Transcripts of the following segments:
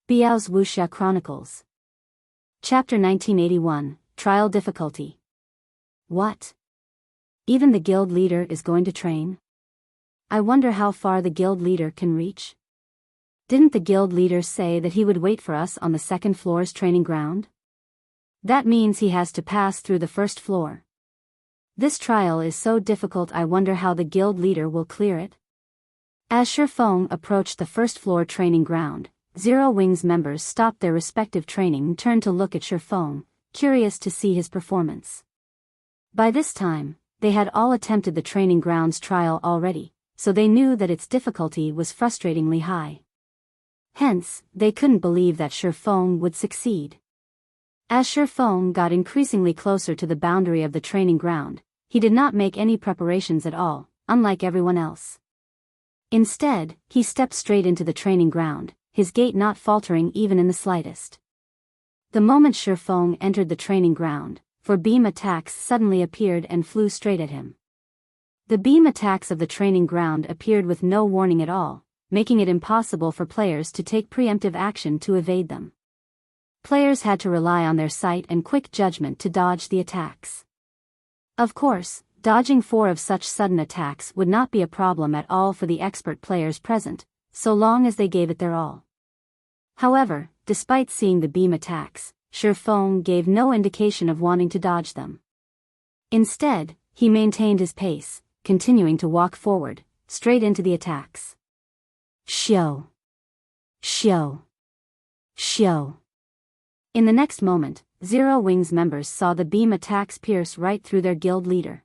Biyao's Wuxia Chronicles. Chapter 1981, Trial Difficulty. What? Even the guild leader is going to train? I wonder how far the guild leader can reach. Didn't the guild leader say that he would wait for us on the second floor's training ground? That means he has to pass through the first floor. This trial is so difficult, I wonder how the guild leader will clear it. As Shifeng approached the first floor training ground, Zero Wings members stopped their respective training and turned to look at Shifeng, curious to see his performance. By this time, they had all attempted the training grounds trial already, so they knew that its difficulty was frustratingly high. Hence, they couldn't believe that Shifeng would succeed. As Shifeng got increasingly closer to the boundary of the training ground, he did not make any preparations at all, unlike everyone else. Instead, he stepped straight into the training ground, his gait not faltering even in the slightest. The moment Shifeng entered the training ground, 4 beam attacks suddenly appeared and flew straight at him. The beam attacks of the training ground appeared with no warning at all, making it impossible for players to take preemptive action to evade them. Players had to rely on their sight and quick judgment to dodge the attacks. Of course, dodging 4 of such sudden attacks would not be a problem at all for the expert players present, so long as they gave it their all. However, despite seeing the beam attacks, Shifeng gave no indication of wanting to dodge them. Instead, he maintained his pace, continuing to walk forward, straight into the attacks. Shio! Shio! Shio! In the next moment, Zero Wings members saw the beam attacks pierce right through their guild leader.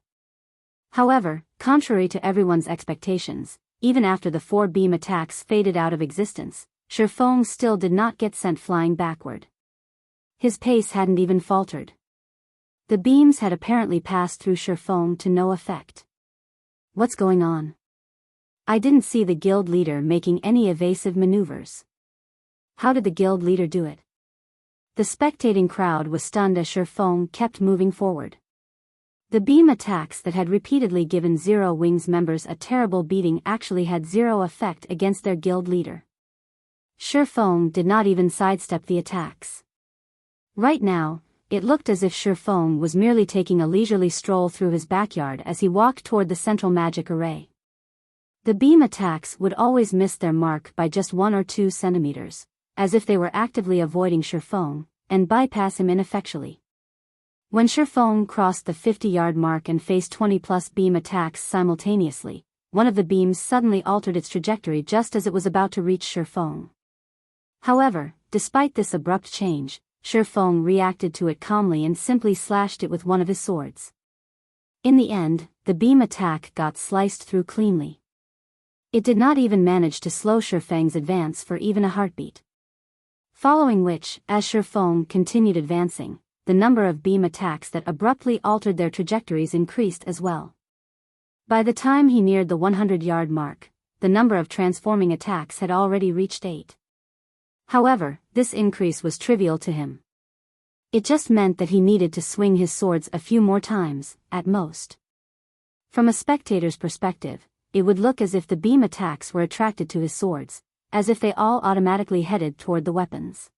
However, contrary to everyone's expectations, even after the 4 beam attacks faded out of existence, Shifeng still did not get sent flying backward. His pace hadn't even faltered. The beams had apparently passed through Shifeng to no effect. What's going on? I didn't see the guild leader making any evasive maneuvers. How did the guild leader do it? The spectating crowd was stunned as Shifeng kept moving forward. The beam attacks that had repeatedly given Zero Wings members a terrible beating actually had zero effect against their guild leader. Shifeng did not even sidestep the attacks. Right now, it looked as if Shifeng was merely taking a leisurely stroll through his backyard as he walked toward the central magic array. The beam attacks would always miss their mark by just 1 or 2 centimeters, as if they were actively avoiding Shifeng, and bypass him ineffectually. When Shifeng crossed the 50-yard mark and faced 20-plus beam attacks simultaneously, one of the beams suddenly altered its trajectory just as it was about to reach Shifeng. However, despite this abrupt change, Shifeng reacted to it calmly and simply slashed it with one of his swords. In the end, the beam attack got sliced through cleanly. It did not even manage to slow Shifeng's advance for even a heartbeat. Following which, as Shifeng continued advancing, the number of beam attacks that abruptly altered their trajectories increased as well. By the time he neared the 100-yard mark, the number of transforming attacks had already reached 8. However, this increase was trivial to him. It just meant that he needed to swing his swords a few more times, at most. From a spectator's perspective, it would look as if the beam attacks were attracted to his swords, as if they all automatically headed toward the weapons.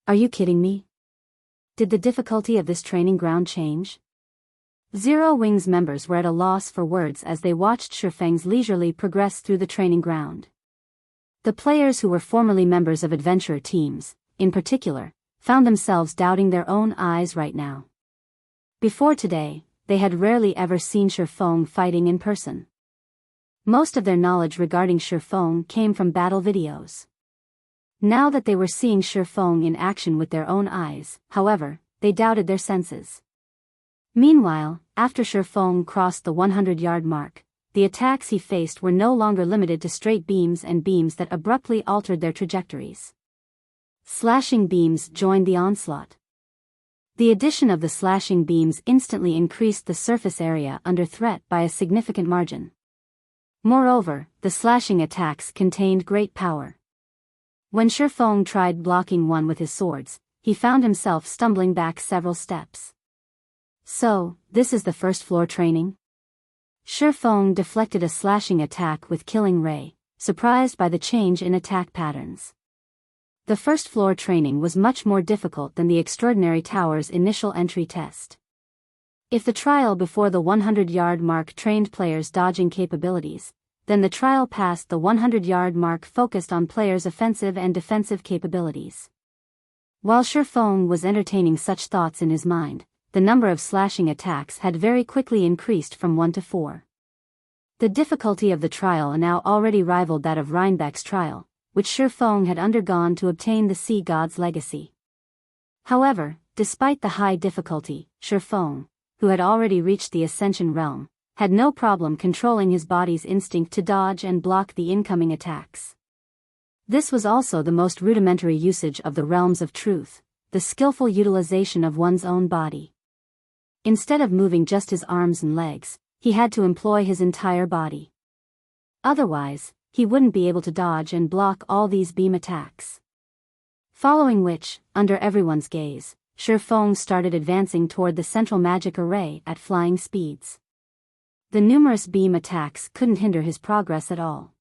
Are you kidding me? Did the difficulty of this training ground change? Zero Wings members were at a loss for words as they watched Shifeng's leisurely progress through the training ground. The players who were formerly members of adventurer teams, in particular, found themselves doubting their own eyes right now. Before today, they had rarely ever seen Shifeng fighting in person. Most of their knowledge regarding Shifeng came from battle videos. Now that they were seeing Shifeng in action with their own eyes, however, they doubted their senses. Meanwhile, after Shifeng crossed the 100-yard mark, the attacks he faced were no longer limited to straight beams and beams that abruptly altered their trajectories. Slashing beams joined the onslaught. The addition of the slashing beams instantly increased the surface area under threat by a significant margin. Moreover, the slashing attacks contained great power. When Shifeng tried blocking one with his swords, he found himself stumbling back several steps. So, this is the first floor training? Shifeng deflected a slashing attack with Killing Ray, surprised by the change in attack patterns. The first floor training was much more difficult than the Extraordinary Tower's initial entry test. If the trial before the 100-yard mark trained players' dodging capabilities, then the trial past the 100-yard mark focused on players' offensive and defensive capabilities. While Shifeng was entertaining such thoughts in his mind, the number of slashing attacks had very quickly increased from 1 to 4. The difficulty of the trial now already rivaled that of Rhinebeck's trial, which Shifeng had undergone to obtain the Sea God's legacy. However, despite the high difficulty, Shifeng, who had already reached the Ascension realm, had no problem controlling his body's instinct to dodge and block the incoming attacks. This was also the most rudimentary usage of the realms of truth, the skillful utilization of one's own body. Instead of moving just his arms and legs, he had to employ his entire body. Otherwise, he wouldn't be able to dodge and block all these beam attacks. Following which, under everyone's gaze, Shifeng started advancing toward the central magic array at flying speeds. The numerous beam attacks couldn't hinder his progress at all.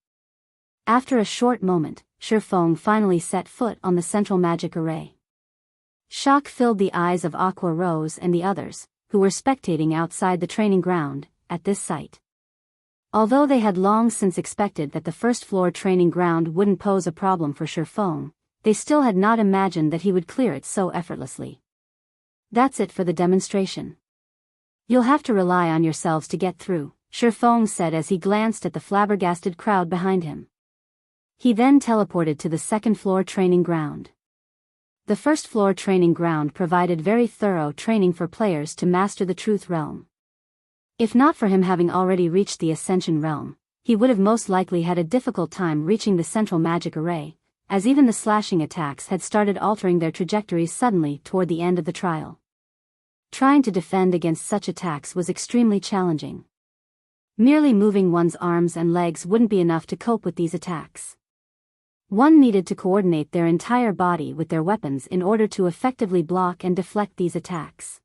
After a short moment, Shifeng finally set foot on the central magic array. Shock filled the eyes of Aqua Rose and the others, who were spectating outside the training ground, at this sight. Although they had long since expected that the first floor training ground wouldn't pose a problem for Shifeng, they still had not imagined that he would clear it so effortlessly. That's it for the demonstration. You'll have to rely on yourselves to get through, Shifeng said as he glanced at the flabbergasted crowd behind him. He then teleported to the second floor training ground. The first floor training ground provided very thorough training for players to master the Truth Realm. If not for him having already reached the Ascension Realm, he would have most likely had a difficult time reaching the central magic array, as even the slashing attacks had started altering their trajectories suddenly toward the end of the trial. Trying to defend against such attacks was extremely challenging. Merely moving one's arms and legs wouldn't be enough to cope with these attacks. One needed to coordinate their entire body with their weapons in order to effectively block and deflect these attacks.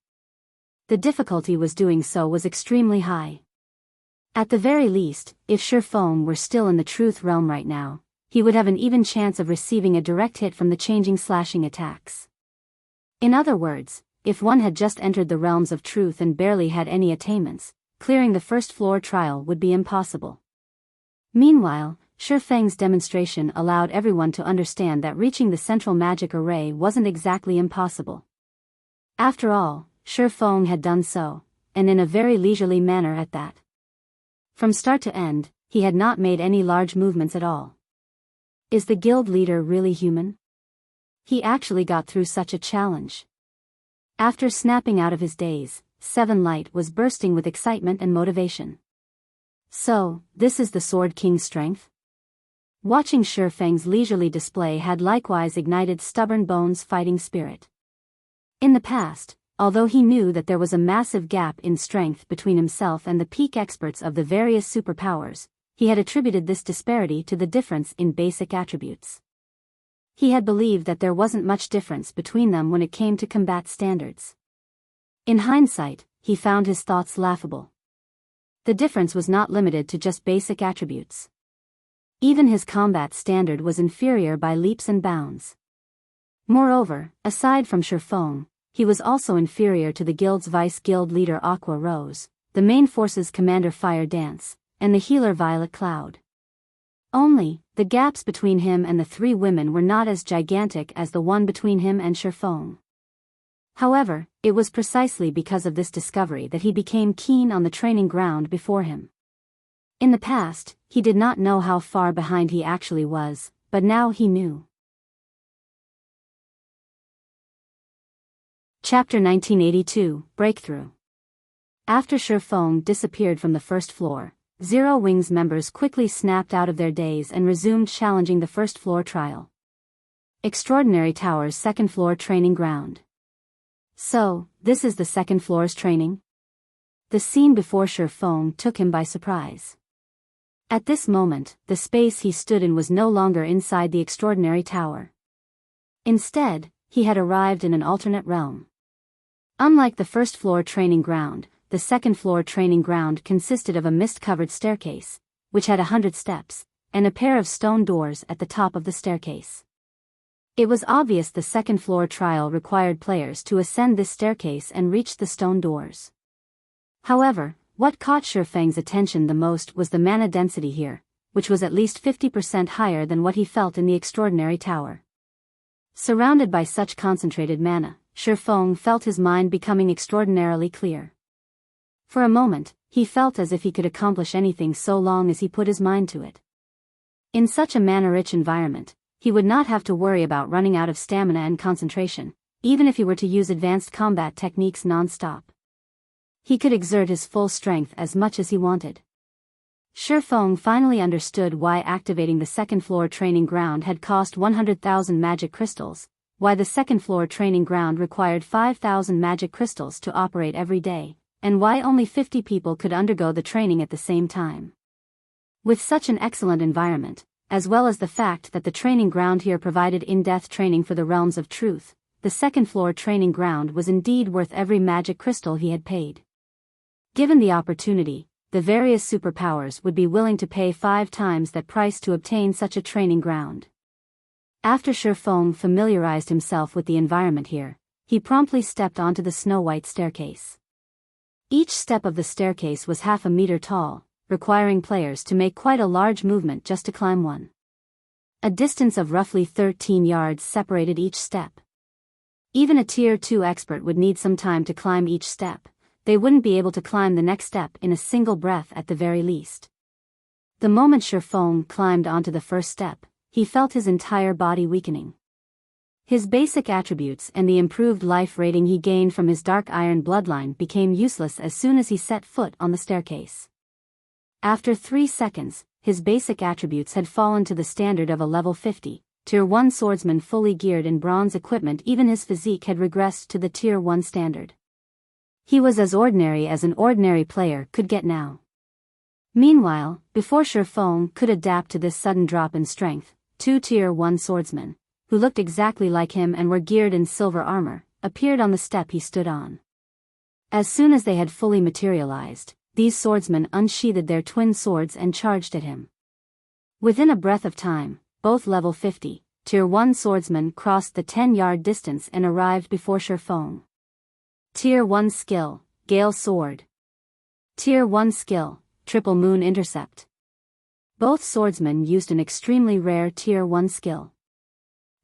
The difficulty was doing so was extremely high. At the very least, if Shifeng were still in the Truth Realm right now, he would have an even chance of receiving a direct hit from the changing slashing attacks. In other words, if one had just entered the realms of truth and barely had any attainments, clearing the first floor trial would be impossible. Meanwhile, Shifeng's demonstration allowed everyone to understand that reaching the central magic array wasn't exactly impossible. After all, Shifeng had done so, and in a very leisurely manner at that. From start to end, he had not made any large movements at all. Is the guild leader really human? He actually got through such a challenge. After snapping out of his daze, Seven Light was bursting with excitement and motivation. So, this is the Sword King's strength? Watching Shifeng's leisurely display had likewise ignited Stubborn Bones' fighting spirit. In the past, although he knew that there was a massive gap in strength between himself and the peak experts of the various superpowers, he had attributed this disparity to the difference in basic attributes. He had believed that there wasn't much difference between them when it came to combat standards. In hindsight, he found his thoughts laughable. The difference was not limited to just basic attributes. Even his combat standard was inferior by leaps and bounds. Moreover, aside from Shifeng, he was also inferior to the guild's vice-guild leader Aqua Rose, the main force's commander Fire Dance, and the healer Violet Cloud. Only, the gaps between him and the three women were not as gigantic as the one between him and Shifeng. However, it was precisely because of this discovery that he became keen on the training ground before him. In the past, he did not know how far behind he actually was, but now he knew. Chapter 1982, Breakthrough. After Shifeng disappeared from the first floor, Zero Wings members quickly snapped out of their daze and resumed challenging the first floor trial. Extraordinary Tower's second floor training ground. So, this is the second floor's training? The scene before Shifeng took him by surprise. At this moment, the space he stood in was no longer inside the Extraordinary Tower. Instead, he had arrived in an alternate realm. Unlike the first floor training ground, the second floor training ground consisted of a mist-covered staircase, which had 100 steps, and a pair of stone doors at the top of the staircase. It was obvious the second-floor trial required players to ascend this staircase and reach the stone doors. However, what caught Shifeng's attention the most was the mana density here, which was at least 50% higher than what he felt in the extraordinary tower. Surrounded by such concentrated mana, Shifeng felt his mind becoming extraordinarily clear. For a moment, he felt as if he could accomplish anything so long as he put his mind to it. In such a mana-rich environment, he would not have to worry about running out of stamina and concentration, even if he were to use advanced combat techniques non-stop. He could exert his full strength as much as he wanted. Shifeng finally understood why activating the second-floor training ground had cost 100,000 magic crystals, why the second-floor training ground required 5,000 magic crystals to operate every day, and why only 50 people could undergo the training at the same time. With such an excellent environment, as well as the fact that the training ground here provided in-depth training for the realms of truth, the second-floor training ground was indeed worth every magic crystal he had paid. Given the opportunity, the various superpowers would be willing to pay 5 times that price to obtain such a training ground. After Shifeng familiarized himself with the environment here, he promptly stepped onto the snow-white staircase. Each step of the staircase was half a meter tall, requiring players to make quite a large movement just to climb one. A distance of roughly 13 yards separated each step. Even a Tier 2 expert would need some time to climb each step. They wouldn't be able to climb the next step in a single breath at the very least. The moment Shifeng climbed onto the first step, he felt his entire body weakening. His basic attributes and the improved life rating he gained from his dark iron bloodline became useless as soon as he set foot on the staircase. After 3 seconds, his basic attributes had fallen to the standard of a level 50, Tier 1 swordsman fully geared in bronze equipment. Even his physique had regressed to the Tier 1 standard. He was as ordinary as an ordinary player could get now. Meanwhile, before Shifeng could adapt to this sudden drop in strength, 2 Tier 1 swordsmen, who looked exactly like him and were geared in silver armor, appeared on the step he stood on. As soon as they had fully materialized, these swordsmen unsheathed their twin swords and charged at him. Within a breath of time, both level 50, Tier 1 swordsmen crossed the 10-yard distance and arrived before Shifeng. Tier 1 skill, Gale Sword. Tier 1 skill, Triple Moon Intercept. Both swordsmen used an extremely rare Tier 1 skill.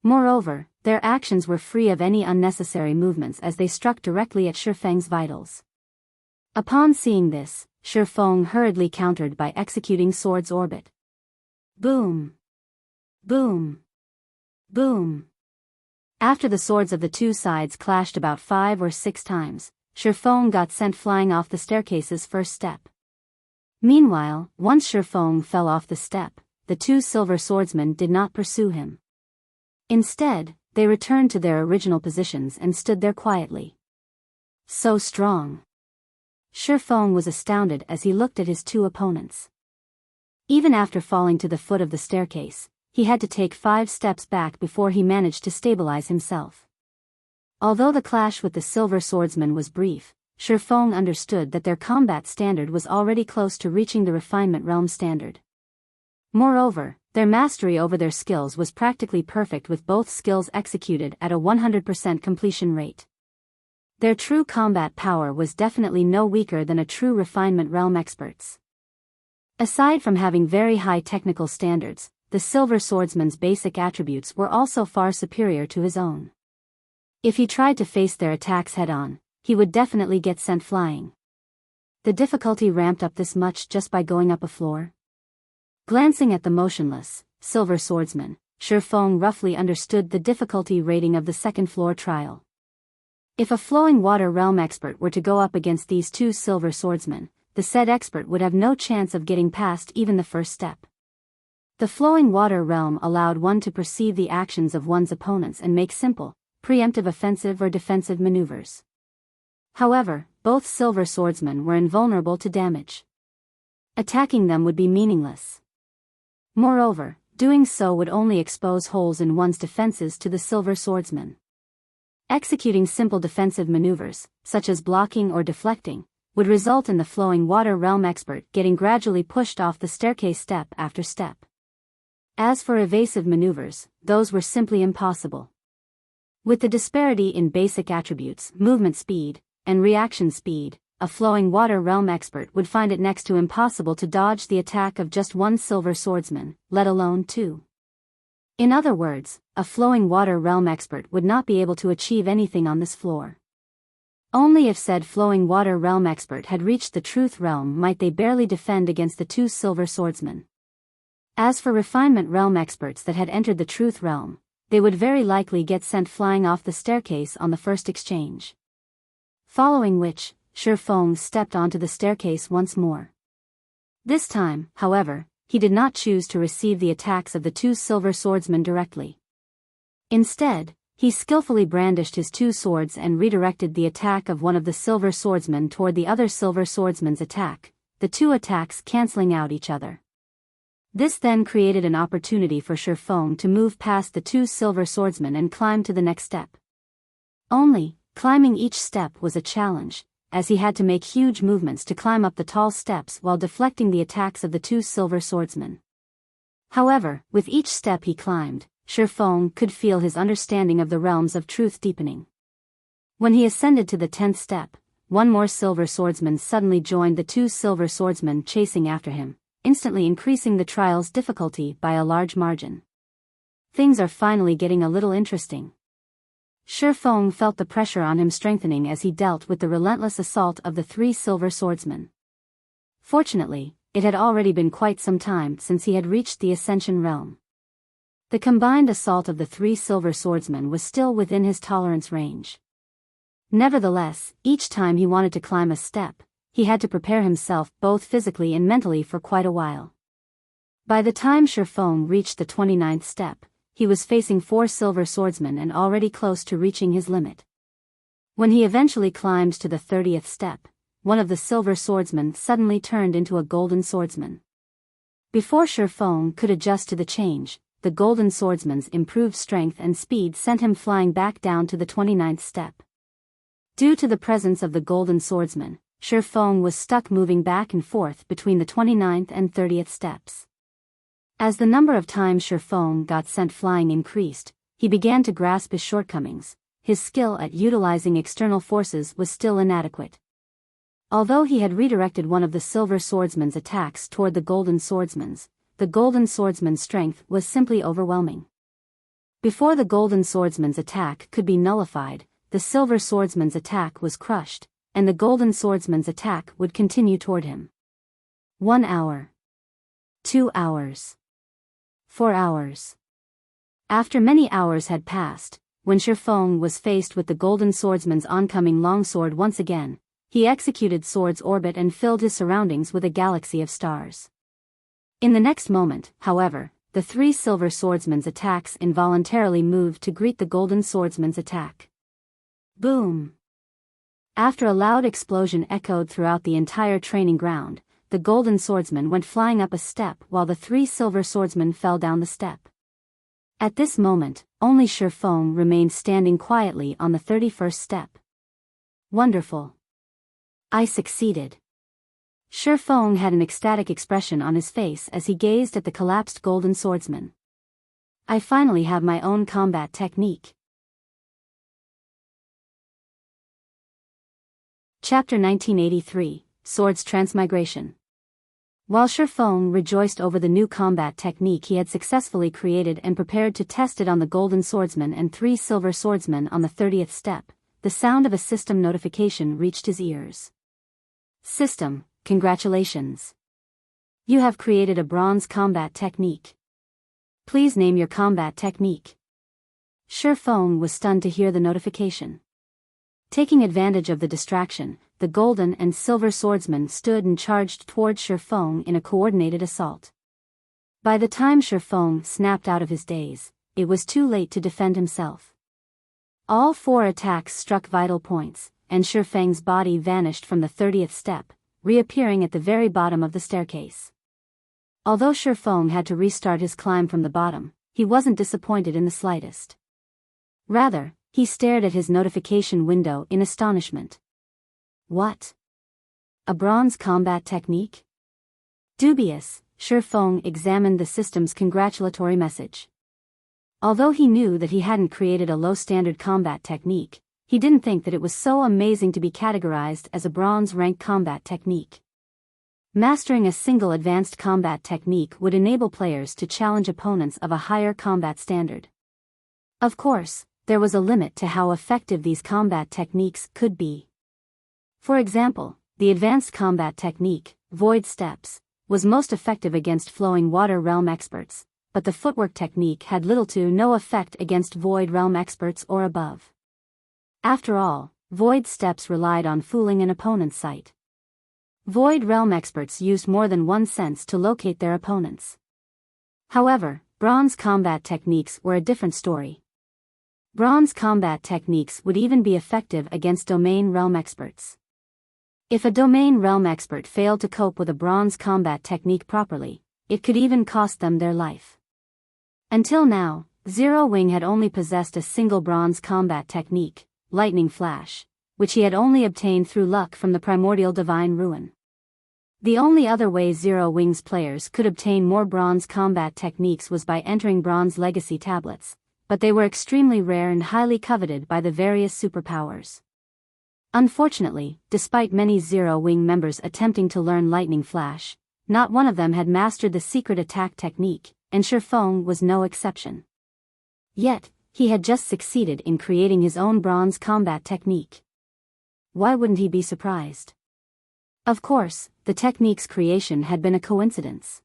Moreover, their actions were free of any unnecessary movements as they struck directly at Shifeng's vitals. Upon seeing this, Shifeng hurriedly countered by executing Sword's Orbit. Boom! Boom! Boom! After the swords of the two sides clashed about 5 or 6 times, Shifeng got sent flying off the staircase's first step. Meanwhile, once Shifeng fell off the step, the 2 silver swordsmen did not pursue him. Instead, they returned to their original positions and stood there quietly. So strong! Shifeng was astounded as he looked at his 2 opponents. Even after falling to the foot of the staircase, he had to take 5 steps back before he managed to stabilize himself. Although the clash with the silver swordsman was brief, Shifeng understood that their combat standard was already close to reaching the refinement realm standard. Moreover, their mastery over their skills was practically perfect, with both skills executed at a 100% completion rate. Their true combat power was definitely no weaker than a true refinement realm expert's. Aside from having very high technical standards, the silver swordsman's basic attributes were also far superior to his own. If he tried to face their attacks head-on, he would definitely get sent flying. The difficulty ramped up this much just by going up a floor? Glancing at the motionless, silver swordsman, Shifeng roughly understood the difficulty rating of the second-floor trial. If a flowing water realm expert were to go up against these 2 silver swordsmen, the said expert would have no chance of getting past even the first step. The flowing water realm allowed one to perceive the actions of one's opponents and make simple, preemptive offensive or defensive maneuvers. However, both silver swordsmen were invulnerable to damage. Attacking them would be meaningless. Moreover, doing so would only expose holes in one's defenses to the silver swordsman. Executing simple defensive maneuvers, such as blocking or deflecting, would result in the flowing water realm expert getting gradually pushed off the staircase step after step. As for evasive maneuvers, those were simply impossible. With the disparity in basic attributes, movement speed, and reaction speed, a flowing water realm expert would find it next to impossible to dodge the attack of just one silver swordsman, let alone two. In other words, a flowing water realm expert would not be able to achieve anything on this floor. Only if said flowing water realm expert had reached the truth realm might they barely defend against the two silver swordsmen. As for refinement realm experts that had entered the truth realm, they would very likely get sent flying off the staircase on the first exchange. Following which, Shifeng stepped onto the staircase once more. This time, however, he did not choose to receive the attacks of the two silver swordsmen directly. Instead, he skillfully brandished his two swords and redirected the attack of one of the silver swordsmen toward the other silver swordsman's attack, the two attacks cancelling out each other. This then created an opportunity for Shifeng to move past the two silver swordsmen and climb to the next step. Only, climbing each step was a challenge, as he had to make huge movements to climb up the tall steps while deflecting the attacks of the two silver swordsmen. However, with each step he climbed, Shifeng could feel his understanding of the realms of truth deepening. When he ascended to the 10th step, one more silver swordsman suddenly joined the two silver swordsmen chasing after him, instantly increasing the trial's difficulty by a large margin. Things are finally getting a little interesting. Shifeng felt the pressure on him strengthening as he dealt with the relentless assault of the three silver swordsmen. Fortunately, it had already been quite some time since he had reached the Ascension realm. The combined assault of the three silver swordsmen was still within his tolerance range. Nevertheless, each time he wanted to climb a step, he had to prepare himself both physically and mentally for quite a while. By the time Shifeng reached the 29th step, he was facing four silver swordsmen and already close to reaching his limit. When he eventually climbed to the 30th step, one of the silver swordsmen suddenly turned into a golden swordsman. Before Shifeng could adjust to the change, the golden swordsman's improved strength and speed sent him flying back down to the 29th step. Due to the presence of the golden swordsman, Shifeng was stuck moving back and forth between the 29th and 30th steps. As the number of times Shifeng got sent flying increased, he began to grasp his shortcomings. His skill at utilizing external forces was still inadequate. Although he had redirected one of the silver swordsman's attacks toward the golden swordsman's, the golden swordsman's strength was simply overwhelming. Before the golden swordsman's attack could be nullified, the silver swordsman's attack was crushed, and the golden swordsman's attack would continue toward him. 1 hour. 2 hours. 4 hours. After many hours had passed, when Shifeng was faced with the golden swordsman's oncoming longsword once again, he executed sword's orbit and filled his surroundings with a galaxy of stars. In the next moment, however, the three silver swordsmen's attacks involuntarily moved to greet the golden swordsman's attack. Boom! After a loud explosion echoed throughout the entire training ground, the golden swordsman went flying up a step while the three silver swordsmen fell down the step. At this moment, only Shifeng remained standing quietly on the 31st step. Wonderful! I succeeded. Shifeng had an ecstatic expression on his face as he gazed at the collapsed golden swordsman. I finally have my own combat technique. Chapter 1983, Swords Transmigration. While Shifeng rejoiced over the new combat technique he had successfully created and prepared to test it on the golden swordsman and three silver swordsmen on the 30th step, the sound of a system notification reached his ears. System, congratulations. You have created a bronze combat technique. Please name your combat technique. Shifeng was stunned to hear the notification. Taking advantage of the distraction, the golden and silver swordsmen stood and charged towards Shifeng in a coordinated assault. By the time Shifeng snapped out of his daze, it was too late to defend himself. All four attacks struck vital points, and Shifeng's body vanished from the 30th step, reappearing at the very bottom of the staircase. Although Shifeng had to restart his climb from the bottom, he wasn't disappointed in the slightest. Rather, he stared at his notification window in astonishment. What? A bronze combat technique? Dubious, Shi Feng examined the system's congratulatory message. Although he knew that he hadn't created a low-standard combat technique, he didn't think that it was so amazing to be categorized as a bronze-rank combat technique. Mastering a single advanced combat technique would enable players to challenge opponents of a higher combat standard. Of course, there was a limit to how effective these combat techniques could be. For example, the advanced combat technique, Void Steps, was most effective against flowing water realm experts, but the footwork technique had little to no effect against Void realm experts or above. After all, Void Steps relied on fooling an opponent's sight. Void realm experts used more than one sense to locate their opponents. However, bronze combat techniques were a different story. Bronze combat techniques would even be effective against domain realm experts. If a domain realm expert failed to cope with a bronze combat technique properly, it could even cost them their life. Until now, Zero Wing had only possessed a single bronze combat technique, Lightning Flash, which he had only obtained through luck from the primordial divine ruin. The only other way Zero Wing's players could obtain more bronze combat techniques was by entering bronze legacy tablets, but they were extremely rare and highly coveted by the various superpowers. Unfortunately, despite many Zero Wing members attempting to learn Lightning Flash, not one of them had mastered the secret attack technique, and Shi Feng was no exception. Yet, he had just succeeded in creating his own bronze combat technique. Why wouldn't he be surprised? Of course, the technique's creation had been a coincidence.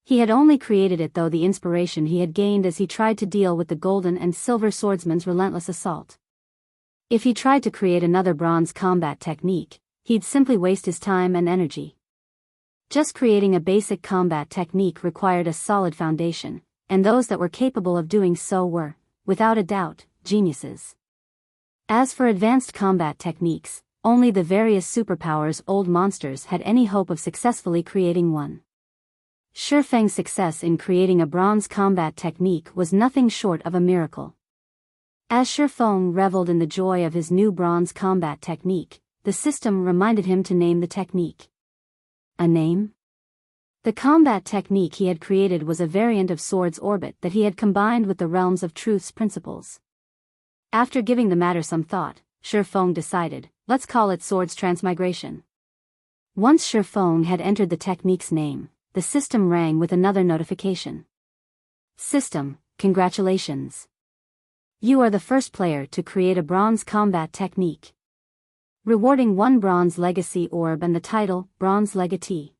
He had only created it through the inspiration he had gained as he tried to deal with the golden and silver swordsman's relentless assault. If he tried to create another bronze combat technique, he'd simply waste his time and energy. Just creating a basic combat technique required a solid foundation, and those that were capable of doing so were, without a doubt, geniuses. As for advanced combat techniques, only the various superpowers old monsters had any hope of successfully creating one. Shi Feng's success in creating a bronze combat technique was nothing short of a miracle. As Shi Feng reveled in the joy of his new bronze combat technique, the system reminded him to name the technique. A name? The combat technique he had created was a variant of Sword's Orbit that he had combined with the Realms of Truth's principles. After giving the matter some thought, Shi Feng decided, let's call it Sword's Transmigration. Once Shi Feng had entered the technique's name, the system rang with another notification. System, congratulations. You are the first player to create a bronze combat technique. Rewarding 1 bronze legacy orb and the title, Bronze Legatee.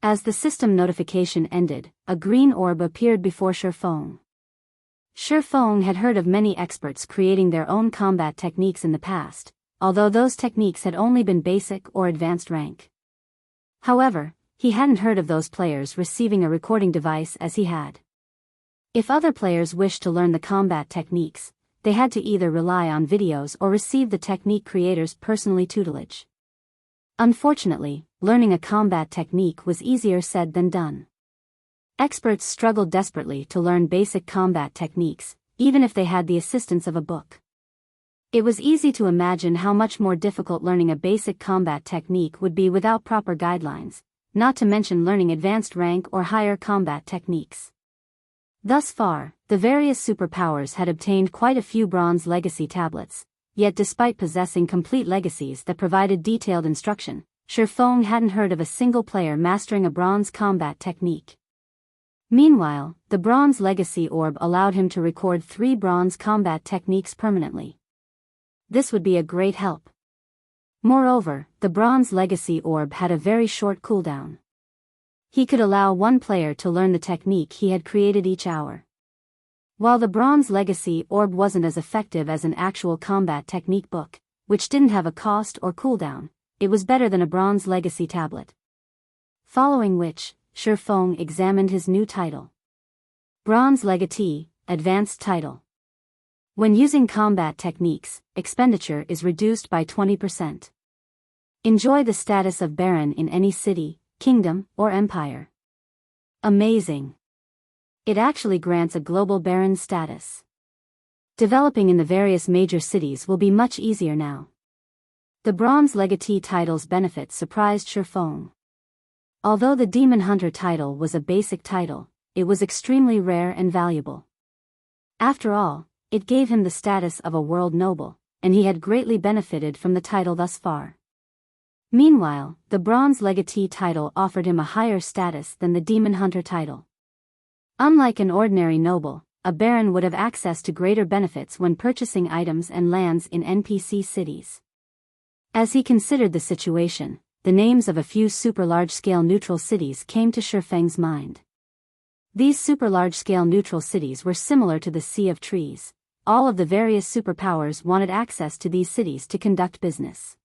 As the system notification ended, a green orb appeared before Shi Feng. Shi Feng had heard of many experts creating their own combat techniques in the past, although those techniques had only been basic or advanced rank. However, he hadn't heard of those players receiving a recording device as he had. If other players wished to learn the combat techniques, they had to either rely on videos or receive the technique creator's personally tutelage. Unfortunately, learning a combat technique was easier said than done. Experts struggled desperately to learn basic combat techniques, even if they had the assistance of a book. It was easy to imagine how much more difficult learning a basic combat technique would be without proper guidelines, not to mention learning advanced rank or higher combat techniques. Thus far, the various superpowers had obtained quite a few bronze legacy tablets, yet despite possessing complete legacies that provided detailed instruction, Shi Feng hadn't heard of a single player mastering a bronze combat technique. Meanwhile, the bronze legacy orb allowed him to record 3 bronze combat techniques permanently. This would be a great help. Moreover, the bronze legacy orb had a very short cooldown. He could allow 1 player to learn the technique he had created each hour. While the bronze legacy orb wasn't as effective as an actual combat technique book, which didn't have a cost or cooldown, it was better than a bronze legacy tablet. Following which, Shi Feng examined his new title. Bronze Legatee, Advanced Title. When using combat techniques, expenditure is reduced by 20%. Enjoy the status of Baron in any city, kingdom, or empire. Amazing. It actually grants a global Baron status. Developing in the various major cities will be much easier now. The Bronze Legatee title's benefits surprised Shi Feng. Although the Demon Hunter title was a basic title, it was extremely rare and valuable. After all, it gave him the status of a world noble, and he had greatly benefited from the title thus far. Meanwhile, the Bronze Legatee title offered him a higher status than the Demon Hunter title. Unlike an ordinary noble, a baron would have access to greater benefits when purchasing items and lands in NPC cities. As he considered the situation, the names of a few super large-scale neutral cities came to Shifeng's mind. These super large-scale neutral cities were similar to the Sea of Trees. All of the various superpowers wanted access to these cities to conduct business.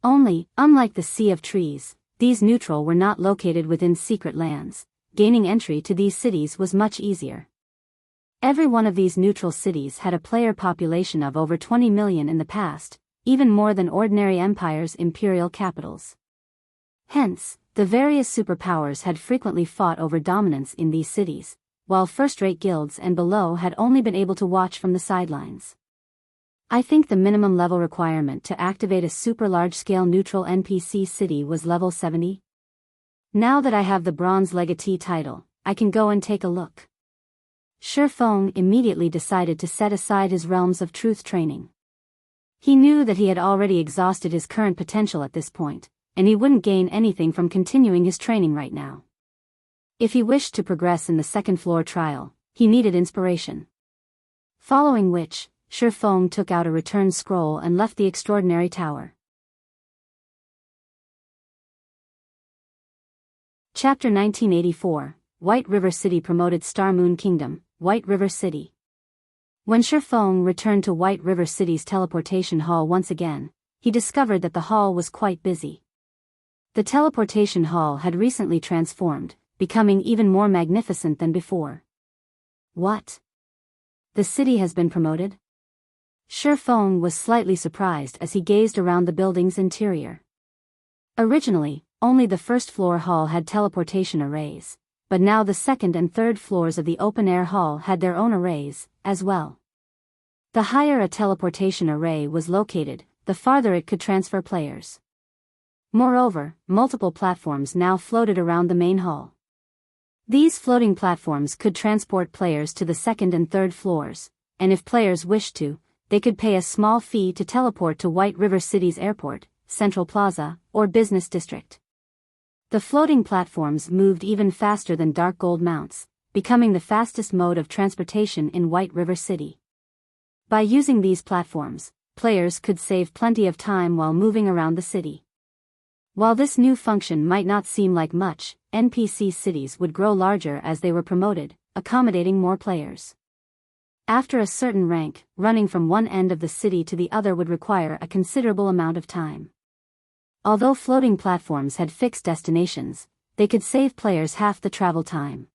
Only, unlike the Sea of Trees, these neutral were not located within secret lands. Gaining entry to these cities was much easier. Every one of these neutral cities had a player population of over 20 million in the past, even more than ordinary empires' imperial capitals. Hence, the various superpowers had frequently fought over dominance in these cities, while first-rate guilds and below had only been able to watch from the sidelines. I think the minimum level requirement to activate a super large-scale neutral NPC city was level 70. Now that I have the Bronze Legatee title, I can go and take a look. Shifeng immediately decided to set aside his Realms of Truth training. He knew that he had already exhausted his current potential at this point, and he wouldn't gain anything from continuing his training right now. If he wished to progress in the second floor trial, he needed inspiration. Following which, Shifeng took out a return scroll and left the extraordinary tower. Chapter 1984, White River City promoted Star Moon Kingdom, White River City. When Shifeng returned to White River City's teleportation hall once again, he discovered that the hall was quite busy. The teleportation hall had recently transformed, becoming even more magnificent than before. What? The city has been promoted? Shifeng was slightly surprised as he gazed around the building's interior. Originally, only the first floor hall had teleportation arrays, but now the second and third floors of the open-air hall had their own arrays, as well. The higher a teleportation array was located, the farther it could transfer players. Moreover, multiple platforms now floated around the main hall. These floating platforms could transport players to the second and third floors, and if players wished to, they could pay a small fee to teleport to White River City's airport, Central Plaza, or business district. The floating platforms moved even faster than dark gold mounts, becoming the fastest mode of transportation in White River City. By using these platforms, players could save plenty of time while moving around the city. While this new function might not seem like much, NPC cities would grow larger as they were promoted, accommodating more players. After a certain rank, running from one end of the city to the other would require a considerable amount of time. Although floating platforms had fixed destinations, they could save players half the travel time.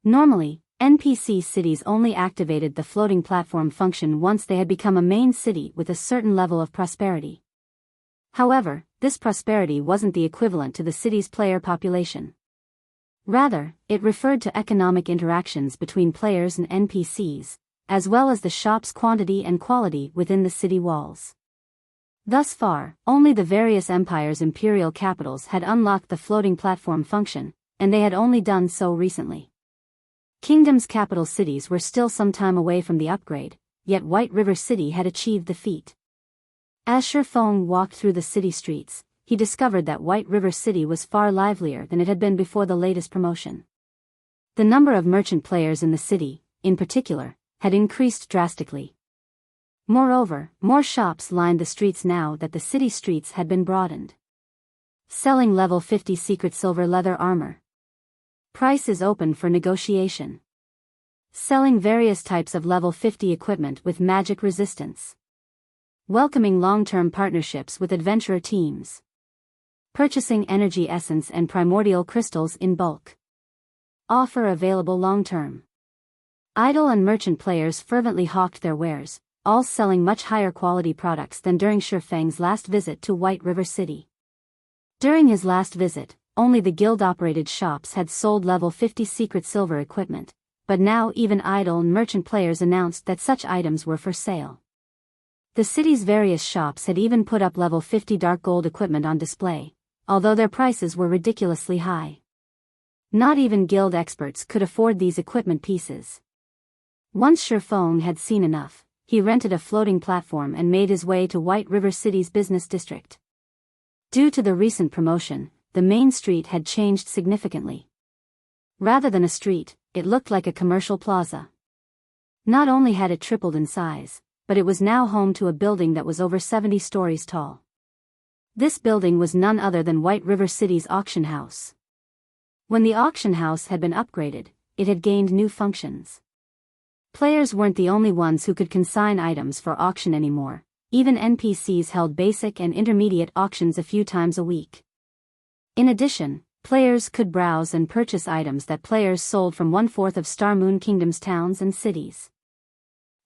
Normally, NPC cities only activated the floating platform function once they had become a main city with a certain level of prosperity. However, this prosperity wasn't the equivalent to the city's player population. Rather, it referred to economic interactions between players and NPCs, as well as the shop's quantity and quality within the city walls. Thus far, only the various empires' imperial capitals had unlocked the floating platform function, and they had only done so recently. Kingdom's capital cities were still some time away from the upgrade, yet White River City had achieved the feat. As Shifeng walked through the city streets, he discovered that White River City was far livelier than it had been before the latest promotion. The number of merchant players in the city, in particular, had increased drastically. Moreover, more shops lined the streets now that the city streets had been broadened. Selling level 50 secret silver leather armor. Price is open for negotiation. Selling various types of level 50 equipment with magic resistance. Welcoming long-term partnerships with adventurer teams. Purchasing energy essence and primordial crystals in bulk. Offer available long-term. Idle and merchant players fervently hawked their wares, all selling much higher quality products than during Shifeng's last visit to White River City. During his last visit, only the guild-operated shops had sold level 50 secret silver equipment, but now even idle and merchant players announced that such items were for sale. The city's various shops had even put up level 50 dark gold equipment on display, although their prices were ridiculously high. Not even guild experts could afford these equipment pieces. Once Shifeng had seen enough, he rented a floating platform and made his way to White River City's business district. Due to the recent promotion, the main street had changed significantly. Rather than a street, it looked like a commercial plaza. Not only had it tripled in size, but it was now home to a building that was over 70 stories tall. This building was none other than White River City's auction house. When the auction house had been upgraded, it had gained new functions. Players weren't the only ones who could consign items for auction anymore. Even NPCs held basic and intermediate auctions a few times a week. In addition, players could browse and purchase items that players sold from 1/4 of Star Moon Kingdom's towns and cities.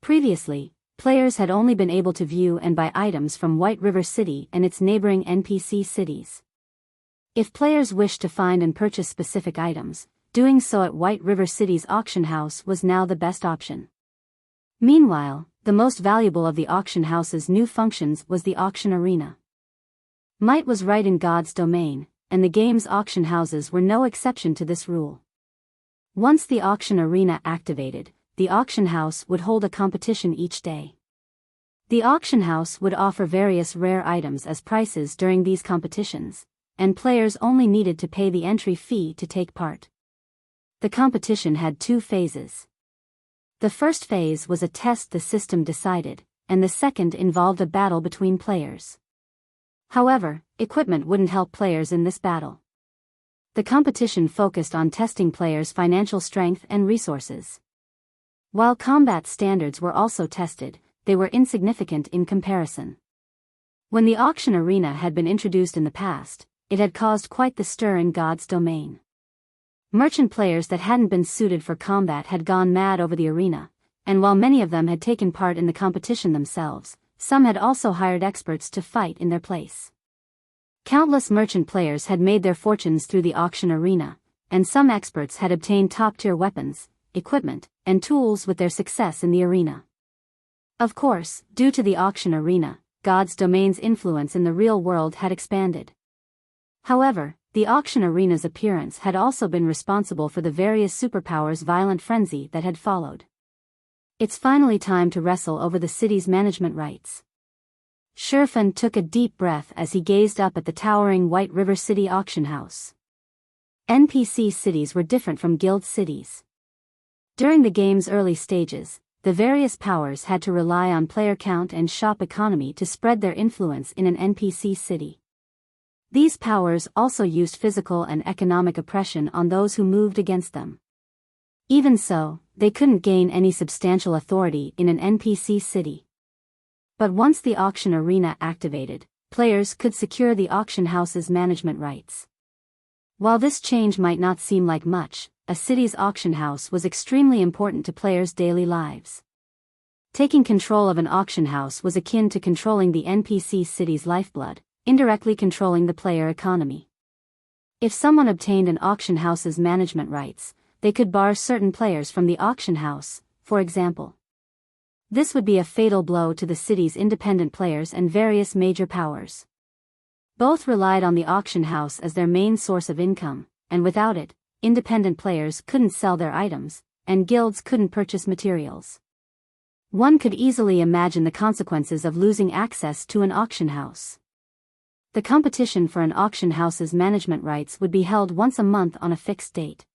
Previously, players had only been able to view and buy items from White River City and its neighboring NPC cities. If players wished to find and purchase specific items, doing so at White River City's auction house was now the best option. Meanwhile, the most valuable of the auction house's new functions was the auction arena. Might was right in God's domain, and the game's auction houses were no exception to this rule. Once the auction arena activated, the auction house would hold a competition each day. The auction house would offer various rare items as prizes during these competitions, and players only needed to pay the entry fee to take part. The competition had 2 phases. The first phase was a test the system decided, and the second involved a battle between players. However, equipment wouldn't help players in this battle. The competition focused on testing players' financial strength and resources. While combat standards were also tested, they were insignificant in comparison. When the auction arena had been introduced in the past, it had caused quite the stir in God's domain. Merchant players that hadn't been suited for combat had gone mad over the arena, and while many of them had taken part in the competition themselves, some had also hired experts to fight in their place. Countless merchant players had made their fortunes through the auction arena, and some experts had obtained top-tier weapons, equipment, and tools with their success in the arena. Of course, due to the auction arena, God's domain's influence in the real world had expanded. However, the auction arena's appearance had also been responsible for the various superpowers' violent frenzy that had followed. It's finally time to wrestle over the city's management rights. Shifeng took a deep breath as he gazed up at the towering White River City auction house. NPC cities were different from guild cities. During the game's early stages, the various powers had to rely on player count and shop economy to spread their influence in an NPC city. These powers also used physical and economic oppression on those who moved against them. Even so, they couldn't gain any substantial authority in an NPC city. But once the auction arena activated, players could secure the auction house's management rights. While this change might not seem like much, a city's auction house was extremely important to players' daily lives. Taking control of an auction house was akin to controlling the NPC city's lifeblood, indirectly controlling the player economy. If someone obtained an auction house's management rights, they could bar certain players from the auction house, for example. This would be a fatal blow to the city's independent players and various major powers. Both relied on the auction house as their main source of income, and without it, independent players couldn't sell their items, and guilds couldn't purchase materials. One could easily imagine the consequences of losing access to an auction house. The competition for an auction house's management rights would be held once a month on a fixed date.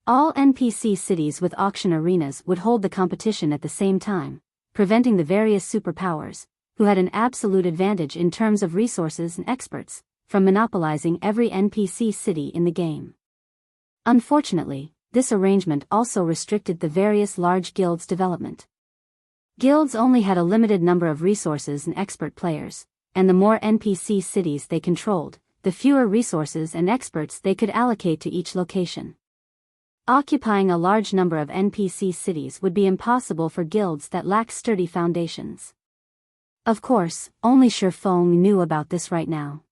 All NPC cities with auction arenas would hold the competition at the same time, preventing the various superpowers, who had an absolute advantage in terms of resources and experts, from monopolizing every NPC city in the game. Unfortunately, this arrangement also restricted the various large guilds' development. Guilds only had a limited number of resources and expert players, and the more NPC cities they controlled, the fewer resources and experts they could allocate to each location. Occupying a large number of NPC cities would be impossible for guilds that lacked sturdy foundations. Of course, only Shifeng knew about this right now.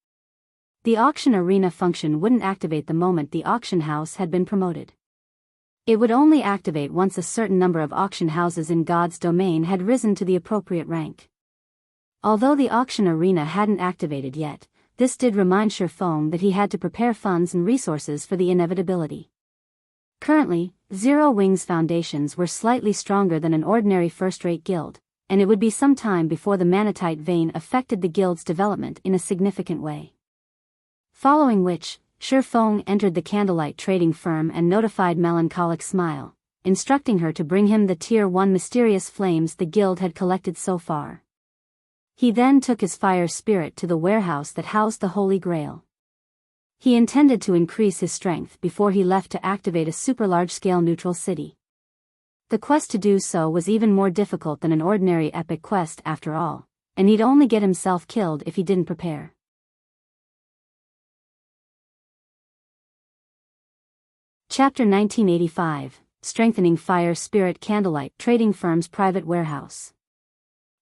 The auction arena function wouldn't activate the moment the auction house had been promoted. It would only activate once a certain number of auction houses in God's domain had risen to the appropriate rank. Although the auction arena hadn't activated yet, this did remind Shifeng that he had to prepare funds and resources for the inevitability. Currently, Zero Wings foundations were slightly stronger than an ordinary first-rate guild, and it would be some time before the manatite vein affected the guild's development in a significant way. Following which, Shifeng entered the Candlelight trading firm and notified Melancholic Smile, instructing her to bring him the Tier 1 mysterious flames the guild had collected so far. He then took his fire spirit to the warehouse that housed the Holy Grail. He intended to increase his strength before he left to activate a super large-scale neutral city. The quest to do so was even more difficult than an ordinary epic quest after all, and he'd only get himself killed if he didn't prepare. Chapter 1985, Strengthening Fire Spirit Candlelight Trading Firm's Private Warehouse.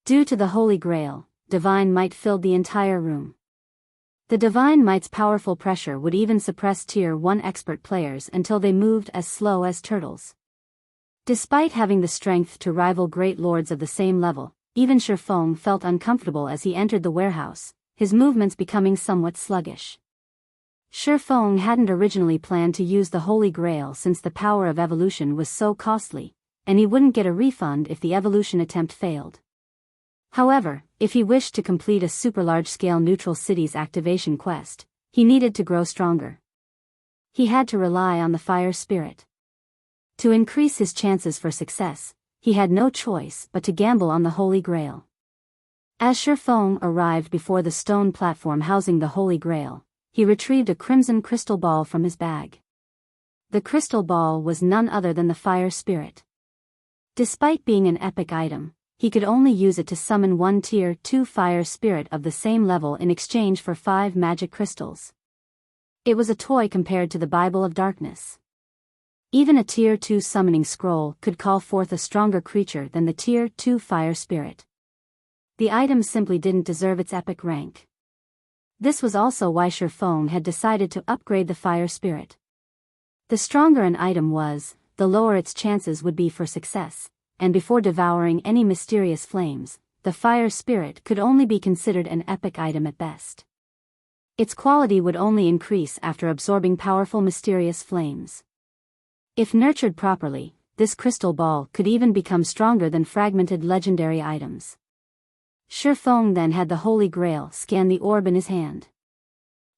Due to the Holy Grail, divine might filled the entire room. The divine might's powerful pressure would even suppress Tier 1 expert players until they moved as slow as turtles. Despite having the strength to rival great lords of the same level, even Shifeng felt uncomfortable as he entered the warehouse, his movements becoming somewhat sluggish. Shifeng hadn't originally planned to use the Holy Grail since the power of evolution was so costly, and he wouldn't get a refund if the evolution attempt failed. However, if he wished to complete a super large-scale neutral city's activation quest, he needed to grow stronger. He had to rely on the fire spirit. To increase his chances for success, he had no choice but to gamble on the Holy Grail. As Shifeng arrived before the stone platform housing the Holy Grail, he retrieved a crimson crystal ball from his bag. The crystal ball was none other than the fire spirit. Despite being an epic item, he could only use it to summon one Tier 2 fire spirit of the same level in exchange for 5 magic crystals. It was a toy compared to the Bible of Darkness. Even a Tier 2 summoning scroll could call forth a stronger creature than the Tier 2 fire spirit. The item simply didn't deserve its epic rank. This was also why Shifeng had decided to upgrade the fire spirit. The stronger an item was, the lower its chances would be for success, and before devouring any mysterious flames, the fire spirit could only be considered an epic item at best. Its quality would only increase after absorbing powerful mysterious flames. If nurtured properly, this crystal ball could even become stronger than fragmented legendary items. Shifeng then had the Holy Grail scan the orb in his hand.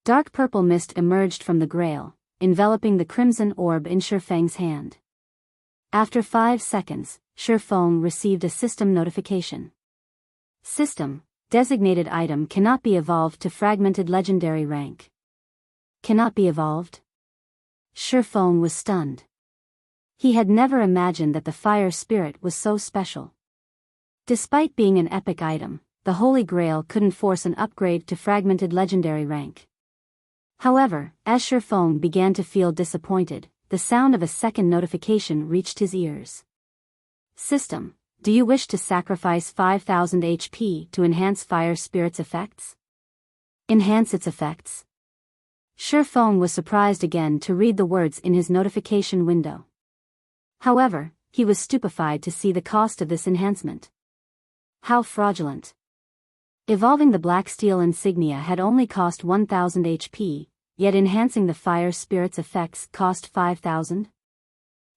Dark purple mist emerged from the Grail, enveloping the crimson orb in Shifeng's hand. After 5 seconds, Shifeng received a system notification. System: designated item cannot be evolved to fragmented legendary rank. Cannot be evolved? Shifeng was stunned. He had never imagined that the fire spirit was so special. Despite being an epic item, the Holy Grail couldn't force an upgrade to fragmented legendary rank. However, as Shifeng began to feel disappointed, the sound of a second notification reached his ears. System: do you wish to sacrifice 5,000 HP to enhance fire spirit's effects? Enhance its effects? Shifeng was surprised again to read the words in his notification window. However, he was stupefied to see the cost of this enhancement. How fraudulent. Evolving the black steel insignia had only cost 1,000 HP, yet enhancing the fire spirit's effects cost 5,000?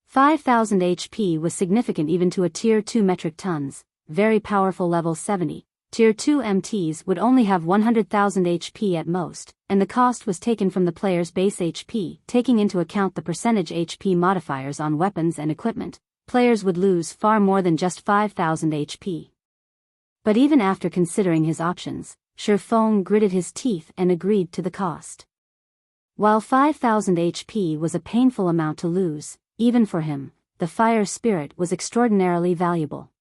5,000 HP was significant even to a Tier 2 metric tons, very powerful level 70. Tier 2 MTs would only have 100,000 HP at most, and the cost was taken from the player's base HP. Taking into account the percentage HP modifiers on weapons and equipment, players would lose far more than just 5,000 HP. But even after considering his options, Shifeng gritted his teeth and agreed to the cost. While 5,000 HP was a painful amount to lose, even for him, the fire spirit was extraordinarily valuable.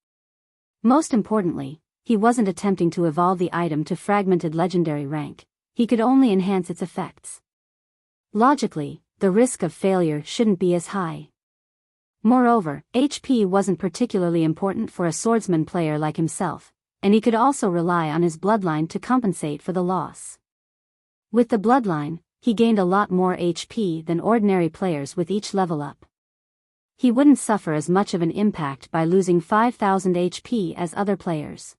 Most importantly, he wasn't attempting to evolve the item to fragmented legendary rank, he could only enhance its effects. Logically, the risk of failure shouldn't be as high. Moreover, HP wasn't particularly important for a swordsman player like himself, and he could also rely on his bloodline to compensate for the loss. With the bloodline, he gained a lot more HP than ordinary players with each level up. He wouldn't suffer as much of an impact by losing 5,000 HP as other players.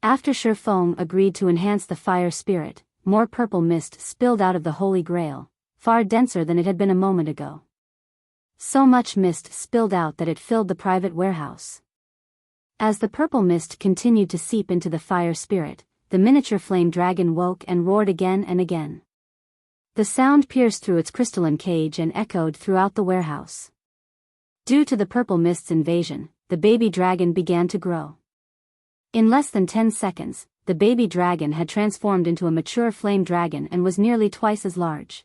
After Shifeng agreed to enhance the fire spirit, more purple mist spilled out of the Holy Grail, far denser than it had been a moment ago. So much mist spilled out that it filled the private warehouse. As the purple mist continued to seep into the fire spirit, the miniature flame dragon woke and roared again and again. The sound pierced through its crystalline cage and echoed throughout the warehouse. Due to the purple mist's invasion, the baby dragon began to grow. In less than 10 seconds, the baby dragon had transformed into a mature flame dragon and was nearly twice as large.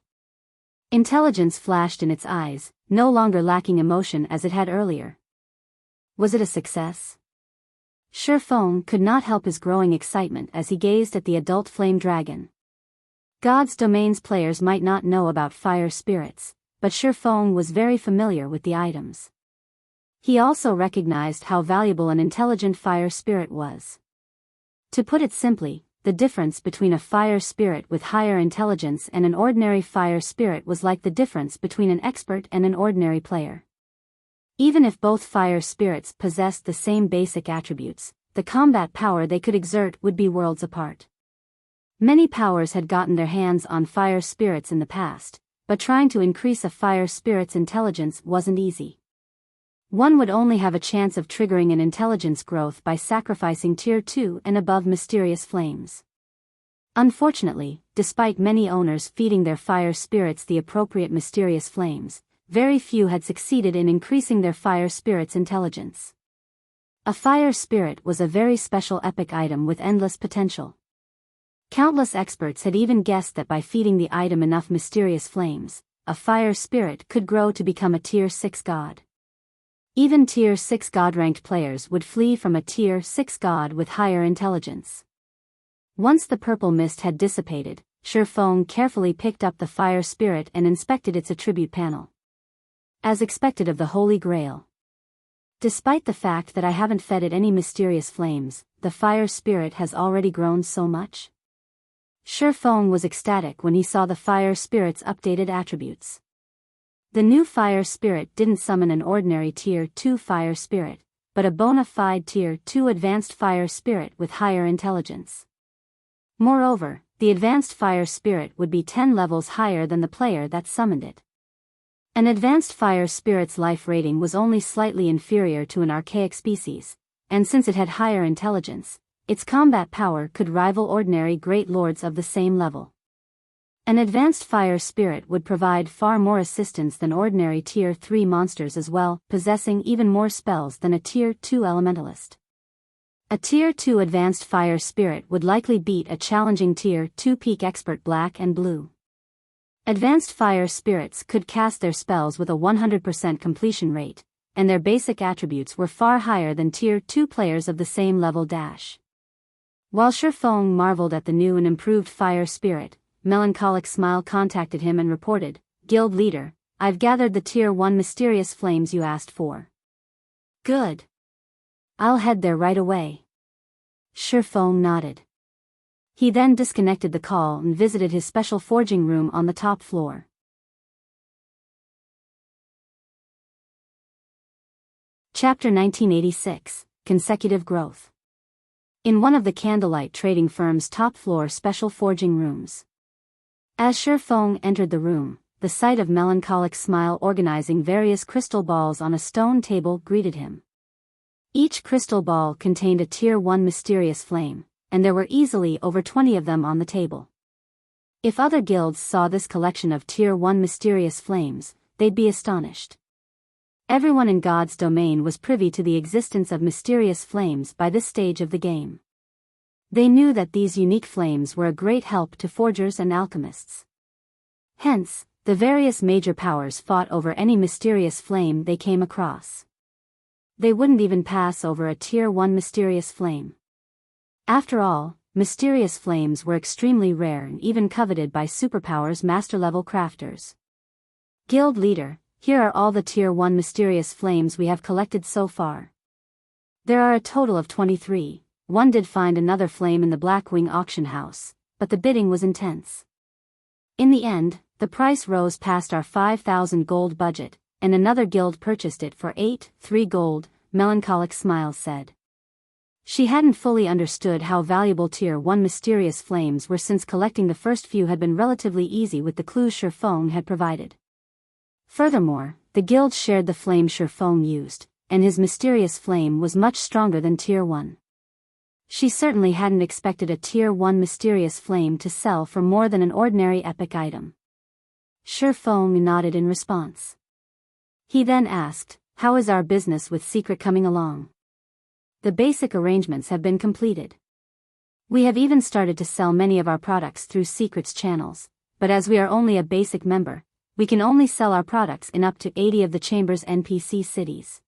Intelligence flashed in its eyes, no longer lacking emotion as it had earlier. Was it a success? Shifeng could not help his growing excitement as he gazed at the adult flame dragon. God's Domain's players might not know about fire spirits, but Shifeng was very familiar with the items. He also recognized how valuable an intelligent fire spirit was. To put it simply, the difference between a fire spirit with higher intelligence and an ordinary fire spirit was like the difference between an expert and an ordinary player. Even if both fire spirits possessed the same basic attributes, the combat power they could exert would be worlds apart. Many powers had gotten their hands on fire spirits in the past, but trying to increase a fire spirit's intelligence wasn't easy. One would only have a chance of triggering an intelligence growth by sacrificing Tier 2 and above mysterious flames. Unfortunately, despite many owners feeding their fire spirits the appropriate mysterious flames, very few had succeeded in increasing their fire spirit's intelligence. A fire spirit was a very special epic item with endless potential. Countless experts had even guessed that by feeding the item enough mysterious flames, a fire spirit could grow to become a Tier 6 god. Even Tier 6 god-ranked players would flee from a Tier 6 god with higher intelligence. Once the purple mist had dissipated, Shifeng carefully picked up the fire spirit and inspected its attribute panel. As expected of the Holy Grail. Despite the fact that I haven't fed it any mysterious flames, the fire spirit has already grown so much. Shifeng was ecstatic when he saw the fire spirit's updated attributes. The new fire spirit didn't summon an ordinary Tier 2 fire spirit, but a bona fide Tier 2 advanced fire spirit with higher intelligence. Moreover, the advanced fire spirit would be 10 levels higher than the player that summoned it. An advanced fire spirit's life rating was only slightly inferior to an archaic species, and since it had higher intelligence, its combat power could rival ordinary great lords of the same level. An advanced fire spirit would provide far more assistance than ordinary Tier 3 monsters as well, possessing even more spells than a Tier 2 elementalist. A Tier 2 advanced fire spirit would likely beat a challenging Tier 2 peak expert black and blue. Advanced fire spirits could cast their spells with a 100% completion rate, and their basic attributes were far higher than Tier 2 players of the same level dash. While Shifeng marveled at the new and improved fire spirit, Melancholic Smile contacted him and reported, "Guild leader, I've gathered the Tier 1 mysterious flames you asked for." "Good. I'll head there right away." Shifeng nodded. He then disconnected the call and visited his special forging room on the top floor. Chapter 1986, Consecutive Growth. In one of the Candlelight trading firm's top-floor special forging rooms. As Shifeng entered the room, the sight of Melancholic Smile organizing various crystal balls on a stone table greeted him. Each crystal ball contained a Tier 1 mysterious flame, and there were easily over 20 of them on the table. If other guilds saw this collection of Tier 1 mysterious flames, they'd be astonished. Everyone in God's domain was privy to the existence of mysterious flames by this stage of the game. They knew that these unique flames were a great help to forgers and alchemists. Hence, the various major powers fought over any mysterious flame they came across. They wouldn't even pass over a Tier 1 mysterious flame. After all, mysterious flames were extremely rare and even coveted by superpowers master-level crafters. "Guild leader, here are all the Tier 1 mysterious flames we have collected so far. There are a total of 23. One did find another flame in the Blackwing auction house, but the bidding was intense. In the end, the price rose past our 5,000 gold budget, and another guild purchased it for 3 gold, Melancholic Smile said. She hadn't fully understood how valuable Tier 1 mysterious flames were, since collecting the first few had been relatively easy with the clues Shifeng had provided. Furthermore, the guild shared the flame Shifeng used, and his mysterious flame was much stronger than Tier 1. She certainly hadn't expected a Tier 1 mysterious flame to sell for more than an ordinary epic item. Shifeng nodded in response. He then asked, "How is our business with Secret coming along?" "The basic arrangements have been completed. We have even started to sell many of our products through Secret's channels, but as we are only a basic member, we can only sell our products in up to 80 of the Chamber's NPC cities.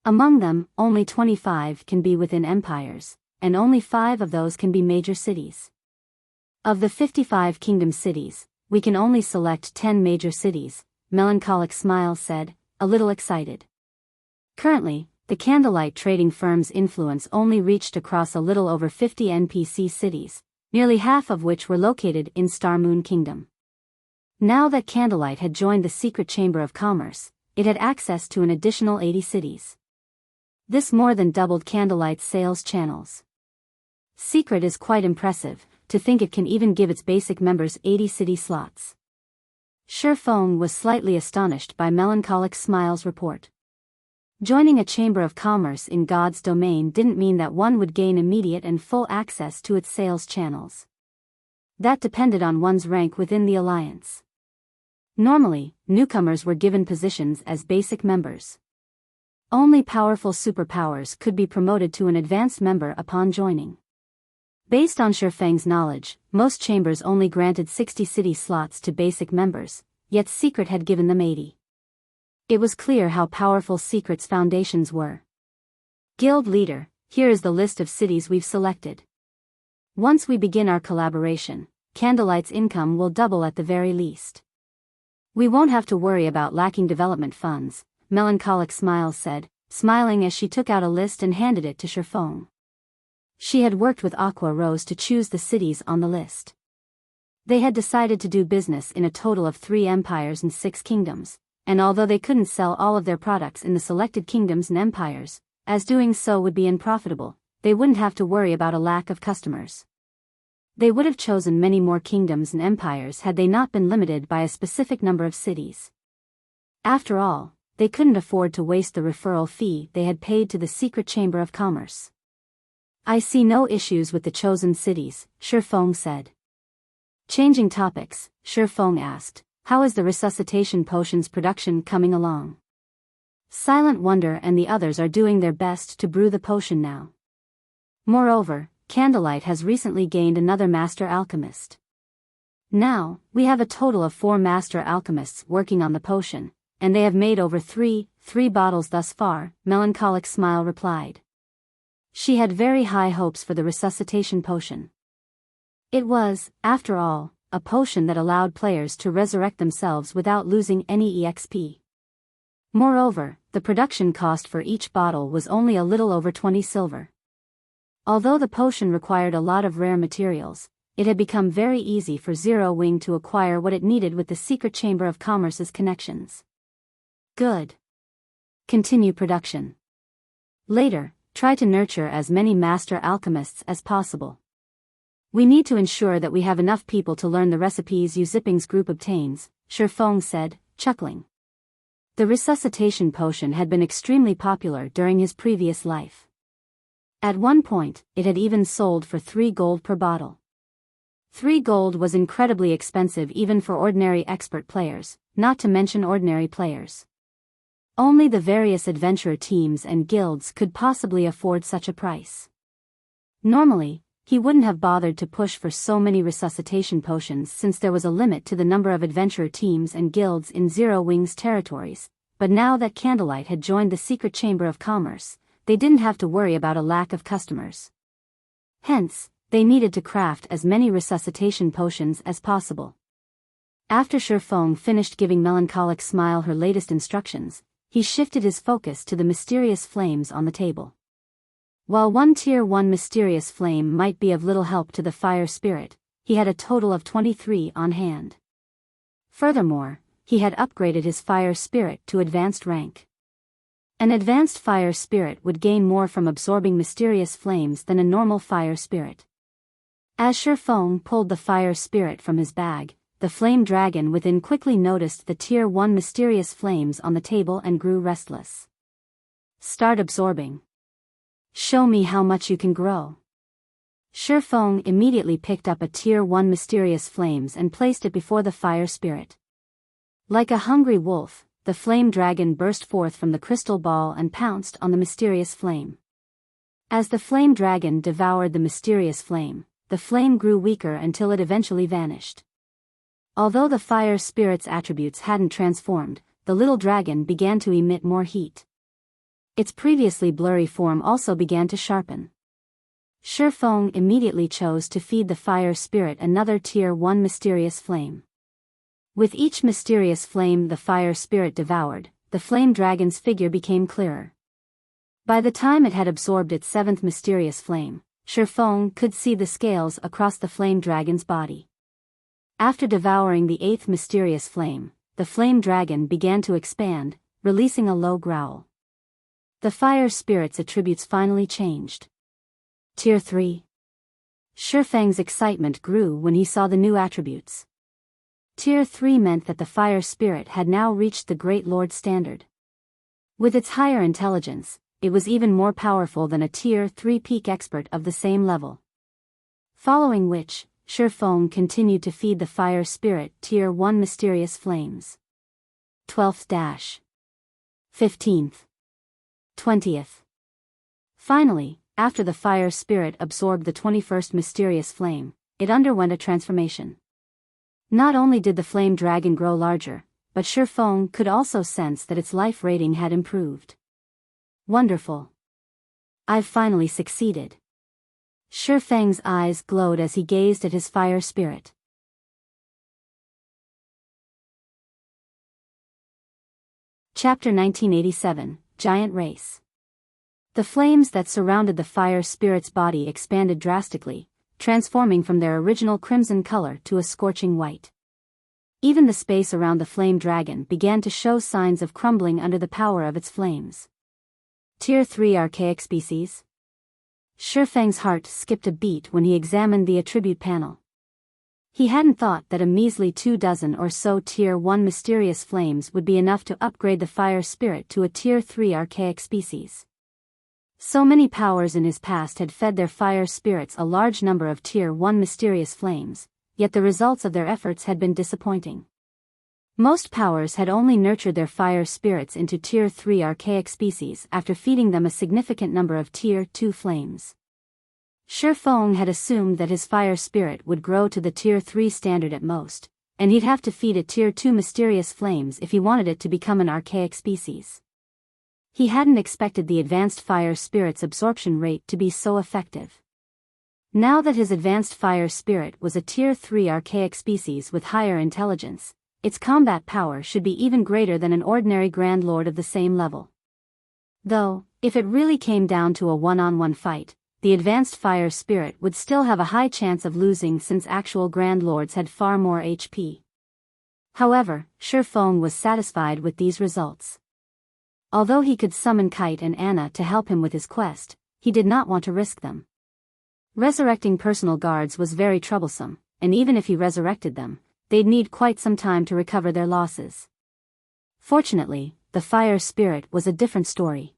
Among them, only 25 can be within empires, and only 5 of those can be major cities. Of the 55 kingdom cities, we can only select 10 major cities," Melancholic Smile said, a little excited. Currently, the Candlelight trading firm's influence only reached across a little over 50 NPC cities, nearly half of which were located in Starmoon Kingdom. Now that Candlelight had joined the Secret Chamber of Commerce, it had access to an additional 80 cities. This more than doubled Candlelight's sales channels. Secret is quite impressive, to think it can even give its basic members 80 city slots. Shifeng was slightly astonished by Melancholic Smile's report. Joining a Chamber of Commerce in God's domain didn't mean that one would gain immediate and full access to its sales channels. That depended on one's rank within the alliance. Normally, newcomers were given positions as basic members. Only powerful superpowers could be promoted to an advanced member upon joining. Based on Shifeng's knowledge, most chambers only granted 60 city slots to basic members, yet Secret had given them 80. It was clear how powerful Secret's foundations were. "Guild leader, here is the list of cities we've selected. Once we begin our collaboration, Candlelight's income will double at the very least. We won't have to worry about lacking development funds," Melancholic Smile said, smiling as she took out a list and handed it to Shifeng. She had worked with Aqua Rose to choose the cities on the list. They had decided to do business in a total of 3 empires and 6 kingdoms, and although they couldn't sell all of their products in the selected kingdoms and empires, as doing so would be unprofitable, they wouldn't have to worry about a lack of customers. They would have chosen many more kingdoms and empires had they not been limited by a specific number of cities. After all, they couldn't afford to waste the referral fee they had paid to the Secret Chamber of Commerce. "I see no issues with the chosen cities," Shifeng said. Changing topics, Shifeng asked, "How is the resuscitation potions production coming along?" Silent Wonder and the others are doing their best to brew the potion now. Moreover, Candlelight has recently gained another Master Alchemist. Now, we have a total of 4 Master Alchemists working on the potion, and they have made over 3 bottles thus far," Melancholic Smile replied. She had very high hopes for the resuscitation potion. It was, after all, a potion that allowed players to resurrect themselves without losing any EXP. Moreover, the production cost for each bottle was only a little over 20 silver. Although the potion required a lot of rare materials, it had become very easy for Zero Wing to acquire what it needed with the Secret Chamber of Commerce's connections. Good. Continue production. Later, try to nurture as many Master Alchemists as possible. We need to ensure that we have enough people to learn the recipes Yu Zipping's group obtains, Shifeng said, chuckling. The resuscitation potion had been extremely popular during his previous life. At one point, it had even sold for 3 gold per bottle. 3 gold was incredibly expensive even for ordinary expert players, not to mention ordinary players. Only the various adventurer teams and guilds could possibly afford such a price. Normally, he wouldn't have bothered to push for so many resuscitation potions since there was a limit to the number of adventurer teams and guilds in Zero Wing's territories, but now that Candlelight had joined the Secret Chamber of Commerce, they didn't have to worry about a lack of customers. Hence, they needed to craft as many resuscitation potions as possible. After Shifeng finished giving Melancholic Smile her latest instructions, he shifted his focus to the mysterious flames on the table. While one Tier 1 mysterious flame might be of little help to the fire spirit, he had a total of 23 on hand. Furthermore, he had upgraded his fire spirit to advanced rank. An advanced fire spirit would gain more from absorbing mysterious flames than a normal fire spirit. As Shifeng pulled the fire spirit from his bag, the flame dragon within quickly noticed the Tier 1 mysterious flames on the table and grew restless. Start absorbing. Show me how much you can grow. Shifeng immediately picked up a Tier 1 mysterious flames and placed it before the fire spirit. Like a hungry wolf, the flame dragon burst forth from the crystal ball and pounced on the mysterious flame. As the flame dragon devoured the mysterious flame, the flame grew weaker until it eventually vanished. Although the fire spirit's attributes hadn't transformed, the little dragon began to emit more heat. Its previously blurry form also began to sharpen. Shifeng immediately chose to feed the fire spirit another Tier 1 mysterious flame. With each mysterious flame the fire spirit devoured, the flame dragon's figure became clearer. By the time it had absorbed its 7th mysterious flame, Shifeng could see the scales across the flame dragon's body. After devouring the 8th mysterious flame, the flame dragon began to expand, releasing a low growl. The fire spirit's attributes finally changed. Tier 3. Shifeng's excitement grew when he saw the new attributes. Tier 3 meant that the fire spirit had now reached the Great Lord standard. With its higher intelligence, it was even more powerful than a Tier 3 peak expert of the same level. Following which, Shifeng continued to feed the fire spirit Tier 1 mysterious flames. 12th 15th. 20th. Finally, after the fire spirit absorbed the 21st mysterious flame, it underwent a transformation. Not only did the flame dragon grow larger, but Shifeng could also sense that its life rating had improved. Wonderful. I've finally succeeded. Shifeng's eyes glowed as he gazed at his fire spirit. Chapter 1987, Giant Race. The flames that surrounded the fire spirit's body expanded drastically, transforming from their original crimson color to a scorching white. Even the space around the flame dragon began to show signs of crumbling under the power of its flames. Tier 3 archaic species? Shifeng's heart skipped a beat when he examined the attribute panel. He hadn't thought that a measly 24 or so Tier 1 mysterious flames would be enough to upgrade the fire spirit to a Tier 3 archaic species. So many powers in his past had fed their fire spirits a large number of Tier 1 mysterious flames, yet the results of their efforts had been disappointing. Most powers had only nurtured their fire spirits into Tier 3 archaic species after feeding them a significant number of Tier 2 flames. Shifeng had assumed that his fire spirit would grow to the Tier 3 standard at most, and he'd have to feed it Tier 2 mysterious flames if he wanted it to become an archaic species. He hadn't expected the advanced fire spirit's absorption rate to be so effective. Now that his advanced fire spirit was a Tier 3 archaic species with higher intelligence, its combat power should be even greater than an ordinary Grand Lord of the same level. Though, if it really came down to a one-on-one fight, the advanced fire spirit would still have a high chance of losing since actual Grand Lords had far more HP. However, Shifeng was satisfied with these results. Although he could summon Kite and Anna to help him with his quest, he did not want to risk them. Resurrecting personal guards was very troublesome, and even if he resurrected them, they'd need quite some time to recover their losses. Fortunately, the fire spirit was a different story.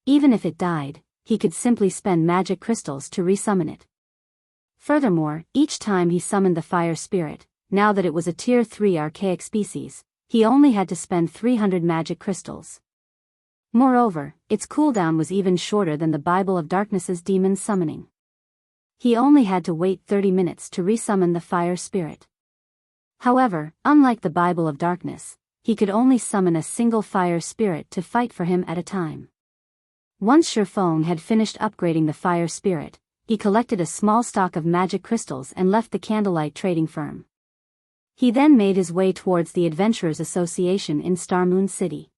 Even if it died, he could simply spend magic crystals to resummon it. Furthermore, each time he summoned the fire spirit, now that it was a Tier 3 archaic species, he only had to spend 300 magic crystals. Moreover, its cooldown was even shorter than the Bible of Darkness's demon summoning. He only had to wait 30 minutes to resummon the fire spirit. However, unlike the Bible of Darkness, he could only summon a single fire spirit to fight for him at a time. Once Shifeng had finished upgrading the fire spirit, he collected a small stock of magic crystals and left the Candlelight trading firm. He then made his way towards the Adventurers Association in Starmoon City.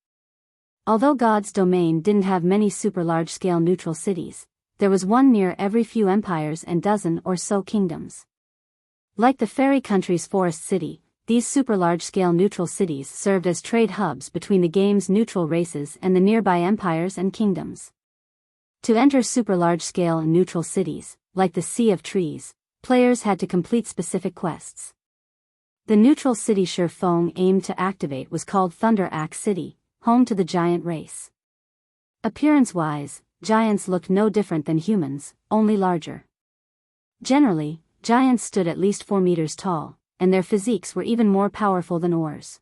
Although God's domain didn't have many super large-scale neutral cities, there was one near every few empires and dozen or so kingdoms. Like the fairy country's forest city, these super large-scale neutral cities served as trade hubs between the game's neutral races and the nearby empires and kingdoms. To enter super large-scale and neutral cities, like the Sea of Trees, players had to complete specific quests. The neutral city Shifeng aimed to activate was called Thunder Axe City, home to the giant race. Appearance-wise, giants looked no different than humans, only larger. Generally, giants stood at least 4 meters tall, and their physiques were even more powerful than ors.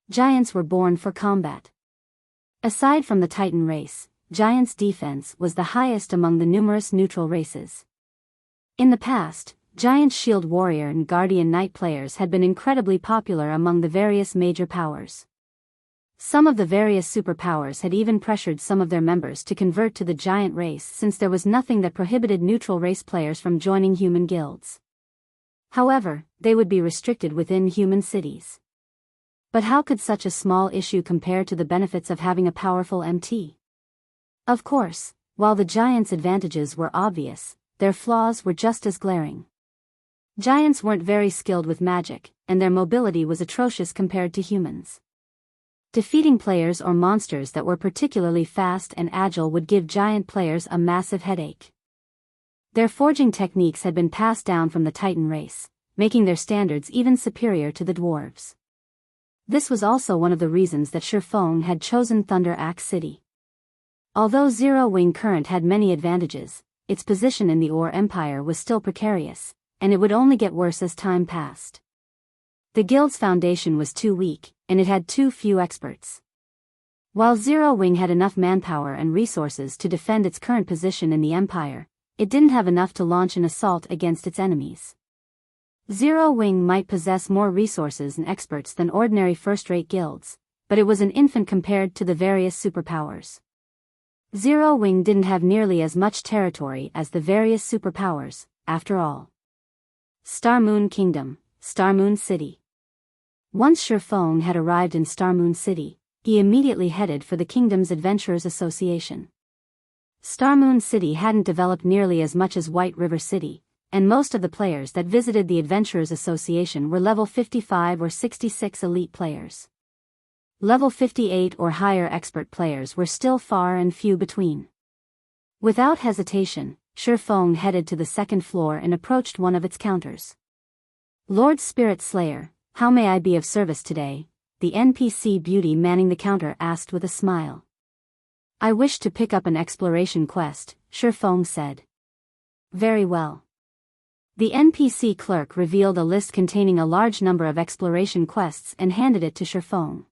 Giants were born for combat. Aside from the Titan race, giants' defense was the highest among the numerous neutral races. In the past, giant shield warrior and guardian knight players had been incredibly popular among the various major powers. Some of the various superpowers had even pressured some of their members to convert to the giant race since there was nothing that prohibited neutral race players from joining human guilds. However, they would be restricted within human cities. But how could such a small issue compare to the benefits of having a powerful MT? Of course, while the giants' advantages were obvious, their flaws were just as glaring. Giants weren't very skilled with magic, and their mobility was atrocious compared to humans. Defeating players or monsters that were particularly fast and agile would give giant players a massive headache. Their forging techniques had been passed down from the Titan race, making their standards even superior to the dwarves. This was also one of the reasons that Shifeng had chosen Thunder Axe City. Although Zero Wing Current had many advantages, its position in the Or Empire was still precarious, and it would only get worse as time passed. The guild's foundation was too weak, and it had too few experts. While Zero Wing had enough manpower and resources to defend its current position in the Empire, it didn't have enough to launch an assault against its enemies. Zero Wing might possess more resources and experts than ordinary first-rate guilds, but it was an infant compared to the various superpowers. Zero Wing didn't have nearly as much territory as the various superpowers, after all. Star Moon Kingdom, Star Moon City. Once Shifeng had arrived in Star Moon City, he immediately headed for the kingdom's Adventurers Association. Star Moon City hadn't developed nearly as much as White River City, and most of the players that visited the Adventurers Association were level 55 or 66 elite players. Level 58 or higher expert players were still far and few between. Without hesitation, Shifeng headed to the second floor and approached one of its counters. Lord Spirit Slayer, how may I be of service today? The NPC beauty manning the counter asked with a smile. I wish to pick up an exploration quest, Shifeng said. Very well. The NPC clerk revealed a list containing a large number of exploration quests and handed it to Shifeng.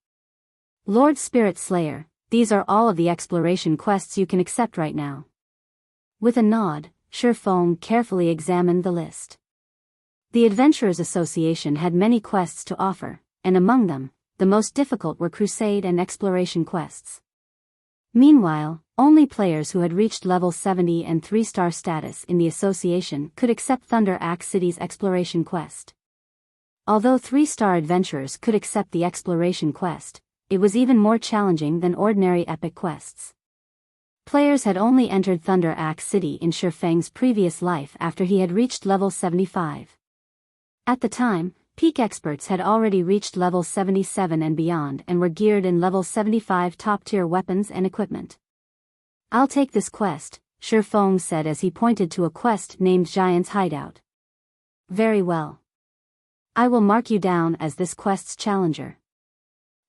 Lord Spirit Slayer, these are all of the exploration quests you can accept right now. With a nod, Shifeng carefully examined the list. The Adventurers Association had many quests to offer, and among them, the most difficult were Crusade and Exploration quests. Meanwhile, only players who had reached level 70 and 3-star status in the association could accept Thunder Axe City's Exploration quest. Although 3-star adventurers could accept the Exploration quest, it was even more challenging than ordinary epic quests. Players had only entered Thunder Axe City in Shifeng's previous life after he had reached level 75. At the time, peak experts had already reached level 77 and beyond and were geared in level 75 top-tier weapons and equipment. I'll take this quest, Shifeng said as he pointed to a quest named Giant's Hideout. Very well. I will mark you down as this quest's challenger.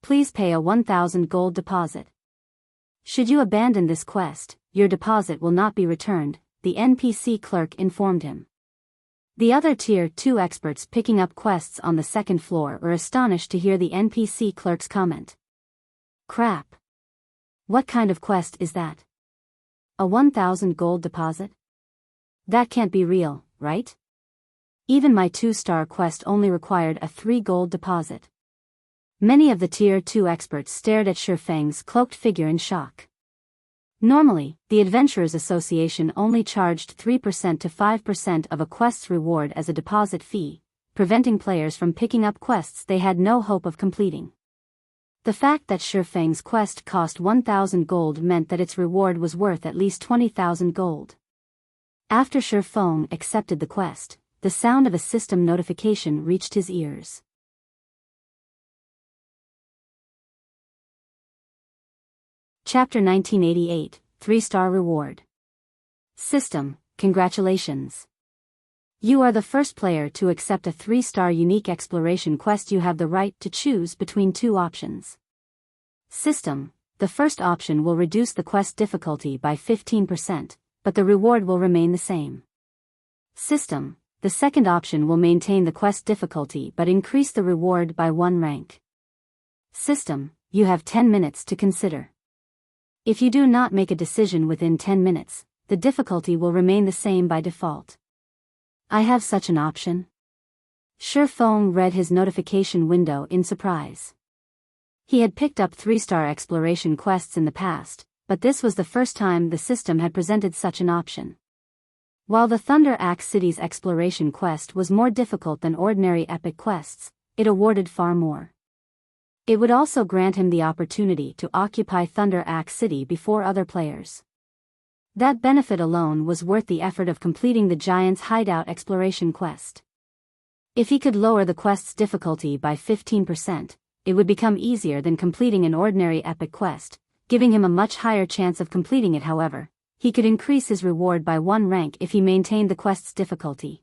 Please pay a 1,000 gold deposit. Should you abandon this quest, your deposit will not be returned, the NPC clerk informed him. The other Tier 2 experts picking up quests on the second floor were astonished to hear the NPC clerk's comment. Crap. What kind of quest is that? A 1,000 gold deposit? That can't be real, right? Even my 2-star quest only required a 3 gold deposit. Many of the Tier 2 experts stared at Shifeng's cloaked figure in shock. Normally, the Adventurers Association only charged 3% to 5% of a quest's reward as a deposit fee, preventing players from picking up quests they had no hope of completing. The fact that Shifeng's quest cost 1,000 gold meant that its reward was worth at least 20,000 gold. After Shifeng accepted the quest, the sound of a system notification reached his ears. Chapter 1988, 3-Star Reward. System, congratulations. You are the first player to accept a 3-star unique exploration quest. You have the right to choose between two options. System, the first option will reduce the quest difficulty by 15%, but the reward will remain the same. System, the second option will maintain the quest difficulty but increase the reward by 1 rank. System, you have 10 minutes to consider. If you do not make a decision within 10 minutes, the difficulty will remain the same by default. I have such an option? Shi Feng read his notification window in surprise. He had picked up 3-star exploration quests in the past, but this was the first time the system had presented such an option. While the Thunder Axe City's exploration quest was more difficult than ordinary epic quests, it awarded far more. It would also grant him the opportunity to occupy Thunder Axe City before other players. That benefit alone was worth the effort of completing the Giant's Hideout exploration quest. If he could lower the quest's difficulty by 15%, it would become easier than completing an ordinary epic quest, giving him a much higher chance of completing it. However, he could increase his reward by 1 rank if he maintained the quest's difficulty.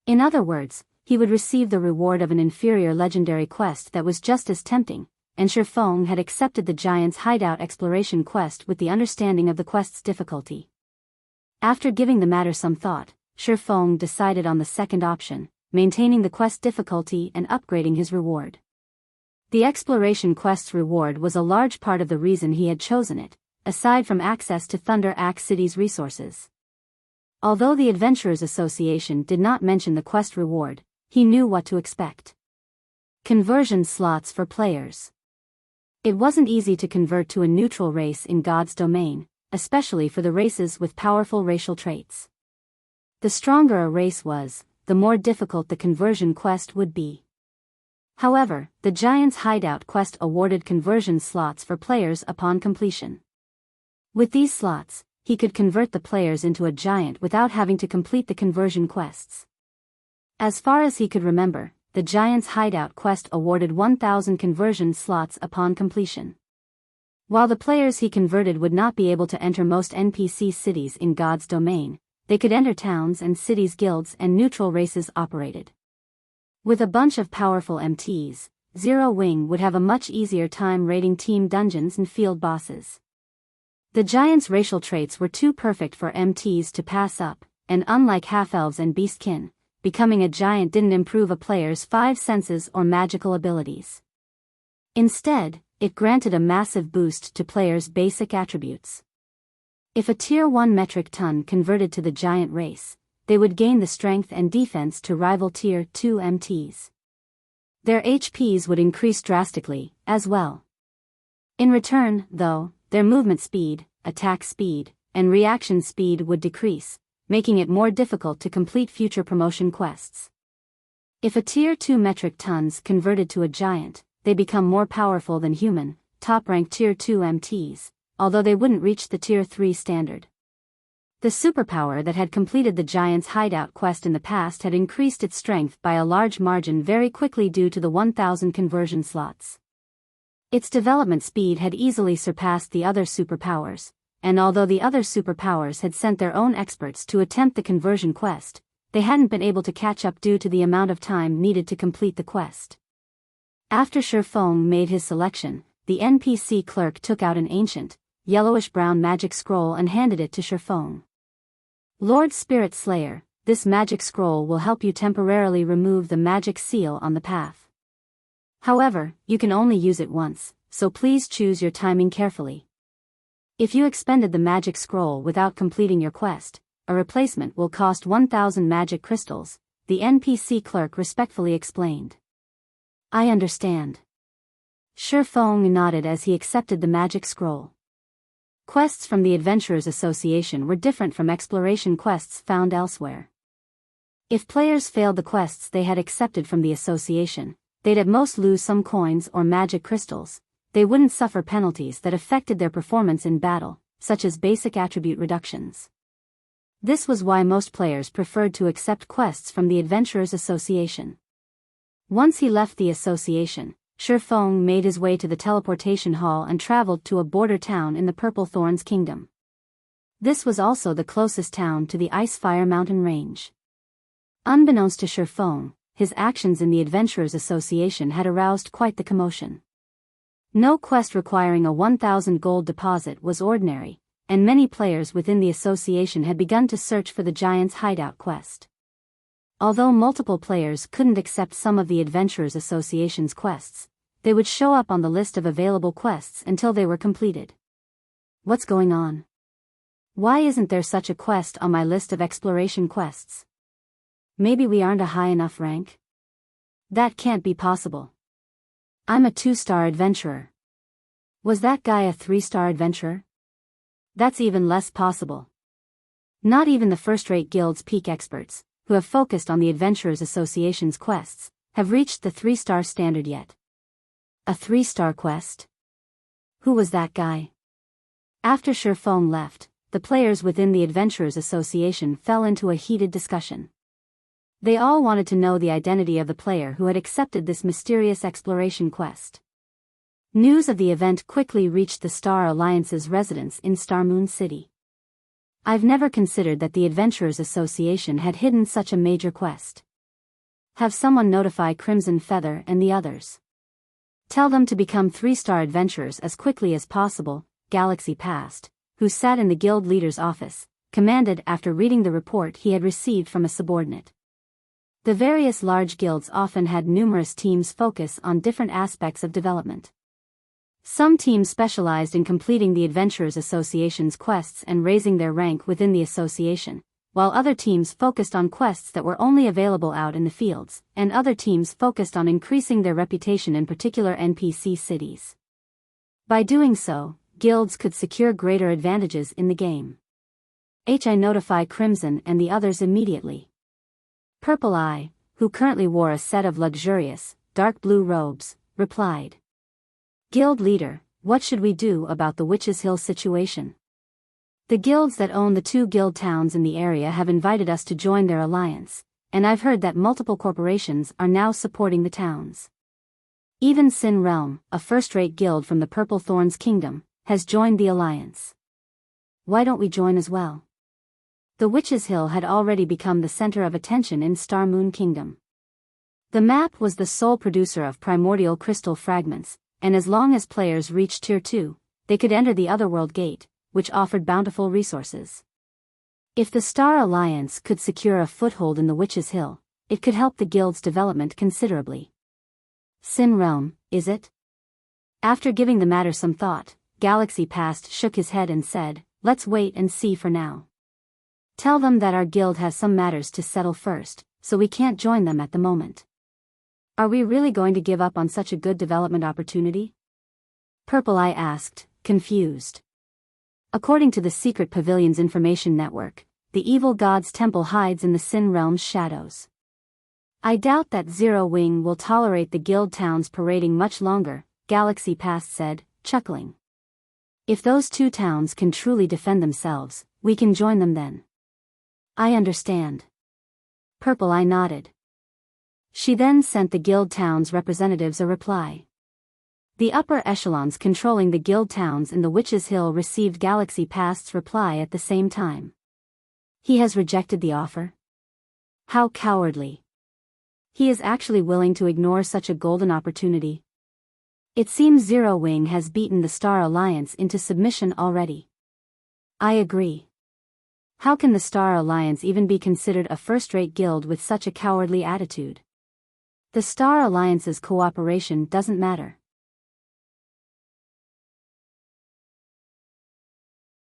In other words, he would receive the reward of an inferior legendary quest that was just as tempting, and Shi Feng had accepted the Giant's Hideout exploration quest with the understanding of the quest's difficulty. After giving the matter some thought, Shi Feng decided on the second option, maintaining the quest difficulty and upgrading his reward. The exploration quest's reward was a large part of the reason he had chosen it, aside from access to Thunder Axe City's resources. Although the Adventurers Association did not mention the quest reward, he knew what to expect. Conversion slots for players. It wasn't easy to convert to a neutral race in God's domain, especially for the races with powerful racial traits. The stronger a race was, the more difficult the conversion quest would be. However, the Giant's Hideout quest awarded conversion slots for players upon completion. With these slots, he could convert the players into a giant without having to complete the conversion quests. As far as he could remember, the Giant's Hideout quest awarded 1,000 conversion slots upon completion. While the players he converted would not be able to enter most NPC cities in God's domain, they could enter towns and cities guilds and neutral races operated. With a bunch of powerful MTs, Zero Wing would have a much easier time raiding team dungeons and field bosses. The Giant's racial traits were too perfect for MTs to pass up, and unlike half-elves and beastkin, becoming a giant didn't improve a player's 5 senses or magical abilities. Instead, it granted a massive boost to players' basic attributes. If a Tier 1 metric ton converted to the giant race, they would gain the strength and defense to rival Tier 2 MTs. Their HPs would increase drastically, as well. In return, though, their movement speed, attack speed, and reaction speed would decrease, making it more difficult to complete future promotion quests. If a Tier 2 metric tons converted to a giant, they become more powerful than human, top-ranked Tier 2 MTs, although they wouldn't reach the Tier 3 standard. The superpower that had completed the Giant's Hideout quest in the past had increased its strength by a large margin very quickly due to the 1,000 conversion slots. Its development speed had easily surpassed the other superpowers, and although the other superpowers had sent their own experts to attempt the conversion quest, they hadn't been able to catch up due to the amount of time needed to complete the quest. After Shi Feng made his selection, the NPC clerk took out an ancient, yellowish-brown magic scroll and handed it to Shi Feng. Lord Spirit Slayer, this magic scroll will help you temporarily remove the magic seal on the path. However, you can only use it once, so please choose your timing carefully. If you expended the magic scroll without completing your quest, a replacement will cost 1,000 magic crystals, the NPC clerk respectfully explained. I understand. Shi Feng nodded as he accepted the magic scroll. Quests from the Adventurers Association were different from exploration quests found elsewhere. If players failed the quests they had accepted from the association, they'd at most lose some coins or magic crystals. They wouldn't suffer penalties that affected their performance in battle, such as basic attribute reductions. This was why most players preferred to accept quests from the Adventurers Association. Once he left the association, Shifeng made his way to the teleportation hall and traveled to a border town in the Purple Thorns Kingdom. This was also the closest town to the Icefire Mountain Range. Unbeknownst to Shifeng, his actions in the Adventurers Association had aroused quite the commotion. No quest requiring a 1,000 gold deposit was ordinary, and many players within the association had begun to search for the Giant's Hideout quest. Although multiple players couldn't accept some of the Adventurers Association's quests, they would show up on the list of available quests until they were completed. What's going on? Why isn't there such a quest on my list of exploration quests? Maybe we aren't a high enough rank? That can't be possible. I'm a 2-star adventurer. Was that guy a 3-star adventurer? That's even less possible. Not even the first-rate guild's peak experts, who have focused on the Adventurers Association's quests, have reached the 3-star standard yet. A 3-star quest? Who was that guy? After Shifeng left, the players within the Adventurers Association fell into a heated discussion. They all wanted to know the identity of the player who had accepted this mysterious exploration quest. News of the event quickly reached the Star Alliance's residence in Starmoon City. I've never considered that the Adventurers Association had hidden such a major quest. Have someone notify Crimson Feather and the others. Tell them to become 3-star adventurers as quickly as possible, Galaxy Past, who sat in the guild leader's office, commanded after reading the report he had received from a subordinate. The various large guilds often had numerous teams focus on different aspects of development. Some teams specialized in completing the Adventurers Association's quests and raising their rank within the association, while other teams focused on quests that were only available out in the fields, and other teams focused on increasing their reputation in particular NPC cities. By doing so, guilds could secure greater advantages in the game. I notify Crimson and the others immediately. Purple Eye, who currently wore a set of luxurious, dark blue robes, replied. Guild leader, what should we do about the Witch's Hill situation? The guilds that own the 2 guild towns in the area have invited us to join their alliance, and I've heard that multiple corporations are now supporting the towns. Even Sin Realm, a first-rate guild from the Purple Thorns Kingdom, has joined the alliance. Why don't we join as well? The Witch's Hill had already become the center of attention in Starmoon Kingdom. The map was the sole producer of primordial crystal fragments, and as long as players reached Tier 2, they could enter the Otherworld Gate, which offered bountiful resources. If the Star Alliance could secure a foothold in the Witch's Hill, it could help the guild's development considerably. Sin Realm, is it? After giving the matter some thought, Galaxy Past shook his head and said, let's wait and see for now. Tell them that our guild has some matters to settle first, so we can't join them at the moment. Are we really going to give up on such a good development opportunity? Purple Eye asked, confused. According to the Secret Pavilion's information network, the evil god's temple hides in the Sin Realm's shadows. I doubt that Zero Wing will tolerate the guild towns parading much longer, Galaxy Past said, chuckling. If those 2 towns can truly defend themselves, we can join them then. I understand. Purple Eye nodded. She then sent the guild towns' representatives a reply. The upper echelons controlling the guild towns in the Witch's Hill received Galaxy Past's reply at the same time. He has rejected the offer? How cowardly. He is actually willing to ignore such a golden opportunity. It seems Zero Wing has beaten the Star Alliance into submission already. I agree. How can the Star Alliance even be considered a first-rate guild with such a cowardly attitude? The Star Alliance's cooperation doesn't matter.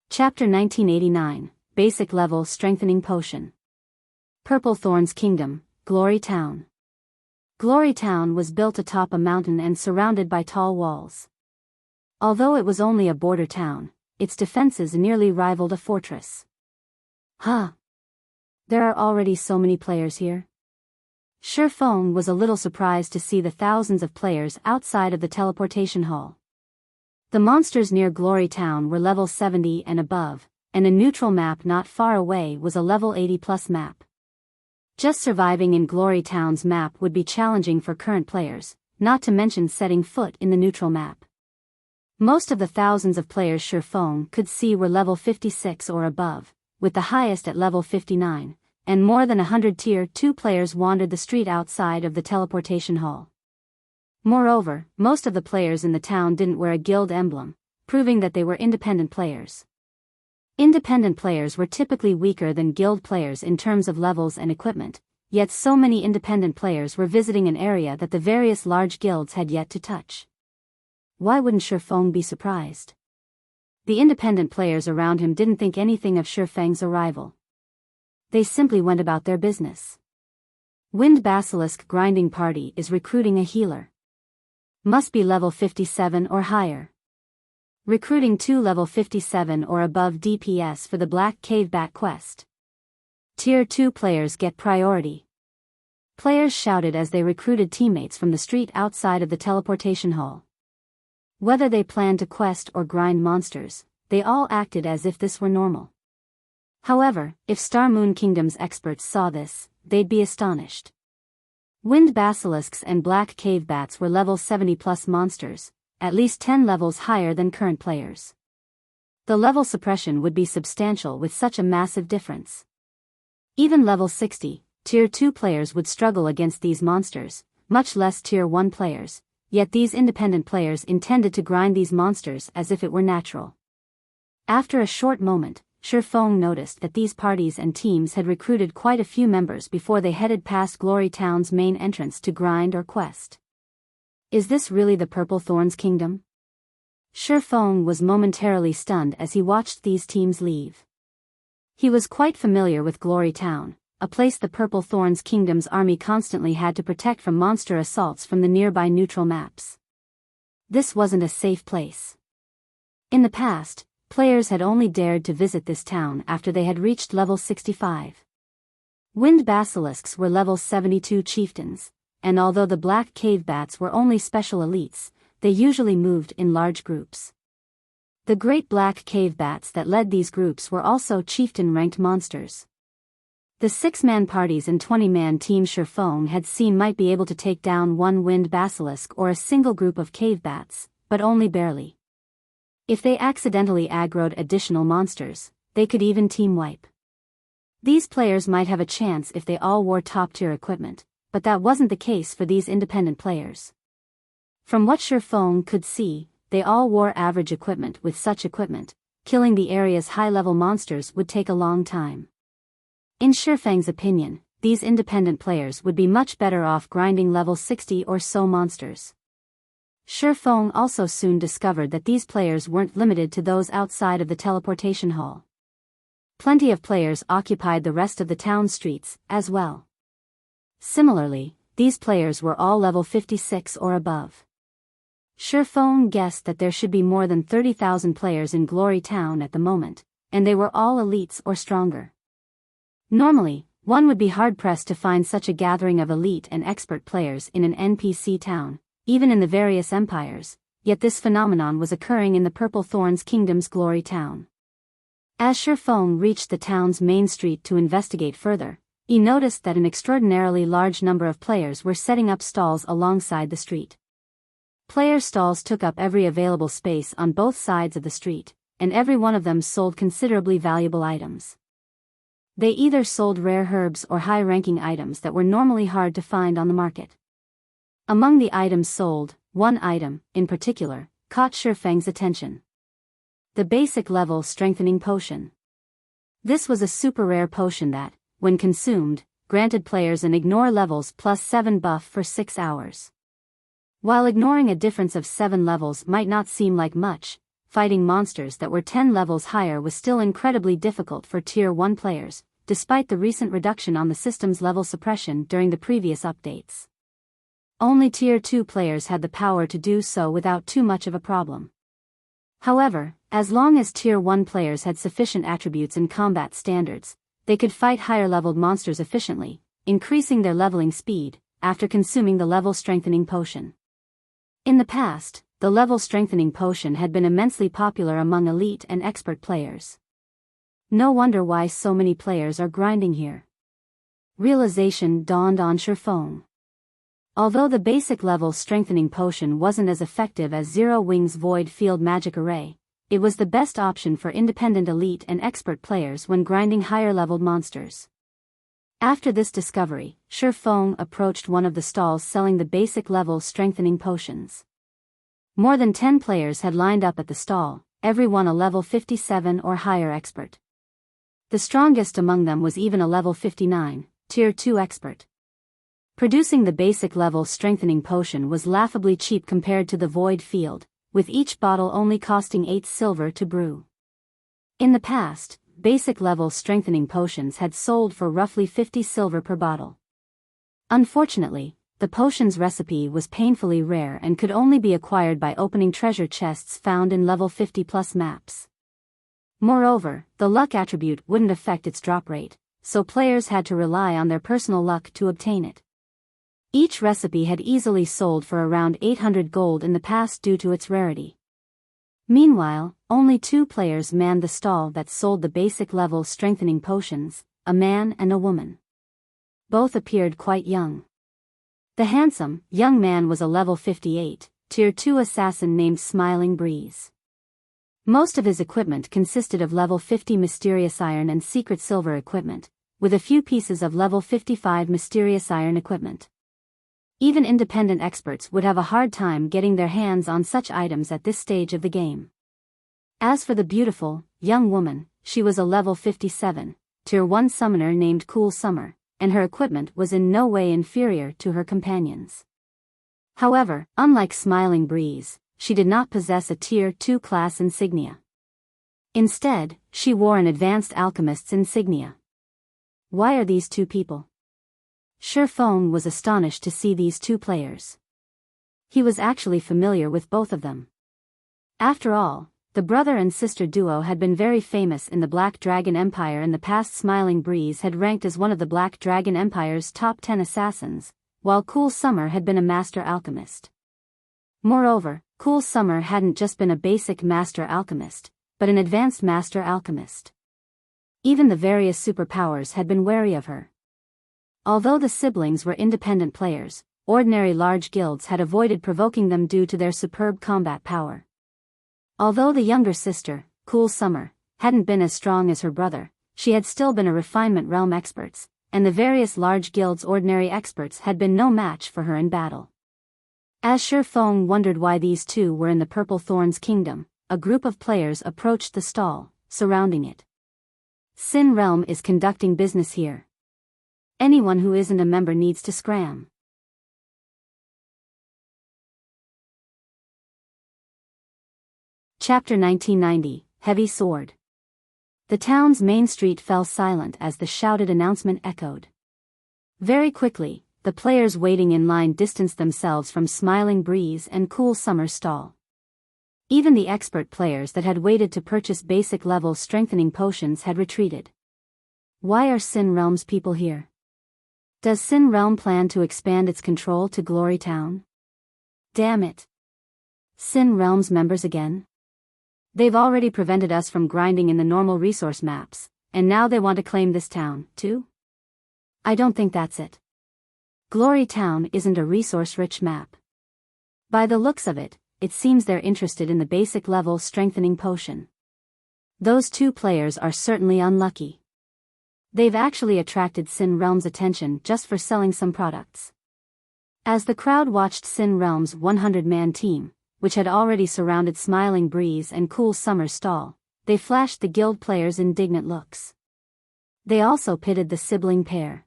Chapter 1989, Basic Level Strengthening Potion. Purple Thorns Kingdom, Glory Town. Glory Town was built atop a mountain and surrounded by tall walls. Although it was only a border town, its defenses nearly rivaled a fortress. Huh. There are already so many players here. Shifeng was a little surprised to see the thousands of players outside of the teleportation hall. The monsters near Glory Town were level 70 and above, and a neutral map not far away was a level 80+ map. Just surviving in Glory Town's map would be challenging for current players, not to mention setting foot in the neutral map. Most of the thousands of players Shifeng could see were level 56 or above, with the highest at level 59, and more than 100 Tier 2 players wandered the street outside of the teleportation hall. Moreover, most of the players in the town didn't wear a guild emblem, proving that they were independent players. Independent players were typically weaker than guild players in terms of levels and equipment, yet so many independent players were visiting an area that the various large guilds had yet to touch. Why wouldn't Shifeng be surprised? The independent players around him didn't think anything of Shifeng's arrival. They simply went about their business. Wind Basilisk Grinding Party is recruiting a healer. Must be level 57 or higher. Recruiting 2 level 57 or above DPS for the Black Cave Bat quest. Tier 2 players get priority. Players shouted as they recruited teammates from the street outside of the teleportation hall. Whether they planned to quest or grind monsters, they all acted as if this were normal. However, if Star Moon Kingdom's experts saw this, they'd be astonished. Wind Basilisks and Black Cave Bats were level 70+ monsters, at least 10 levels higher than current players. The level suppression would be substantial with such a massive difference. Even level 60, Tier 2 players would struggle against these monsters, much less Tier 1 players. Yet these independent players intended to grind these monsters as if it were natural. After a short moment, Shifeng noticed that these parties and teams had recruited quite a few members before they headed past Glory Town's main entrance to grind or quest. Is this really the Purple Thorns Kingdom? Shifeng was momentarily stunned as he watched these teams leave. He was quite familiar with Glory Town, a place the Purple Thorns Kingdom's army constantly had to protect from monster assaults from the nearby neutral maps. This wasn't a safe place. In the past, players had only dared to visit this town after they had reached level 65. Wind Basilisks were level 72 chieftains, and although the Black Cave Bats were only special elites, they usually moved in large groups. The great Black Cave Bats that led these groups were also chieftain-ranked monsters. The 6-man parties and 20-man team Shifeng had seen might be able to take down one Wind Basilisk or a single group of cave bats, but only barely. If they accidentally aggroed additional monsters, they could even team wipe. These players might have a chance if they all wore top-tier equipment, but that wasn't the case for these independent players. From what Shifeng could see, they all wore average equipment. With such equipment, killing the area's high-level monsters would take a long time. In Shifeng's opinion, these independent players would be much better off grinding level 60 or so monsters. Shifeng also soon discovered that these players weren't limited to those outside of the teleportation hall. Plenty of players occupied the rest of the town streets, as well. Similarly, these players were all level 56 or above. Shifeng guessed that there should be more than 30,000 players in Glory Town at the moment, and they were all elites or stronger. Normally, one would be hard-pressed to find such a gathering of elite and expert players in an NPC town, even in the various empires, yet this phenomenon was occurring in the Purple Thorns Kingdom's Glory Town. As Shifeng reached the town's main street to investigate further, he noticed that an extraordinarily large number of players were setting up stalls alongside the street. Player stalls took up every available space on both sides of the street, and every one of them sold considerably valuable items. They either sold rare herbs or high-ranking items that were normally hard to find on the market. Among the items sold, one item, in particular, caught Shifeng's attention. The basic level strengthening potion. This was a super rare potion that, when consumed, granted players an ignore levels +7 buff for 6 hours. While ignoring a difference of 7 levels might not seem like much, fighting monsters that were 10 levels higher was still incredibly difficult for Tier 1 players, despite the recent reduction on the system's level suppression during the previous updates. Only Tier 2 players had the power to do so without too much of a problem. However, as long as Tier 1 players had sufficient attributes and combat standards, they could fight higher-leveled monsters efficiently, increasing their leveling speed, after consuming the level-strengthening potion. In the past, the level-strengthening potion had been immensely popular among elite and expert players. No wonder why so many players are grinding here. Realization dawned on Shifeng. Although the basic level strengthening potion wasn't as effective as Zero Wings Void Field Magic Array, it was the best option for independent elite and expert players when grinding higher-leveled monsters. After this discovery, Shi Feng approached one of the stalls selling the basic level strengthening potions. More than 10 players had lined up at the stall, everyone a level 57 or higher expert. The strongest among them was even a level 59, Tier 2 expert. Producing the basic level strengthening potion was laughably cheap compared to the Void Field, with each bottle only costing 8 silver to brew. In the past, basic level strengthening potions had sold for roughly 50 silver per bottle. Unfortunately, the potion's recipe was painfully rare and could only be acquired by opening treasure chests found in level 50+ maps. Moreover, the luck attribute wouldn't affect its drop rate, so players had to rely on their personal luck to obtain it. Each recipe had easily sold for around 800 gold in the past due to its rarity. Meanwhile, only 2 players manned the stall that sold the basic level strengthening potions, a man and a woman. Both appeared quite young. The handsome, young man was a level 58, Tier 2 assassin named Smiling Breeze. Most of his equipment consisted of level 50 mysterious iron and secret silver equipment, with a few pieces of level 55 mysterious iron equipment. Even independent experts would have a hard time getting their hands on such items at this stage of the game. As for the beautiful, young woman, she was a level 57, Tier 1 summoner named Cool Summer, and her equipment was in no way inferior to her companions. However, unlike Smiling Breeze, she did not possess a Tier 2 class insignia. Instead, she wore an advanced alchemist's insignia. Why are these 2 people? Shi Feng was astonished to see these 2 players. He was actually familiar with both of them. After all, the brother and sister duo had been very famous in the Black Dragon Empire in the past. Smiling Breeze had ranked as one of the Black Dragon Empire's top 10 assassins, while Cool Summer had been a master alchemist. Moreover, Cool Summer hadn't just been a basic master alchemist, but an advanced master alchemist. Even the various superpowers had been wary of her. Although the siblings were independent players, ordinary large guilds had avoided provoking them due to their superb combat power. Although the younger sister, Cool Summer, hadn't been as strong as her brother, she had still been a refinement realm experts, and the various large guilds' ordinary experts had been no match for her in battle. As Shi Feng wondered why these 2 were in the Purple Thorns Kingdom, a group of players approached the stall, surrounding it. Sin Realm is conducting business here. Anyone who isn't a member needs to scram. Chapter 1990, Heavy Sword. The town's main street fell silent as the shouted announcement echoed. Very quickly, the players waiting in line distanced themselves from Smiling Breeze and Cool Summer's stall. Even the expert players that had waited to purchase basic level strengthening potions had retreated. Why are Sin Realm's people here? Does Sin Realm plan to expand its control to Glory Town? Damn it. Sin Realm's members again? They've already prevented us from grinding in the normal resource maps, and now they want to claim this town, too? I don't think that's it. Glory Town isn't a resource-rich map. By the looks of it, it seems they're interested in the basic level strengthening potion. Those 2 players are certainly unlucky. They've actually attracted Sin Realm's attention just for selling some products. As the crowd watched Sin Realm's 100-man team, which had already surrounded Smiling Breeze and Cool Summer's stall, they flashed the guild players indignant looks. They also pitted the sibling pair.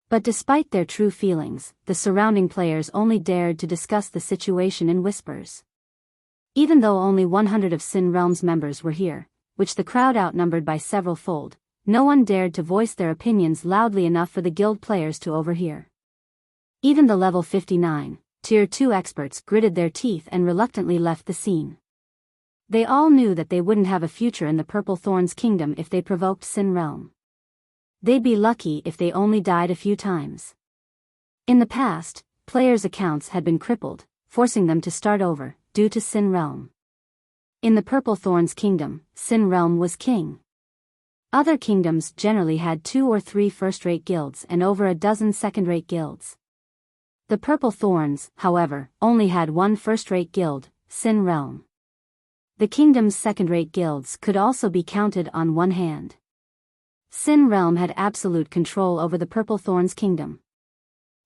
But despite their true feelings, the surrounding players only dared to discuss the situation in whispers. Even though only 100 of Sin Realm's members were here, which the crowd outnumbered by several fold, no one dared to voice their opinions loudly enough for the guild players to overhear. Even the level 59, Tier 2 experts gritted their teeth and reluctantly left the scene. They all knew that they wouldn't have a future in the Purple Thorns Kingdom if they provoked Sin Realm. They'd be lucky if they only died a few times. In the past, players' accounts had been crippled, forcing them to start over, due to Sin Realm. In the Purple Thorns Kingdom, Sin Realm was king. Other kingdoms generally had 2 or 3 first-rate guilds and over a dozen second-rate guilds. The Purple Thorns, however, only had one first-rate guild, Sin Realm. The kingdom's second-rate guilds could also be counted on one hand. Sin Realm had absolute control over the Purple Thorns kingdom.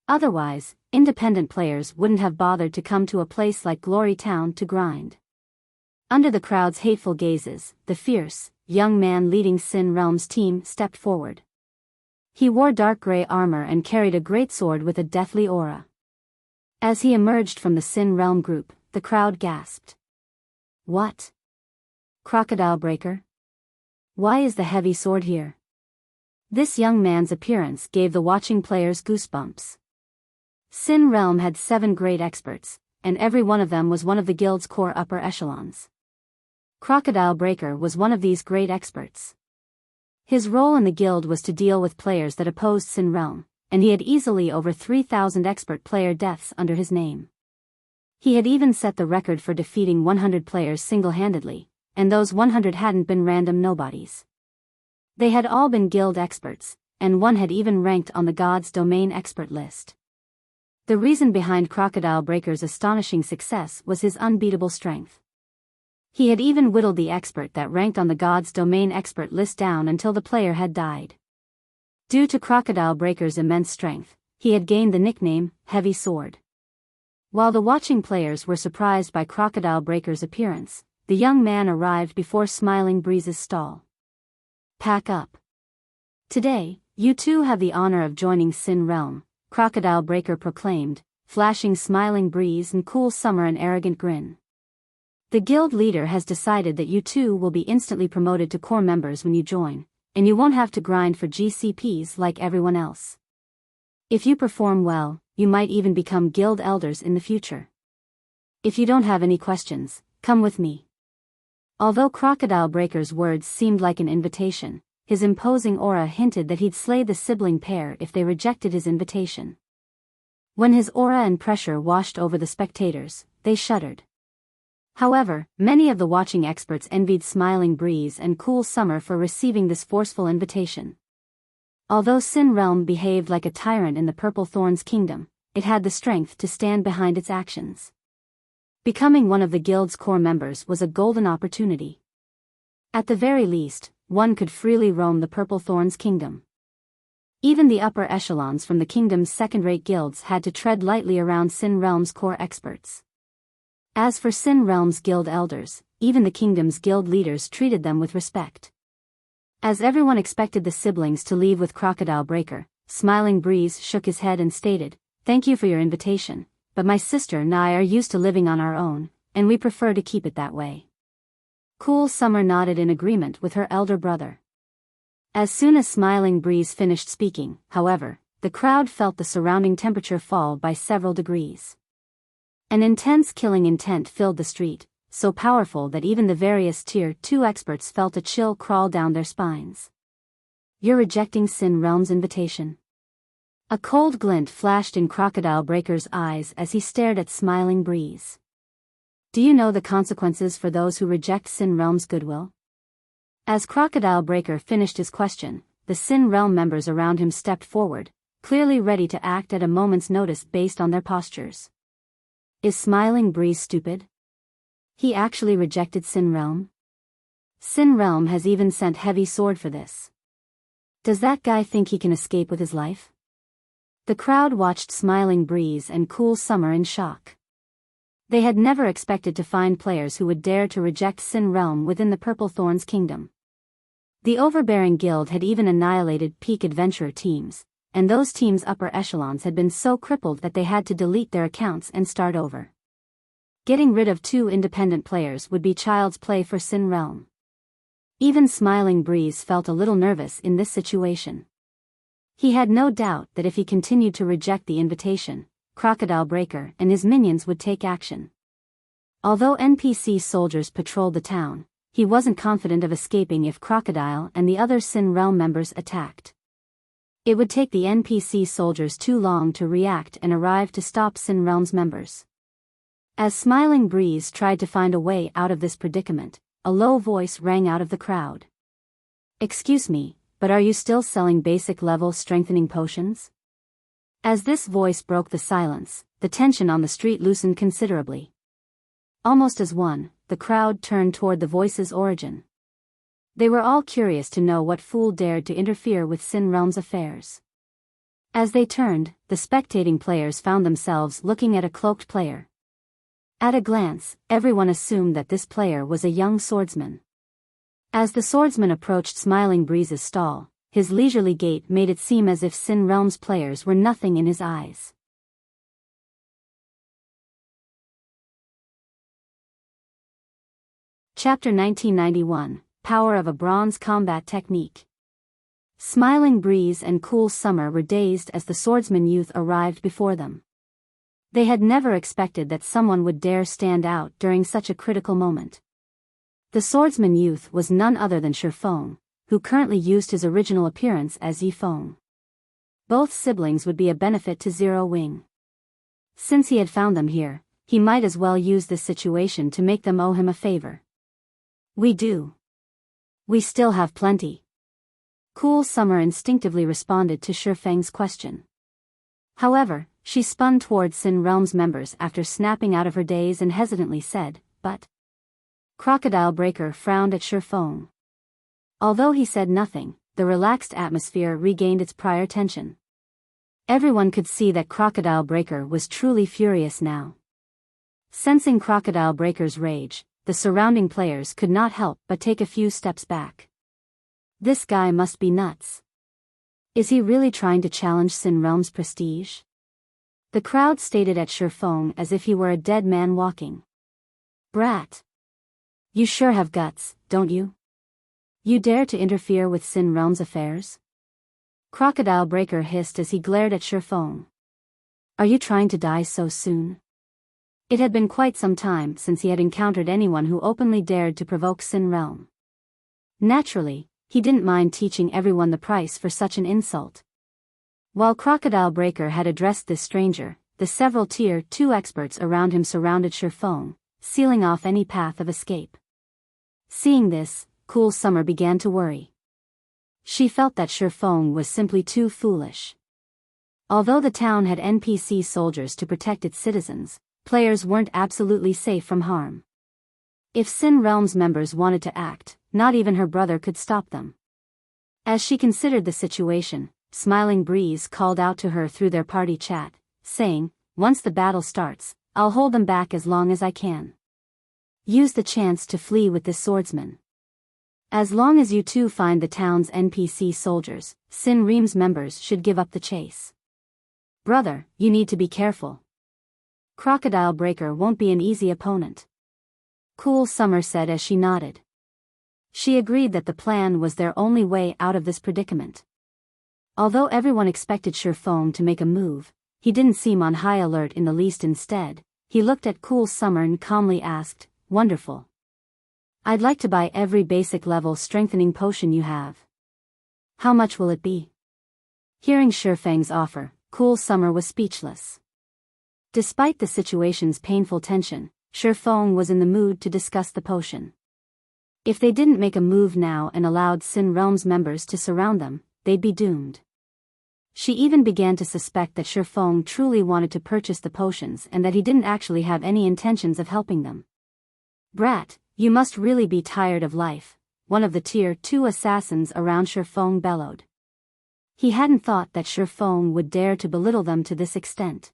Otherwise, independent players wouldn't have bothered to come to a place like Glory Town to grind. Under the crowd's hateful gazes, the fierce, young man leading Sin Realm's team stepped forward. He wore dark gray armor and carried a great sword with a deathly aura. As he emerged from the Sin Realm group, the crowd gasped. What? Crocodile Breaker? Why is the heavy sword here? This young man's appearance gave the watching players goosebumps. Sin Realm had 7 great experts, and every one of them was one of the guild's core upper echelons. Crocodile Breaker was one of these great experts. His role in the guild was to deal with players that opposed Sin Realm, and he had easily over 3,000 expert player deaths under his name. He had even set the record for defeating 100 players single-handedly, and those 100 hadn't been random nobodies. They had all been guild experts, and one had even ranked on the God's Domain expert list. The reason behind Crocodile Breaker's astonishing success was his unbeatable strength. He had even whittled the expert that ranked on the God's Domain expert list down until the player had died. Due to Crocodile Breaker's immense strength, he had gained the nickname, Heavy Sword. While the watching players were surprised by Crocodile Breaker's appearance, the young man arrived before Smiling Breeze's stall. Pack up. Today, you two have the honor of joining Sin Realm, Crocodile Breaker proclaimed, flashing Smiling Breeze and Cool Summer an arrogant grin. The guild leader has decided that you two will be instantly promoted to core members when you join, and you won't have to grind for GCPs like everyone else. If you perform well, you might even become guild elders in the future. If you don't have any questions, come with me. Although Crocodile Breaker's words seemed like an invitation, his imposing aura hinted that he'd slay the sibling pair if they rejected his invitation. When his aura and pressure washed over the spectators, they shuddered. However, many of the watching experts envied Smiling Breeze and Cool Summer for receiving this forceful invitation. Although Sin Realm behaved like a tyrant in the Purple Thorns kingdom, it had the strength to stand behind its actions. Becoming one of the guild's core members was a golden opportunity. At the very least, one could freely roam the Purple Thorns kingdom. Even the upper echelons from the kingdom's second-rate guilds had to tread lightly around Sin Realm's core experts. As for Sin Realm's guild elders, even the kingdom's guild leaders treated them with respect. As everyone expected the siblings to leave with Crocodile Breaker, Smiling Breeze shook his head and stated, "Thank you for your invitation, but my sister and I are used to living on our own, and we prefer to keep it that way." Cool Summer nodded in agreement with her elder brother. As soon as Smiling Breeze finished speaking, however, the crowd felt the surrounding temperature fall by several degrees. An intense killing intent filled the street, so powerful that even the various Tier 2 experts felt a chill crawl down their spines. "You're rejecting Sin Realm's invitation?" A cold glint flashed in Crocodile Breaker's eyes as he stared at Smiling Breeze. "Do you know the consequences for those who reject Sin Realm's goodwill?" As Crocodile Breaker finished his question, the Sin Realm members around him stepped forward, clearly ready to act at a moment's notice based on their postures. Is Smiling Breeze stupid? He actually rejected Sin Realm? Sin Realm has even sent Heavy Sword for this. Does that guy think he can escape with his life? The crowd watched Smiling Breeze and Cool Summer in shock. They had never expected to find players who would dare to reject Sin Realm within the Purple Thorns kingdom. The overbearing guild had even annihilated peak adventurer teams, and those teams' upper echelons had been so crippled that they had to delete their accounts and start over. Getting rid of 2 independent players would be child's play for Sin Realm. Even Smiling Breeze felt a little nervous in this situation. He had no doubt that if he continued to reject the invitation, Crocodile Breaker and his minions would take action. Although NPC soldiers patrolled the town, he wasn't confident of escaping if Crocodile and the other Sin Realm members attacked. It would take the NPC soldiers too long to react and arrive to stop Sin Realm's members. As Smiling Breeze tried to find a way out of this predicament, a low voice rang out of the crowd. "Excuse me, but are you still selling basic level strengthening potions?" As this voice broke the silence, the tension on the street loosened considerably. Almost as one, the crowd turned toward the voice's origin. They were all curious to know what fool dared to interfere with Sin Realm's affairs. As they turned, the spectating players found themselves looking at a cloaked player. At a glance, everyone assumed that this player was a young swordsman. As the swordsman approached Smiling Breeze's stall, his leisurely gait made it seem as if Sin Realm's players were nothing in his eyes. Chapter 1991, Power of a Bronze Combat Technique. Smiling Breeze and Cool Summer were dazed as the swordsman youth arrived before them. They had never expected that someone would dare stand out during such a critical moment. The swordsman youth was none other than Shifeng, who currently used his original appearance as Yifeng. Both siblings would be a benefit to Zero Wing. Since he had found them here, he might as well use this situation to make them owe him a favor. We do. We still have plenty. Cool Summer instinctively responded to Shifeng's question. However, she spun toward Sin Realm's members after snapping out of her daze and hesitantly said, "But..." Crocodile Breaker frowned at Shifeng. Although he said nothing, the relaxed atmosphere regained its prior tension. Everyone could see that Crocodile Breaker was truly furious now. Sensing Crocodile Breaker's rage, the surrounding players could not help but take a few steps back. This guy must be nuts. Is he really trying to challenge Sin Realm's prestige? The crowd stared at Shifeng as if he were a dead man walking. Brat. You sure have guts, don't you? You dare to interfere with Sin Realm's affairs? Crocodile Breaker hissed as he glared at Shifeng. Are you trying to die so soon? It had been quite some time since he had encountered anyone who openly dared to provoke Sin Realm. Naturally, he didn't mind teaching everyone the price for such an insult. While Crocodile Breaker had addressed this stranger, the several Tier 2 experts around him surrounded Shifeng, sealing off any path of escape. Seeing this, Cool Summer began to worry. She felt that Shifeng was simply too foolish. Although the town had NPC soldiers to protect its citizens, players weren't absolutely safe from harm. If Sin Realm's members wanted to act, not even her brother could stop them. As she considered the situation, Smiling Breeze called out to her through their party chat, saying, "Once the battle starts, I'll hold them back as long as I can. Use the chance to flee with this swordsman. As long as you two find the town's NPC soldiers, Sin Realm's members should give up the chase. Brother, you need to be careful. Crocodile Breaker won't be an easy opponent." Cool Summer said as she nodded. She agreed that the plan was their only way out of this predicament. Although everyone expected Shifeng to make a move, he didn't seem on high alert in the least. Instead, he looked at Cool Summer and calmly asked, "Wonderful. I'd like to buy every basic level strengthening potion you have. How much will it be?" Hearing Shifeng's offer, Cool Summer was speechless. Despite the situation's painful tension, Shifeng was in the mood to discuss the potion. If they didn't make a move now and allowed Sin Realm's members to surround them, they'd be doomed. She even began to suspect that Shifeng truly wanted to purchase the potions and that he didn't actually have any intentions of helping them. "Brat, you must really be tired of life," one of the Tier 2 assassins around Shifeng bellowed. He hadn't thought that Shifeng would dare to belittle them to this extent.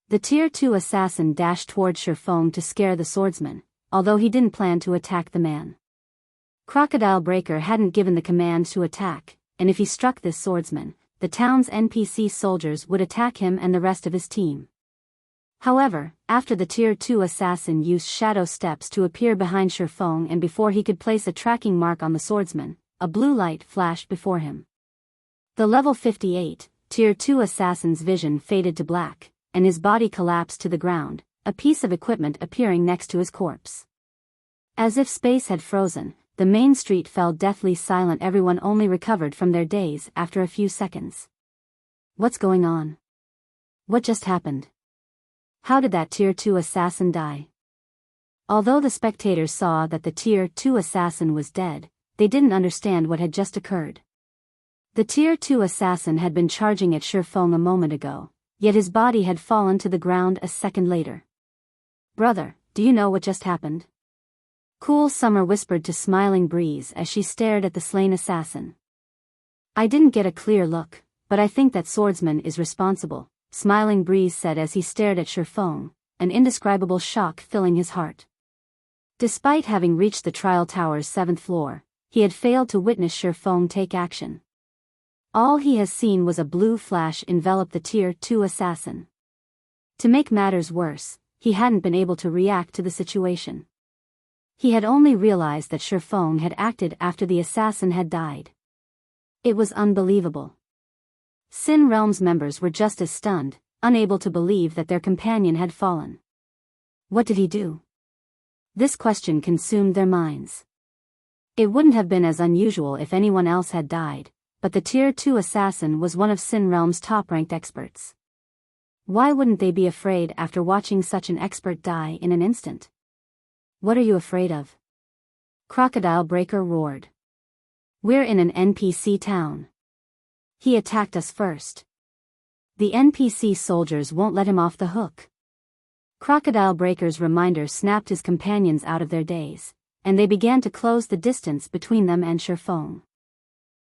The Tier 2 assassin dashed toward Shifeng to scare the swordsman, although he didn't plan to attack the man. Crocodile Breaker hadn't given the command to attack, and if he struck this swordsman, the town's NPC soldiers would attack him and the rest of his team. However, after the Tier 2 assassin used shadow steps to appear behind Shifeng and before he could place a tracking mark on the swordsman, a blue light flashed before him. The level 58, Tier 2 assassin's vision faded to black, and his body collapsed to the ground, a piece of equipment appearing next to his corpse. As if space had frozen, the main street fell deathly silent. Everyone only recovered from their daze after a few seconds. What's going on? What just happened? How did that Tier 2 assassin die? Although the spectators saw that the Tier 2 assassin was dead, they didn't understand what had just occurred. The Tier 2 assassin had been charging at Shifeng a moment ago, yet his body had fallen to the ground a second later. "Brother, do you know what just happened?" Cool Summer whispered to Smiling Breeze as she stared at the slain assassin. "I didn't get a clear look, but I think that swordsman is responsible," Smiling Breeze said as he stared at Shifeng, an indescribable shock filling his heart. Despite having reached the trial tower's 7th floor, he had failed to witness Shifeng take action. All he has seen was a blue flash envelop the Tier 2 assassin. To make matters worse, he hadn't been able to react to the situation. He had only realized that Shifeng had acted after the assassin had died. It was unbelievable. Sin Realm's members were just as stunned, unable to believe that their companion had fallen. What did he do? This question consumed their minds. It wouldn't have been as unusual if anyone else had died, but the Tier 2 assassin was one of Sin Realm's top-ranked experts. Why wouldn't they be afraid after watching such an expert die in an instant? "What are you afraid of?" Crocodile Breaker roared. "We're in an NPC town. He attacked us first. The NPC soldiers won't let him off the hook." Crocodile Breaker's reminder snapped his companions out of their daze, and they began to close the distance between them and Shifeng.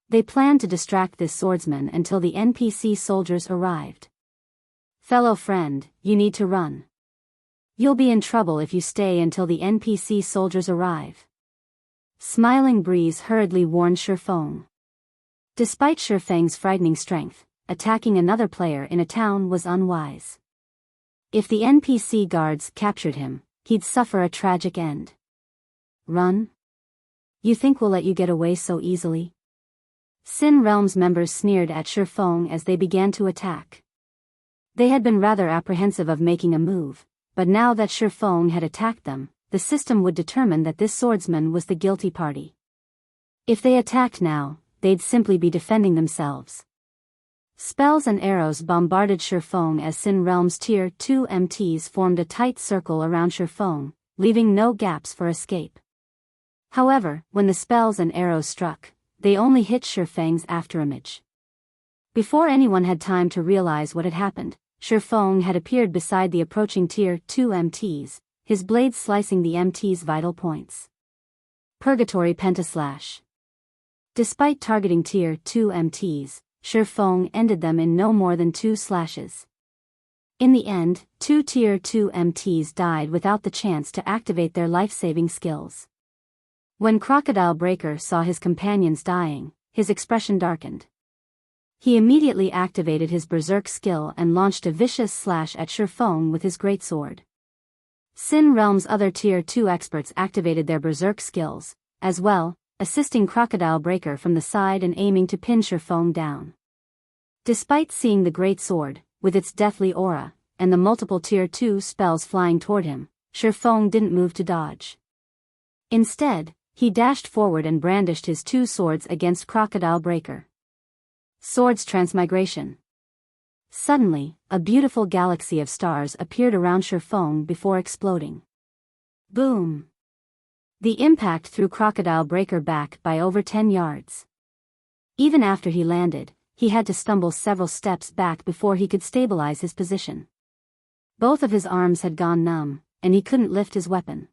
They planned to distract this swordsman until the NPC soldiers arrived. "Fellow friend, you need to run. You'll be in trouble if you stay until the NPC soldiers arrive," Smiling Breeze hurriedly warned Shifeng. Despite Shifeng's frightening strength, attacking another player in a town was unwise. If the NPC guards captured him, he'd suffer a tragic end. "Run? You think we'll let you get away so easily?" Sin Realm's members sneered at Shifeng as they began to attack. They had been rather apprehensive of making a move, but now that Shifeng had attacked them, the system would determine that this swordsman was the guilty party. If they attacked now, they'd simply be defending themselves. Spells and arrows bombarded Shifeng as Sin Realm's Tier 2 MTs formed a tight circle around Shifeng, leaving no gaps for escape. However, when the spells and arrows struck, they only hit Shifeng's afterimage. Before anyone had time to realize what had happened, Shifeng had appeared beside the approaching Tier 2 MTs, his blade slicing the MT's vital points. Purgatory Pentaslash. Despite targeting Tier 2 MTs, Shifeng ended them in no more than 2 slashes. In the end, 2 Tier 2 MTs died without the chance to activate their life-saving skills. When Crocodile Breaker saw his companions dying, his expression darkened. He immediately activated his Berserk skill and launched a vicious slash at Shifeng with his greatsword. Sin Realm's other Tier 2 experts activated their Berserk skills, as well, assisting Crocodile Breaker from the side and aiming to pin Shifeng down. Despite seeing the greatsword, with its deathly aura, and the multiple Tier 2 spells flying toward him, Shifeng didn't move to dodge. Instead, he dashed forward and brandished his 2 swords against Crocodile Breaker. Swords Transmigration. Suddenly, a beautiful galaxy of stars appeared around Shifeng before exploding. Boom! The impact threw Crocodile Breaker back by over 10 yards. Even after he landed, he had to stumble several steps back before he could stabilize his position. Both of his arms had gone numb, and he couldn't lift his weapon.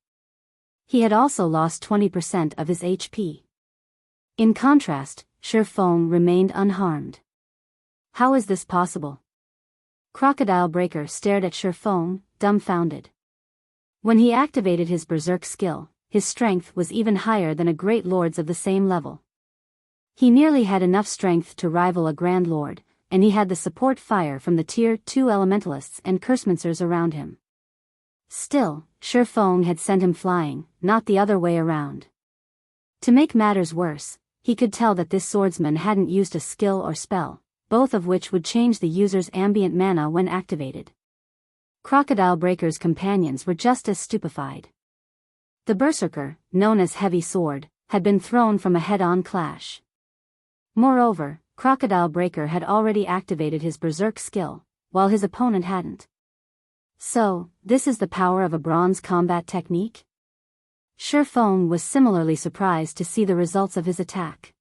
He had also lost 20% of his HP. In contrast, Shifeng remained unharmed. How is this possible? Crocodile Breaker stared at Shifeng, dumbfounded. When he activated his Berserk skill, his strength was even higher than a Great Lord's of the same level. He nearly had enough strength to rival a Grand Lord, and he had the support fire from the Tier 2 Elementalists and Cursemancers around him. Still, Shifeng had sent him flying, not the other way around. To make matters worse, he could tell that this swordsman hadn't used a skill or spell, both of which would change the user's ambient mana when activated. Crocodile Breaker's companions were just as stupefied. The Berserker, known as Heavy Sword, had been thrown from a head-on clash. Moreover, Crocodile Breaker had already activated his Berserk skill, while his opponent hadn't. So, this is the power of a bronze combat technique? Shifeng was similarly surprised to see the results of his attack.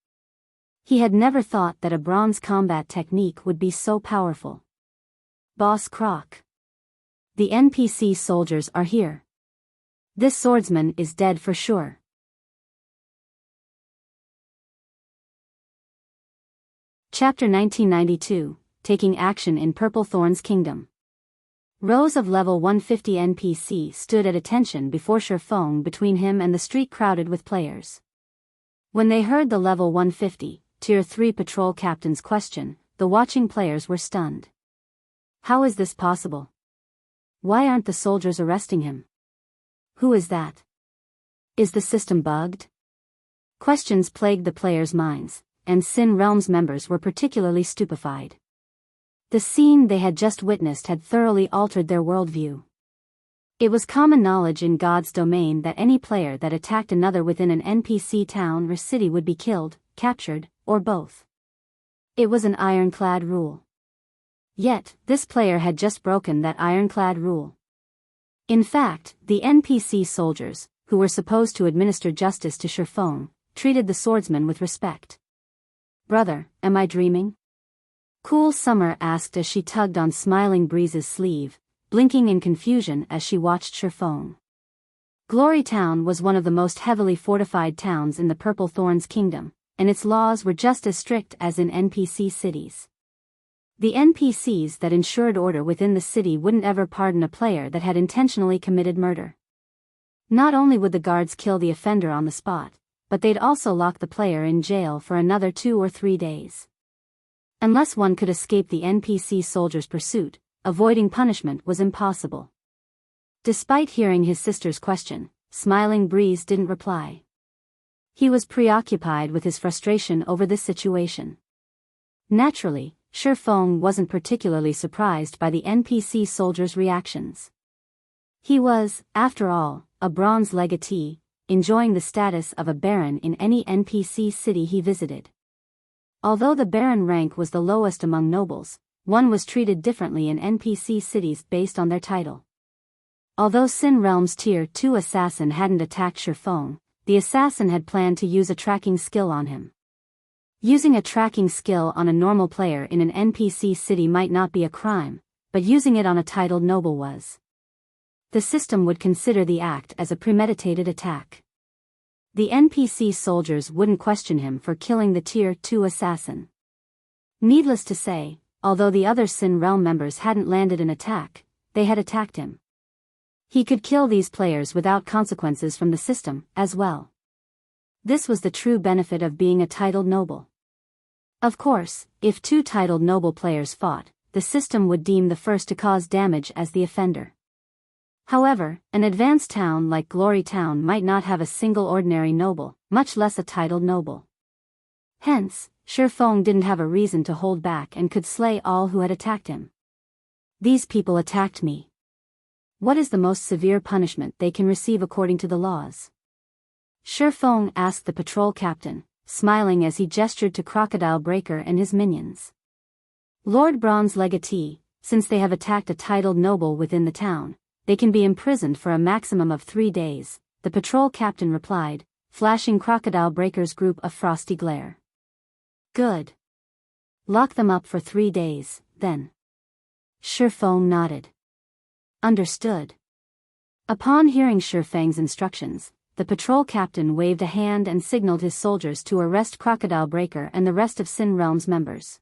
He had never thought that a bronze combat technique would be so powerful. Boss Croc. The NPC soldiers are here. This swordsman is dead for sure. Chapter 1992, Taking Action in Purple Thorns Kingdom. Rows of level 150 NPC stood at attention before Shifeng between him and the street crowded with players. When they heard the level 150, Tier 3 patrol captain's question, the watching players were stunned. How is this possible? Why aren't the soldiers arresting him? Who is that? Is the system bugged? Questions plagued the players' minds, and Sin Realm's members were particularly stupefied. The scene they had just witnessed had thoroughly altered their worldview. It was common knowledge in God's domain that any player that attacked another within an NPC town or city would be killed, captured, or both. It was an ironclad rule. Yet, this player had just broken that ironclad rule. In fact, the NPC soldiers, who were supposed to administer justice to Shifeng, treated the swordsman with respect. "Brother, am I dreaming?" Cool Summer asked as she tugged on Smiling Breeze's sleeve, blinking in confusion as she watched Shifeng. Glory Town was one of the most heavily fortified towns in the Purple Thorns Kingdom, and its laws were just as strict as in NPC cities. The NPCs that ensured order within the city wouldn't ever pardon a player that had intentionally committed murder. Not only would the guards kill the offender on the spot, but they'd also lock the player in jail for another 2 or 3 days. Unless one could escape the NPC soldiers' pursuit, avoiding punishment was impossible. Despite hearing his sister's question, Smiling Breeze didn't reply. He was preoccupied with his frustration over this situation. Naturally, Shifeng wasn't particularly surprised by the NPC soldiers' reactions. He was, after all, a bronze legatee, enjoying the status of a baron in any NPC city he visited. Although the baron rank was the lowest among nobles, one was treated differently in NPC cities based on their title. Although Sin Realm's Tier 2 assassin hadn't attacked Shifeng, the assassin had planned to use a tracking skill on him. Using a tracking skill on a normal player in an NPC city might not be a crime, but using it on a titled noble was. The system would consider the act as a premeditated attack. The NPC soldiers wouldn't question him for killing the Tier 2 assassin. Needless to say, although the other Sin Realm members hadn't landed an attack, they had attacked him. He could kill these players without consequences from the system, as well. This was the true benefit of being a titled noble. Of course, if 2 titled noble players fought, the system would deem the first to cause damage as the offender. However, an advanced town like Glory Town might not have a single ordinary noble, much less a titled noble. Hence, Shifeng didn't have a reason to hold back and could slay all who had attacked him. These people attacked me. What is the most severe punishment they can receive according to the laws? Shifeng asked the patrol captain, smiling as he gestured to Crocodile Breaker and his minions. Lord Bronze Legatee, since they have attacked a titled noble within the town, they can be imprisoned for a maximum of 3 days, the patrol captain replied, flashing Crocodile Breaker's group a frosty glare. Good. Lock them up for 3 days, then. Shifeng nodded. Understood. Upon hearing Shifeng's instructions, the patrol captain waved a hand and signaled his soldiers to arrest Crocodile Breaker and the rest of Sin Realm's members.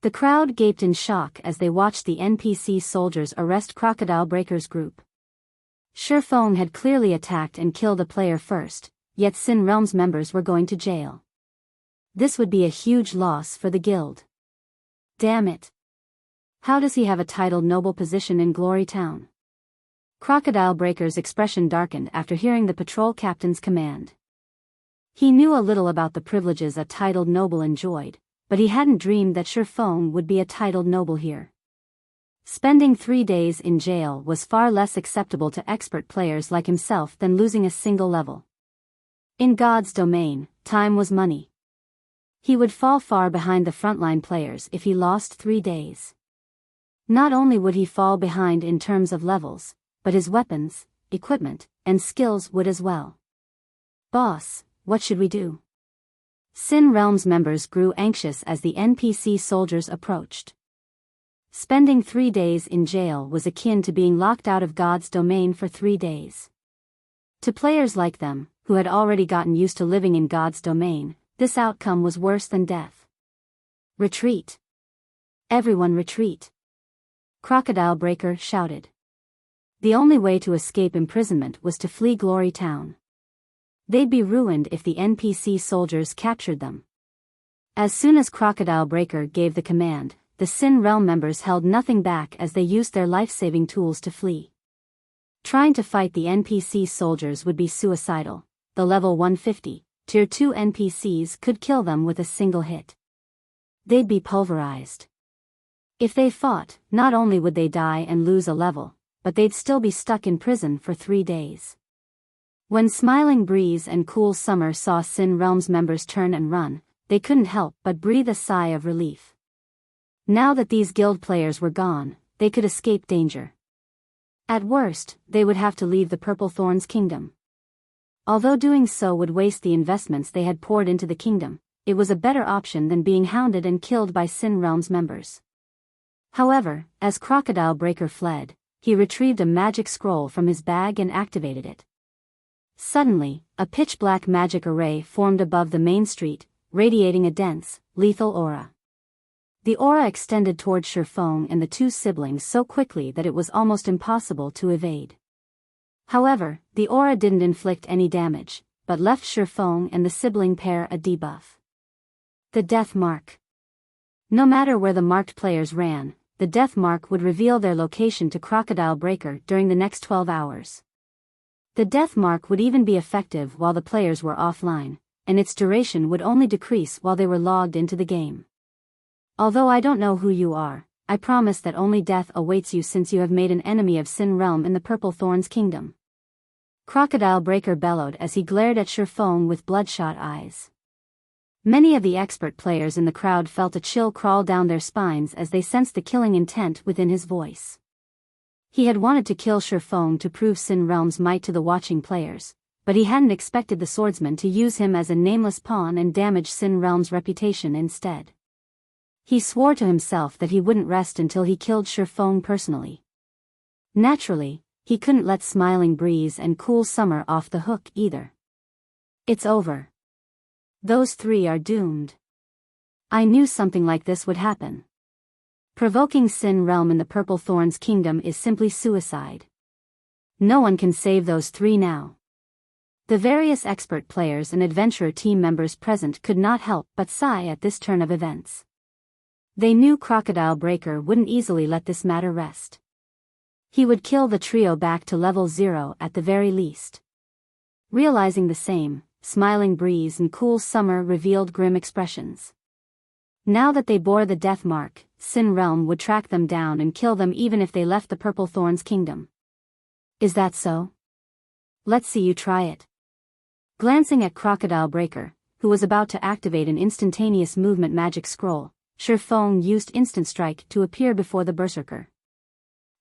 The crowd gaped in shock as they watched the NPC soldiers arrest Crocodile Breaker's group. Shifeng had clearly attacked and killed a player first, yet Sin Realm's members were going to jail. This would be a huge loss for the guild. Damn it. How does he have a titled noble position in Glory Town? Crocodile Breaker's expression darkened after hearing the patrol captain's command. He knew a little about the privileges a titled noble enjoyed, but he hadn't dreamed that Shifeng would be a titled noble here. Spending 3 days in jail was far less acceptable to expert players like himself than losing a single level. In God's domain, time was money. He would fall far behind the frontline players if he lost 3 days. Not only would he fall behind in terms of levels, but his weapons, equipment, and skills would as well. Boss, what should we do? Sin Realms members grew anxious as the NPC soldiers approached. Spending 3 days in jail was akin to being locked out of God's domain for 3 days. To players like them, who had already gotten used to living in God's domain, this outcome was worse than death. Retreat! Everyone retreat! Crocodile Breaker shouted. The only way to escape imprisonment was to flee Glory Town. They'd be ruined if the NPC soldiers captured them. As soon as Crocodile Breaker gave the command, the Sin Realm members held nothing back as they used their life-saving tools to flee. Trying to fight the NPC soldiers would be suicidal. The level 150, Tier 2 NPCs could kill them with a single hit. They'd be pulverized. If they fought, not only would they die and lose a level, but they'd still be stuck in prison for 3 days. When Smiling Breeze and Cool Summer saw Sin Realms members turn and run, they couldn't help but breathe a sigh of relief. Now that these guild players were gone, they could escape danger. At worst, they would have to leave the Purple Thorns Kingdom. Although doing so would waste the investments they had poured into the kingdom, it was a better option than being hounded and killed by Sin Realms members. However, as Crocodile Breaker fled, he retrieved a magic scroll from his bag and activated it. Suddenly, a pitch-black magic array formed above the main street, radiating a dense, lethal aura. The aura extended toward Shifeng and the two siblings so quickly that it was almost impossible to evade. However, the aura didn't inflict any damage, but left Shifeng and the sibling pair a debuff. The Death Mark. No matter where the marked players ran, the Death Mark would reveal their location to Crocodile Breaker during the next 12 hours. The Death Mark would even be effective while the players were offline, and its duration would only decrease while they were logged into the game. Although I don't know who you are, I promise that only death awaits you since you have made an enemy of Sin Realm in the Purple Thorns Kingdom. Crocodile Breaker bellowed as he glared at Shifeng with bloodshot eyes. Many of the expert players in the crowd felt a chill crawl down their spines as they sensed the killing intent within his voice. He had wanted to kill Shifeng to prove Sin Realm's might to the watching players, but he hadn't expected the swordsman to use him as a nameless pawn and damage Sin Realm's reputation instead. He swore to himself that he wouldn't rest until he killed Shifeng personally. Naturally, he couldn't let Smiling Breeze and Cool Summer off the hook either. It's over. Those three are doomed. I knew something like this would happen. Provoking Sin Realm in the Purple Thorns Kingdom is simply suicide. No one can save those three now. The various expert players and adventurer team members present could not help but sigh at this turn of events. They knew Crocodile Breaker wouldn't easily let this matter rest. He would kill the trio back to level 0 at the very least. Realizing the same, Smiling Breeze and Cool Summer revealed grim expressions. Now that they bore the death mark, Sin Realm would track them down and kill them even if they left the Purple Thorns Kingdom. Is that so? Let's see you try it. Glancing at Crocodile Breaker, who was about to activate an instantaneous movement magic scroll, Shifeng used Instant Strike to appear before the Berserker.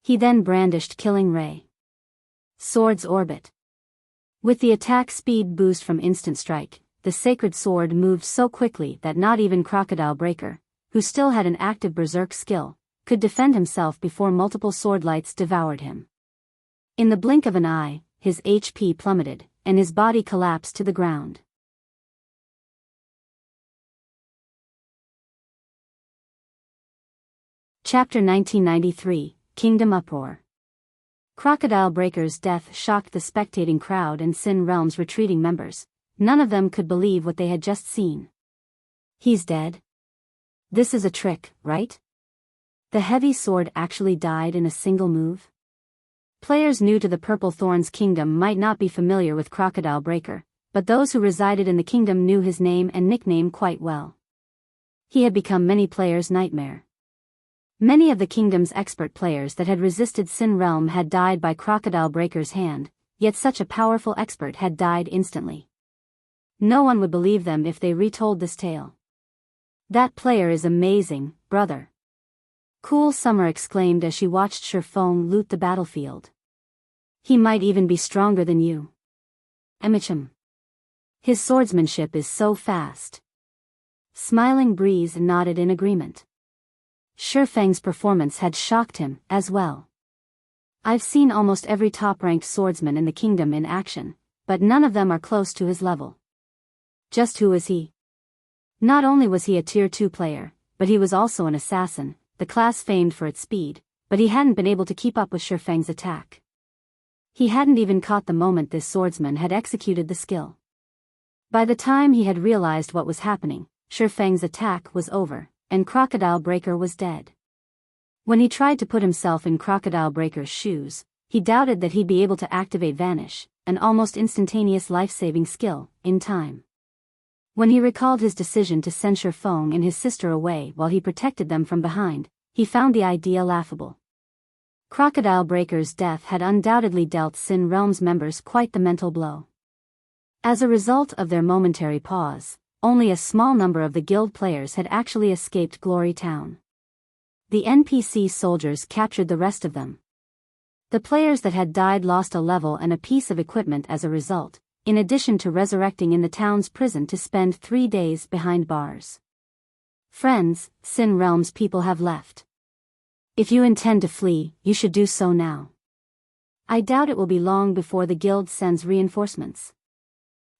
He then brandished Killing Ray. Sword's Orbit. With the attack speed boost from Instant Strike, the Sacred Sword moved so quickly that not even Crocodile Breaker, who still had an active Berserk skill, could defend himself before multiple swordlights devoured him. In the blink of an eye, his HP plummeted, and his body collapsed to the ground. Chapter 1993, Kingdom Uproar. Crocodile Breaker's death shocked the spectating crowd and Sin Realm's retreating members. None of them could believe what they had just seen. He's dead? This is a trick, right? The heavy sword actually died in a single move? Players new to the Purple Thorns Kingdom might not be familiar with Crocodile Breaker, but those who resided in the kingdom knew his name and nickname quite well. He had become many players' nightmare. Many of the kingdom's expert players that had resisted Sin Realm had died by Crocodile Breaker's hand, yet such a powerful expert had died instantly. No one would believe them if they retold this tale. That player is amazing, brother. Cool Summer exclaimed as she watched Shifeng loot the battlefield. He might even be stronger than you. Emichim. His swordsmanship is so fast. Smiling Breeze nodded in agreement. Shifeng's performance had shocked him, as well. I've seen almost every top-ranked swordsman in the kingdom in action, but none of them are close to his level. Just who is he? Not only was he a Tier 2 player, but he was also an assassin, the class famed for its speed, but he hadn't been able to keep up with Shifeng's attack. He hadn't even caught the moment this swordsman had executed the skill. By the time he had realized what was happening, Shifeng's attack was over, and Crocodile Breaker was dead. When he tried to put himself in Crocodile Breaker's shoes, he doubted that he'd be able to activate Vanish, an almost instantaneous life-saving skill, in time. When he recalled his decision to send Shifeng and his sister away while he protected them from behind, he found the idea laughable. Crocodile Breaker's death had undoubtedly dealt Sin Realm's members quite the mental blow. As a result of their momentary pause, only a small number of the guild players had actually escaped Glory Town. The NPC soldiers captured the rest of them. The players that had died lost a level and a piece of equipment as a result, in addition to resurrecting in the town's prison to spend 3 days behind bars. Friends, Sin Realm's people have left. If you intend to flee, you should do so now. I doubt it will be long before the guild sends reinforcements.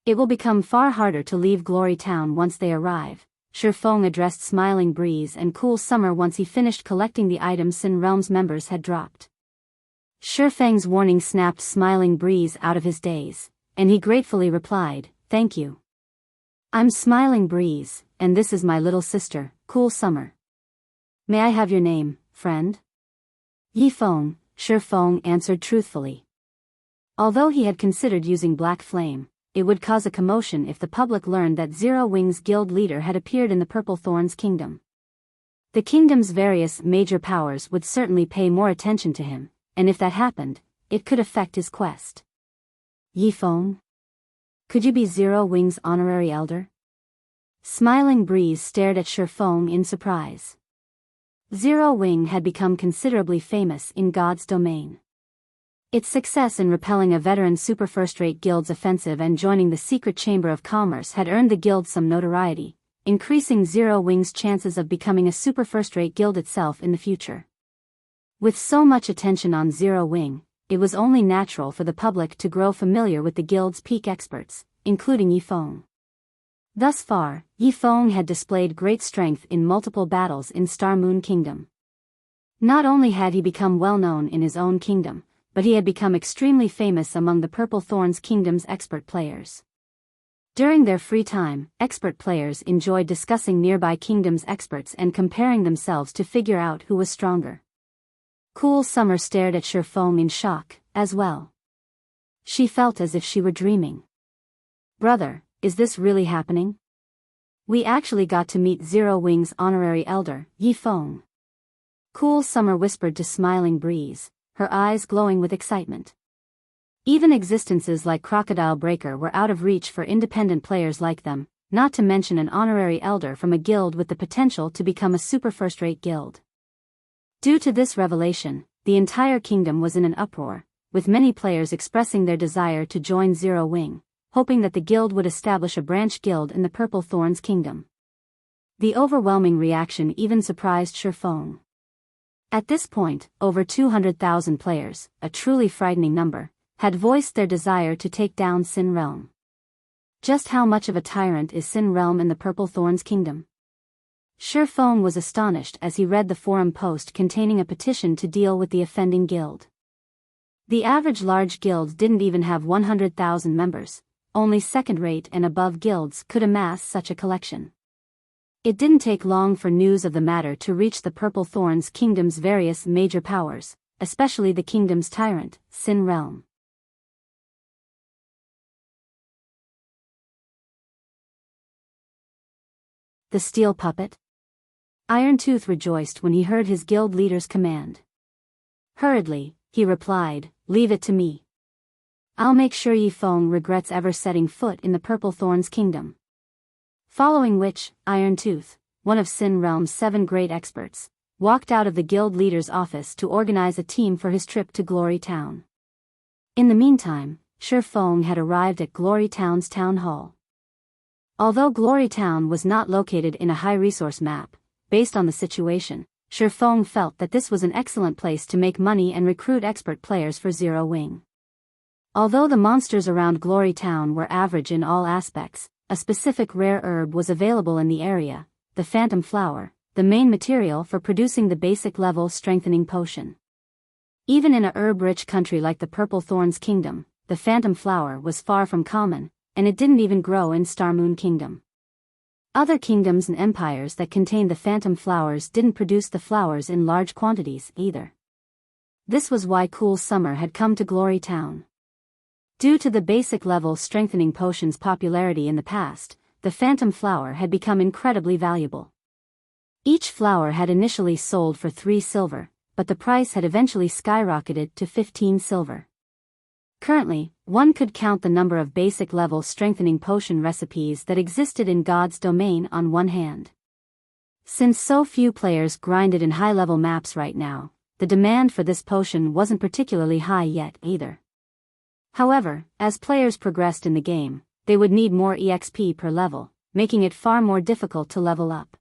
It will become far harder to leave Glory Town once they arrive. Shifeng addressed Smiling Breeze and Cool Summer once he finished collecting the items Sin Realm's members had dropped. Shifeng's warning snapped Smiling Breeze out of his daze, and he gratefully replied, "Thank you. I'm Smiling Breeze, and this is my little sister, Cool Summer. May I have your name, friend?" Yifeng, Shifeng answered truthfully. Although he had considered using Black Flame, it would cause a commotion if the public learned that Zero Wings guild leader had appeared in the Purple Thorns kingdom. The kingdom's various major powers would certainly pay more attention to him, and if that happened, it could affect his quest. Yifeng? Could you be Zero Wings' honorary elder? Smiling Breeze stared at Shifeng in surprise. Zero Wing had become considerably famous in God's domain. Its success in repelling a veteran super first-rate guild's offensive and joining the secret chamber of commerce had earned the guild some notoriety, increasing Zero Wing's chances of becoming a super first-rate guild itself in the future. With so much attention on Zero Wing, it was only natural for the public to grow familiar with the guild's peak experts, including Yifeng. Thus far, Yifeng had displayed great strength in multiple battles in Star Moon Kingdom. Not only had he become well-known in his own kingdom, but he had become extremely famous among the Purple Thorns Kingdom's expert players. During their free time, expert players enjoyed discussing nearby kingdoms' experts and comparing themselves to figure out who was stronger. Cool Summer stared at Shifeng in shock, as well. She felt as if she were dreaming. "Brother, is this really happening? We actually got to meet Zero Wing's honorary elder, Yifeng." Cool Summer whispered to Smiling Breeze, her eyes glowing with excitement. Even existences like Crocodile Breaker were out of reach for independent players like them, not to mention an honorary elder from a guild with the potential to become a super first-rate guild. Due to this revelation, the entire kingdom was in an uproar, with many players expressing their desire to join Zero Wing, hoping that the guild would establish a branch guild in the Purple Thorns Kingdom. The overwhelming reaction even surprised Shifeng. At this point, over 200,000 players, a truly frightening number, had voiced their desire to take down Sin Realm. Just how much of a tyrant is Sin Realm in the Purple Thorns Kingdom? Shifeng was astonished as he read the forum post containing a petition to deal with the offending guild. The average large guild didn't even have 100,000 members, only second-rate and above guilds could amass such a collection. It didn't take long for news of the matter to reach the Purple Thorns Kingdom's various major powers, especially the kingdom's tyrant, Sin Realm. The Steel Puppet? Iron Tooth rejoiced when he heard his guild leader's command. Hurriedly, he replied, "Leave it to me. I'll make sure Yifeng regrets ever setting foot in the Purple Thorns Kingdom." Following which, Iron Tooth, one of Sin Realm's 7 great experts, walked out of the guild leader's office to organize a team for his trip to Glory Town. In the meantime, Shifeng had arrived at Glory Town's town hall. Although Glory Town was not located in a high-resource map, based on the situation, Shifeng felt that this was an excellent place to make money and recruit expert players for Zero Wing. Although the monsters around Glory Town were average in all aspects, a specific rare herb was available in the area, the Phantom Flower, the main material for producing the basic level strengthening potion. Even in a herb-rich country like the Purple Thorns Kingdom, the Phantom Flower was far from common, and it didn't even grow in Starmoon Kingdom. Other kingdoms and empires that contained the Phantom Flowers didn't produce the flowers in large quantities either. This was why Cool Summer had come to Glory Town. Due to the basic level strengthening potion's popularity in the past, the Phantom Flower had become incredibly valuable. Each flower had initially sold for 3 silver, but the price had eventually skyrocketed to 15 silver. Currently, one could count the number of basic level strengthening potion recipes that existed in God's domain on one hand. Since so few players grinded in high-level maps right now, the demand for this potion wasn't particularly high yet either. However, as players progressed in the game, they would need more EXP per level, making it far more difficult to level up.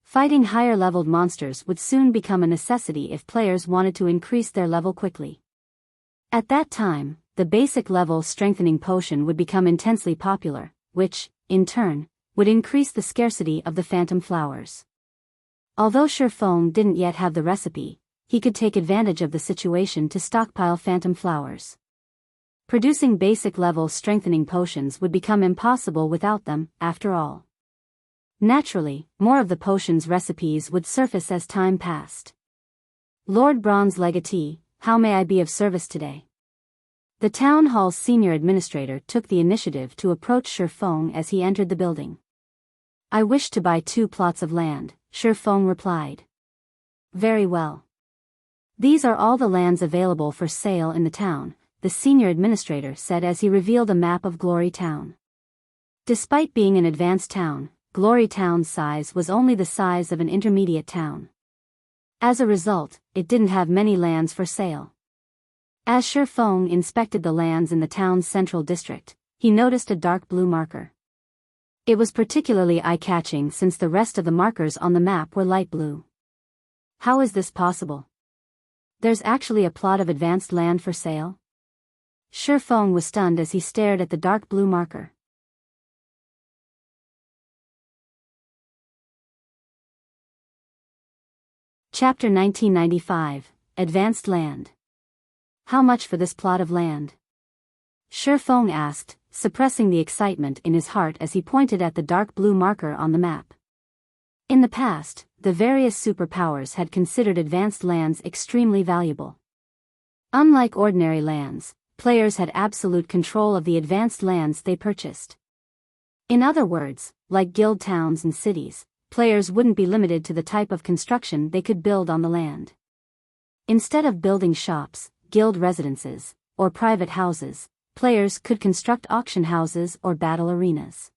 Fighting higher-leveled monsters would soon become a necessity if players wanted to increase their level quickly. At that time, the basic level strengthening potion would become intensely popular, which, in turn, would increase the scarcity of the Phantom Flowers. Although Shifeng didn't yet have the recipe, he could take advantage of the situation to stockpile Phantom Flowers. Producing basic level strengthening potions would become impossible without them, after all. Naturally, more of the potion's recipes would surface as time passed. Lord Bronze Legatee, how may I be of service today? The town hall's senior administrator took the initiative to approach Shifeng as he entered the building. I wish to buy 2 plots of land, Shifeng replied. Very well. These are all the lands available for sale in the town, the senior administrator said as he revealed a map of Glory Town. Despite being an advanced town, Glory Town's size was only the size of an intermediate town. As a result, it didn't have many lands for sale. As Shifeng inspected the lands in the town's central district, he noticed a dark blue marker. It was particularly eye-catching since the rest of the markers on the map were light blue. How is this possible? There's actually a plot of advanced land for sale? Shifeng was stunned as he stared at the dark blue marker. Chapter 1995, Advanced Land. How much for this plot of land? Shifeng asked, suppressing the excitement in his heart as he pointed at the dark blue marker on the map. In the past, the various superpowers had considered advanced lands extremely valuable. Unlike ordinary lands, players had absolute control of the advanced lands they purchased. In other words, like guild towns and cities, players wouldn't be limited to the type of construction they could build on the land. Instead of building shops, guild residences, or private houses, players could construct auction houses or battle arenas.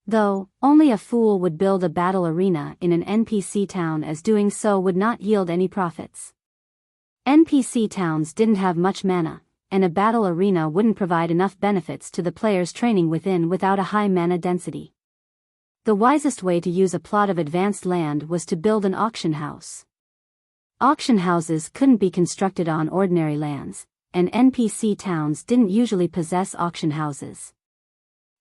Though, only a fool would build a battle arena in an NPC town, as doing so would not yield any profits. NPC towns didn't have much mana, and a battle arena wouldn't provide enough benefits to the players training within without a high mana density. The wisest way to use a plot of advanced land was to build an auction house. Auction houses couldn't be constructed on ordinary lands, and NPC towns didn't usually possess auction houses.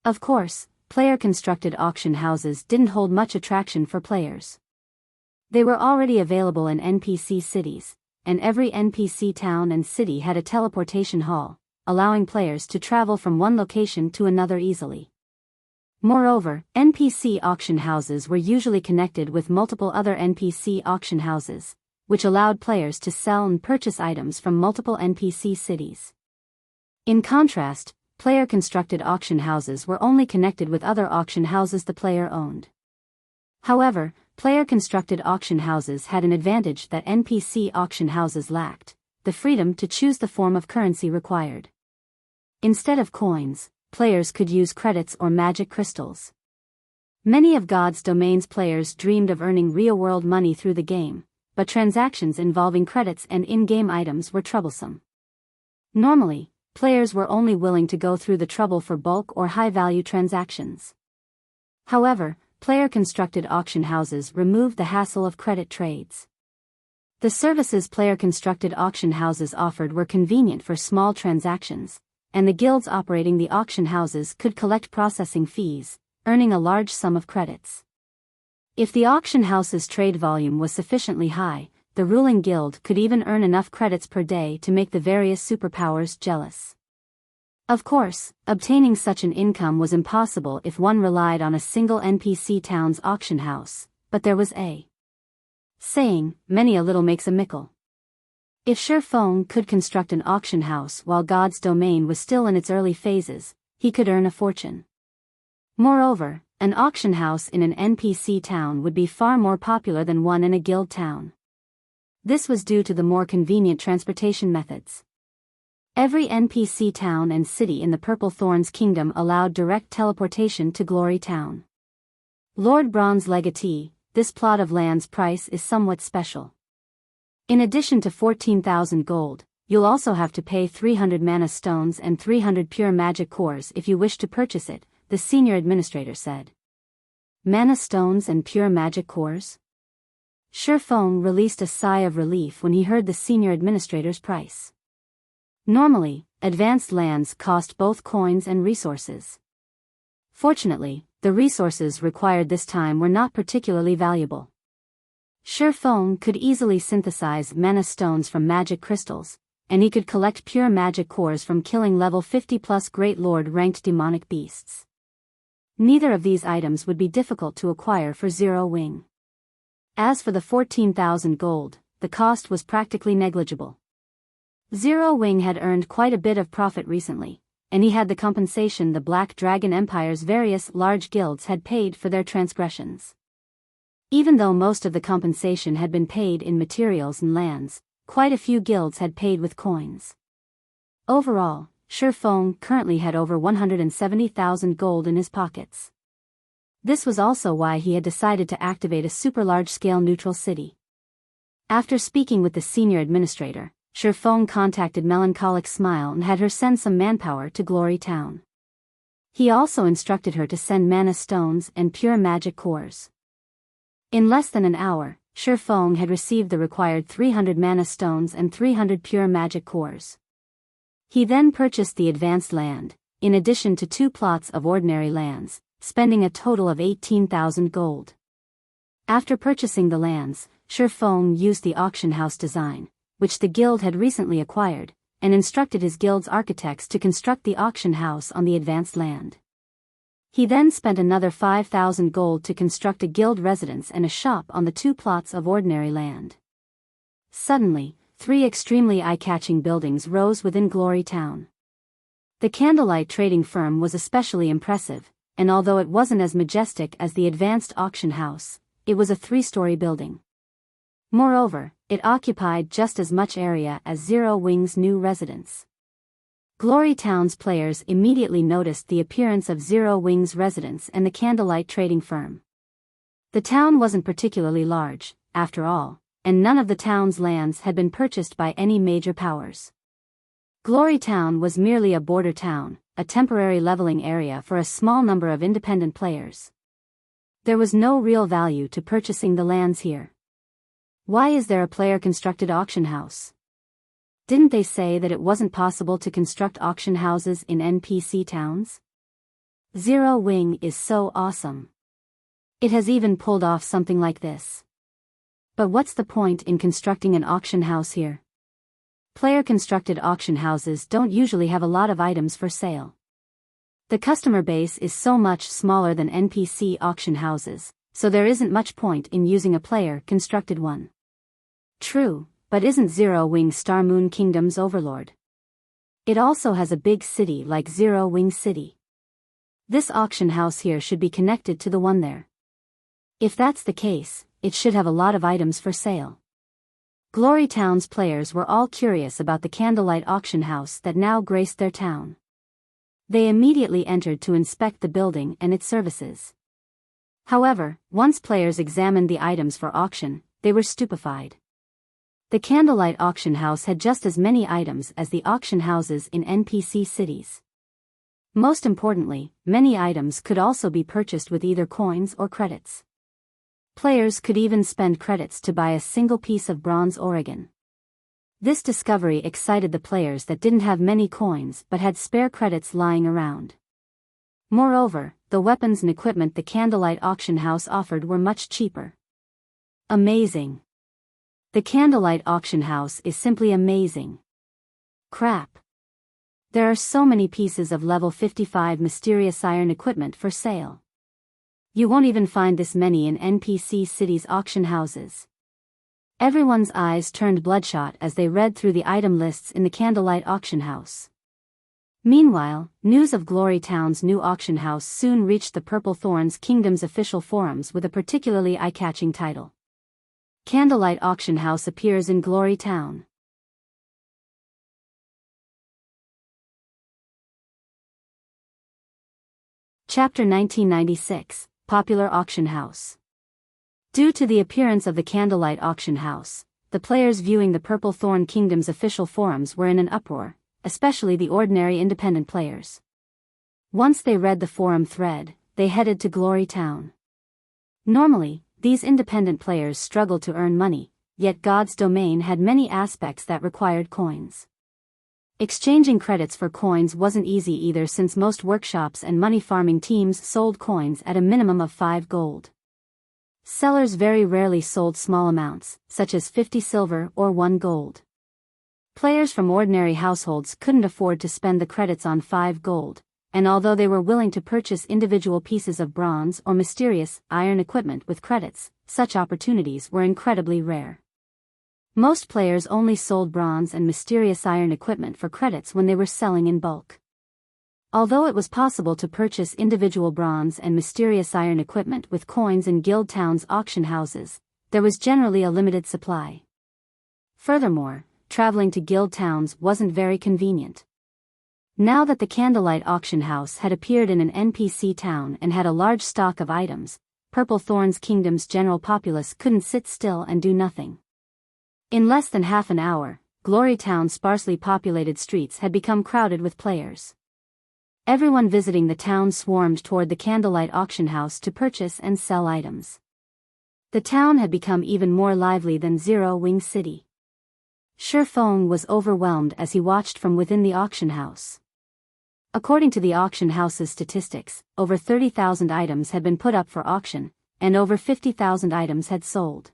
Of course, player-constructed auction houses didn't hold much attraction for players. They were already available in NPC cities, and every NPC town and city had a teleportation hall, allowing players to travel from one location to another easily. Moreover, NPC auction houses were usually connected with multiple other NPC auction houses, which allowed players to sell and purchase items from multiple NPC cities. In contrast, player-constructed auction houses were only connected with other auction houses the player owned. However, player-constructed auction houses had an advantage that NPC auction houses lacked: the freedom to choose the form of currency required. Instead of coins, players could use credits or magic crystals. Many of God's Domain's players dreamed of earning real-world money through the game, but transactions involving credits and in-game items were troublesome. Normally, players were only willing to go through the trouble for bulk or high-value transactions. However, player-constructed auction houses removed the hassle of credit trades. The services player-constructed auction houses offered were convenient for small transactions, and the guilds operating the auction houses could collect processing fees, earning a large sum of credits. If the auction house's trade volume was sufficiently high, the ruling guild could even earn enough credits per day to make the various superpowers jealous. Of course, obtaining such an income was impossible if one relied on a single NPC town's auction house, but there was a saying, many a little makes a mickle. If Shifeng could construct an auction house while God's domain was still in its early phases, he could earn a fortune. Moreover, an auction house in an NPC town would be far more popular than one in a guild town. This was due to the more convenient transportation methods. Every NPC town and city in the Purple Thorns Kingdom allowed direct teleportation to Glory Town. Lord Bronze Legatee, this plot of land's price is somewhat special. In addition to 14,000 gold, you'll also have to pay 300 mana stones and 300 pure magic cores if you wish to purchase it, the senior administrator said. Mana stones and pure magic cores? Shifeng released a sigh of relief when he heard the senior administrator's price. Normally, advanced lands cost both coins and resources. Fortunately, the resources required this time were not particularly valuable. Shifeng could easily synthesize mana stones from magic crystals, and he could collect pure magic cores from killing level 50+ Great Lord ranked demonic beasts. Neither of these items would be difficult to acquire for Zero Wing. As for the 14,000 gold, the cost was practically negligible. Zero Wing had earned quite a bit of profit recently, and he had the compensation the Black Dragon Empire's various large guilds had paid for their transgressions. Even though most of the compensation had been paid in materials and lands, quite a few guilds had paid with coins. Overall, Shifeng currently had over 170,000 gold in his pockets. This was also why he had decided to activate a super large-scale neutral city. After speaking with the senior administrator, Shifeng contacted Melancholic Smile and had her send some manpower to Glory Town. He also instructed her to send mana stones and pure magic cores. In less than an hour, Shifeng had received the required 300 mana stones and 300 pure magic cores. He then purchased the advanced land, in addition to 2 plots of ordinary lands, spending a total of 18,000 gold. After purchasing the lands, Shifeng used the auction house design, which the guild had recently acquired, and instructed his guild's architects to construct the auction house on the advanced land. He then spent another 5,000 gold to construct a guild residence and a shop on the 2 plots of ordinary land. Suddenly, 3 extremely eye-catching buildings rose within Glory Town. The Candlelight trading firm was especially impressive, and although it wasn't as majestic as the advanced auction house, it was a 3-story building. Moreover, it occupied just as much area as Zero Wing's new residence. Glory Town's players immediately noticed the appearance of Zero Wing's residence and the Candlelight trading firm. The town wasn't particularly large, after all, and none of the town's lands had been purchased by any major powers. Glory Town was merely a border town, a temporary leveling area for a small number of independent players. There was no real value to purchasing the lands here. Why is there a player-constructed auction house? Didn't they say that it wasn't possible to construct auction houses in NPC towns? Zero Wing is so awesome. It has even pulled off something like this. But what's the point in constructing an auction house here? Player-constructed auction houses don't usually have a lot of items for sale. The customer base is so much smaller than NPC auction houses, so there isn't much point in using a player-constructed one. True, but isn't Zero Wing Star Moon Kingdom's overlord? It also has a big city like Zero Wing City. This auction house here should be connected to the one there. If that's the case, it should have a lot of items for sale. Glory Town's players were all curious about the Candlelight auction house that now graced their town. They immediately entered to inspect the building and its services. However, once players examined the items for auction, they were stupefied. The Candlelight auction house had just as many items as the auction houses in NPC cities. Most importantly, many items could also be purchased with either coins or credits. Players could even spend credits to buy a single piece of bronze organ. This discovery excited the players that didn't have many coins but had spare credits lying around. Moreover, the weapons and equipment the Candlelight auction house offered were much cheaper. Amazing. The Candlelight auction house is simply amazing. Crap. There are so many pieces of level 55 mysterious iron equipment for sale. You won't even find this many in NPC cities' auction houses. Everyone's eyes turned bloodshot as they read through the item lists in the Candlelight auction house. Meanwhile, news of Glory Town's new auction house soon reached the Purple Thorns Kingdom's official forums with a particularly eye-catching title. Candlelight auction house appears in Glory Town. Chapter 1996, Popular Auction House. Due to the appearance of the Candlelight auction house, the players viewing the Purple Thorn Kingdom's official forums were in an uproar, especially the ordinary independent players. Once they read the forum thread, they headed to Glory Town. Normally, these independent players struggled to earn money, yet God's domain had many aspects that required coins. Exchanging credits for coins wasn't easy either, since most workshops and money farming teams sold coins at a minimum of 5 gold. Sellers very rarely sold small amounts, such as 50 silver or 1 gold. Players from ordinary households couldn't afford to spend the credits on 5 gold, and although they were willing to purchase individual pieces of bronze or mysterious iron equipment with credits, such opportunities were incredibly rare. Most players only sold bronze and mysterious iron equipment for credits when they were selling in bulk. Although it was possible to purchase individual bronze and mysterious iron equipment with coins in Guild Town's auction houses, there was generally a limited supply. Furthermore, traveling to Guild Towns wasn't very convenient. Now that the Candlelight auction house had appeared in an NPC town and had a large stock of items, Purple Thorns Kingdom's general populace couldn't sit still and do nothing. In less than half an hour, Glory Town's sparsely populated streets had become crowded with players. Everyone visiting the town swarmed toward the Candlelight auction house to purchase and sell items. The town had become even more lively than Zero Wing City. Shifeng was overwhelmed as he watched from within the auction house. According to the auction house's statistics, over 30,000 items had been put up for auction, and over 50,000 items had sold.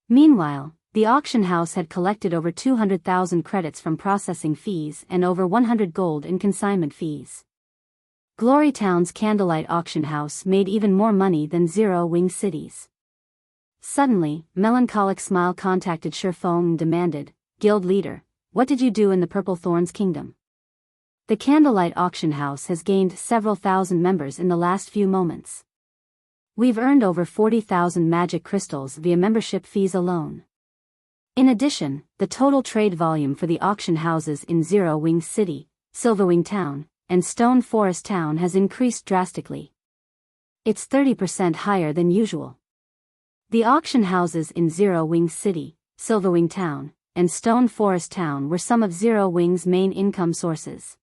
Meanwhile, the auction house had collected over 200,000 credits from processing fees and over 100 gold in consignment fees. Glory Town's Candlelight auction house made even more money than Zero Wing City's. Suddenly, Melancholic Smile contacted Shifeng and demanded, "Guild leader, what did you do in the Purple Thorns Kingdom? The Candlelight auction house has gained several thousand members in the last few moments. We've earned over 40,000 magic crystals via membership fees alone. In addition, the total trade volume for the auction houses in Zero Wing City, Silverwing Town, and Stone Forest Town has increased drastically. It's 30% higher than usual." The auction houses in Zero Wing City, Silverwing Town, and Stone Forest Town were some of Zero Wing's main income sources.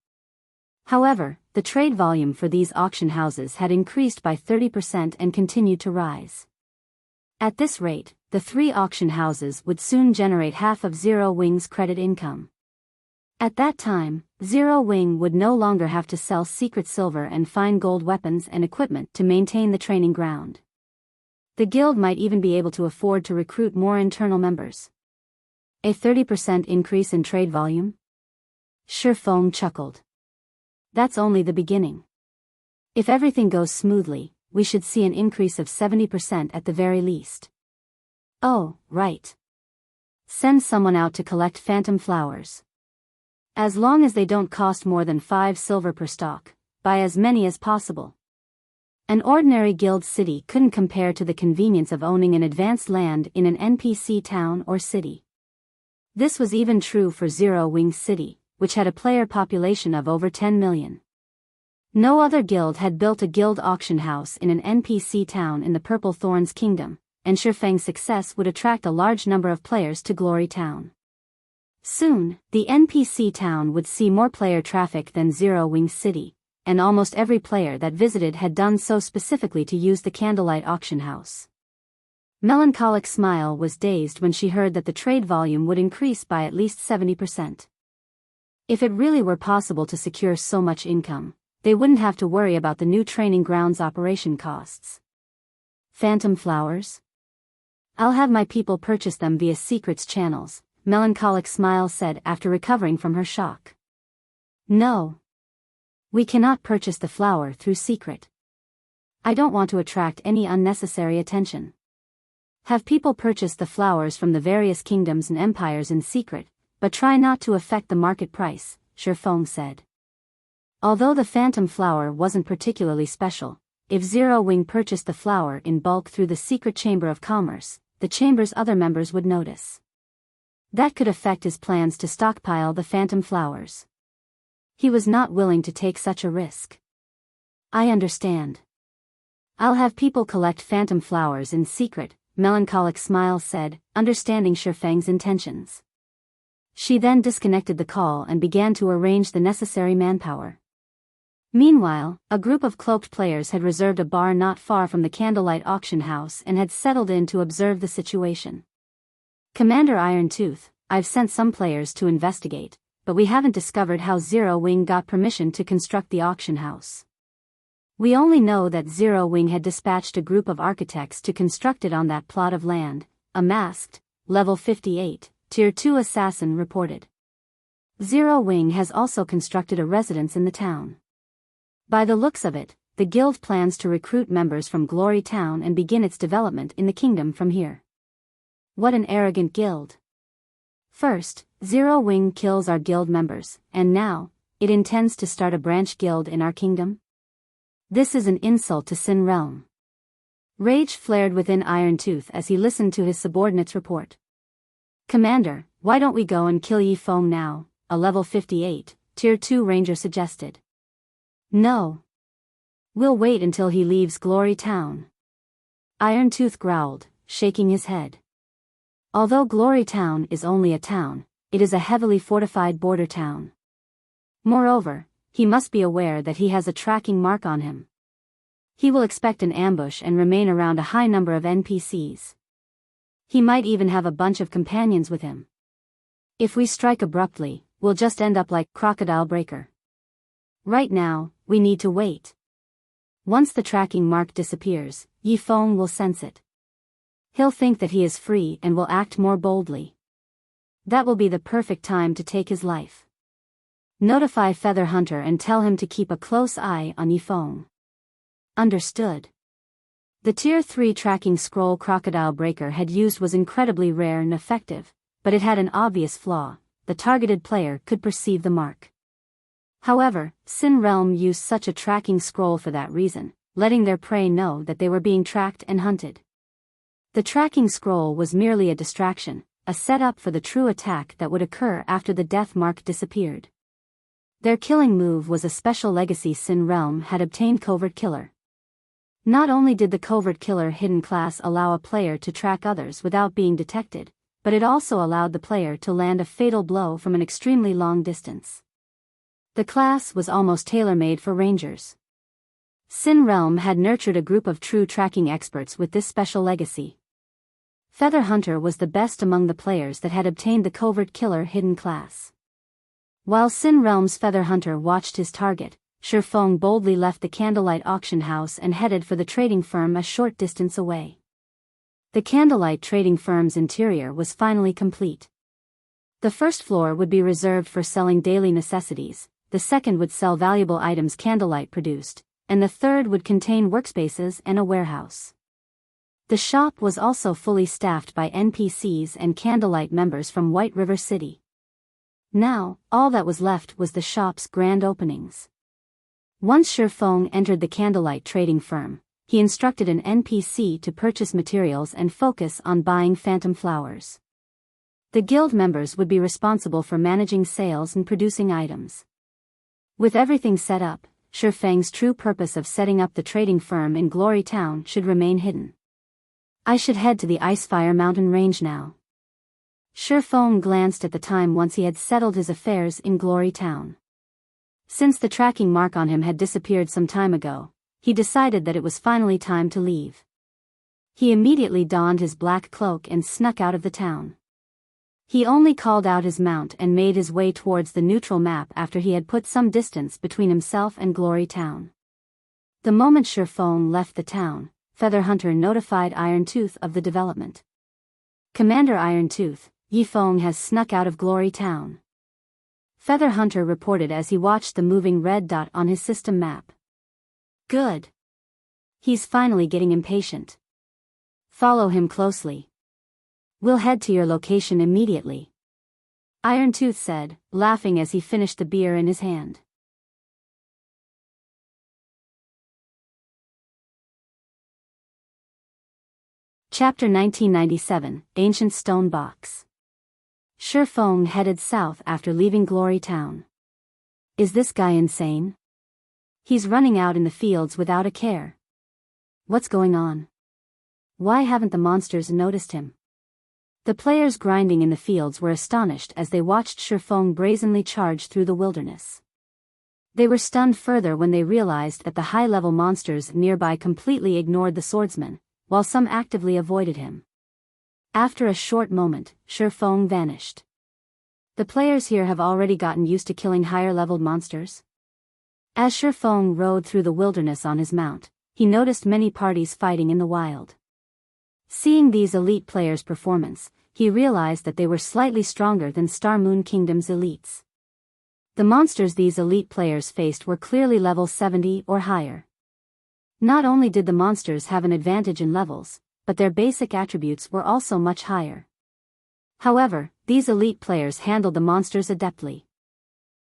However, the trade volume for these auction houses had increased by 30% and continued to rise. At this rate, the 3 auction houses would soon generate half of Zero Wing's credit income. At that time, Zero Wing would no longer have to sell secret silver and fine gold weapons and equipment to maintain the training ground. The guild might even be able to afford to recruit more internal members. A 30% increase in trade volume? Shifeng chuckled. That's only the beginning. If everything goes smoothly, we should see an increase of 70% at the very least. Oh, right. Send someone out to collect phantom flowers. As long as they don't cost more than 5 silver per stalk, buy as many as possible. An ordinary guild city couldn't compare to the convenience of owning an advanced land in an NPC town or city. This was even true for Zero Wing City, which had a player population of over 10 million. No other guild had built a guild auction house in an NPC town in the Purple Thorns Kingdom, and Shifeng's success would attract a large number of players to Glory Town. Soon, the NPC town would see more player traffic than Zero Wing City, and almost every player that visited had done so specifically to use the Candlelight auction house. Melancholic Smile was dazed when she heard that the trade volume would increase by at least 70%. If it really were possible to secure so much income, they wouldn't have to worry about the new training grounds operation costs. Phantom flowers? I'll have my people purchase them via secrets channels, Melancholic Smile said after recovering from her shock. No. We cannot purchase the flower through secret. I don't want to attract any unnecessary attention. Have people purchase the flowers from the various kingdoms and empires in secret, but try not to affect the market price, Shifeng said. Although the phantom flower wasn't particularly special, if Zero Wing purchased the flower in bulk through the secret chamber of commerce, the chamber's other members would notice. That could affect his plans to stockpile the phantom flowers. He was not willing to take such a risk. I understand. I'll have people collect phantom flowers in secret, Melancholic Smile said, understanding Shifeng's intentions. She then disconnected the call and began to arrange the necessary manpower. Meanwhile, a group of cloaked players had reserved a bar not far from the Candlelight auction house and had settled in to observe the situation. Commander Irontooth, I've sent some players to investigate, but we haven't discovered how Zero Wing got permission to construct the auction house. We only know that Zero Wing had dispatched a group of architects to construct it on that plot of land, a masked, level 58, Tier 2 assassin reported. Zero Wing has also constructed a residence in the town. By the looks of it, the guild plans to recruit members from Glory Town and begin its development in the kingdom from here. What an arrogant guild. First, Zero Wing kills our guild members, and now, it intends to start a branch guild in our kingdom? This is an insult to Sin Realm. Rage flared within Irontooth as he listened to his subordinate's report. Commander, why don't we go and kill Yifeng now, a level 58, Tier 2 ranger suggested. No. We'll wait until he leaves Glory Town. Irontooth growled, shaking his head. Although Glory Town is only a town, it is a heavily fortified border town. Moreover, he must be aware that he has a tracking mark on him. He will expect an ambush and remain around a high number of NPCs. He might even have a bunch of companions with him. If we strike abruptly, we'll just end up like Crocodile Breaker. Right now, we need to wait. Once the tracking mark disappears, Yifeng will sense it. He'll think that he is free and will act more boldly. That will be the perfect time to take his life. Notify Feather Hunter and tell him to keep a close eye on Yifeng. Understood. The Tier 3 tracking scroll Crocodile Breaker had used was incredibly rare and effective, but it had an obvious flaw: the targeted player could perceive the mark. However, Sin Realm used such a tracking scroll for that reason, letting their prey know that they were being tracked and hunted. The tracking scroll was merely a distraction, a setup for the true attack that would occur after the death mark disappeared. Their killing move was a special legacy Sin Realm had obtained: Covert Killer. Not only did the Covert Killer hidden class allow a player to track others without being detected, but it also allowed the player to land a fatal blow from an extremely long distance. The class was almost tailor-made for rangers. Sin Realm had nurtured a group of true tracking experts with this special legacy. Feather Hunter was the best among the players that had obtained the Covert Killer hidden class. While Sin Realm's Feather Hunter watched his target, Shifeng boldly left the Candlelight auction house and headed for the trading firm a short distance away. The Candlelight trading firm's interior was finally complete. The first floor would be reserved for selling daily necessities, the second would sell valuable items Candlelight produced, and the third would contain workspaces and a warehouse. The shop was also fully staffed by NPCs and Candlelight members from White River City. Now, all that was left was the shop's grand openings. Once Shifeng entered the Candlelight trading firm, he instructed an NPC to purchase materials and focus on buying phantom flowers. The guild members would be responsible for managing sales and producing items. With everything set up, Shifeng's true purpose of setting up the trading firm in Glory Town should remain hidden. I should head to the Icefire Mountain Range now. Shifeng glanced at the time once he had settled his affairs in Glory Town. Since the tracking mark on him had disappeared some time ago, he decided that it was finally time to leave. He immediately donned his black cloak and snuck out of the town. He only called out his mount and made his way towards the neutral map after he had put some distance between himself and Glory Town. The moment Shifeng left the town, Feather Hunter notified Iron Tooth of the development. Commander Iron Tooth, Yifeng has snuck out of Glory Town. Feather Hunter reported as he watched the moving red dot on his system map. Good. He's finally getting impatient. Follow him closely. We'll head to your location immediately. Iron Tooth said, laughing as he finished the beer in his hand. Chapter 1997, Ancient Stone Box. Shifeng headed south after leaving Glory Town. Is this guy insane? He's running out in the fields without a care. What's going on? Why haven't the monsters noticed him? The players grinding in the fields were astonished as they watched Shifeng brazenly charge through the wilderness. They were stunned further when they realized that the high-level monsters nearby completely ignored the swordsman, while some actively avoided him. After a short moment, Shifeng vanished. The players here have already gotten used to killing higher-leveled monsters. As Shifeng rode through the wilderness on his mount, he noticed many parties fighting in the wild. Seeing these elite players' performance, he realized that they were slightly stronger than Star Moon Kingdom's elites. The monsters these elite players faced were clearly level 70 or higher. Not only did the monsters have an advantage in levels, but their basic attributes were also much higher. However, these elite players handled the monsters adeptly.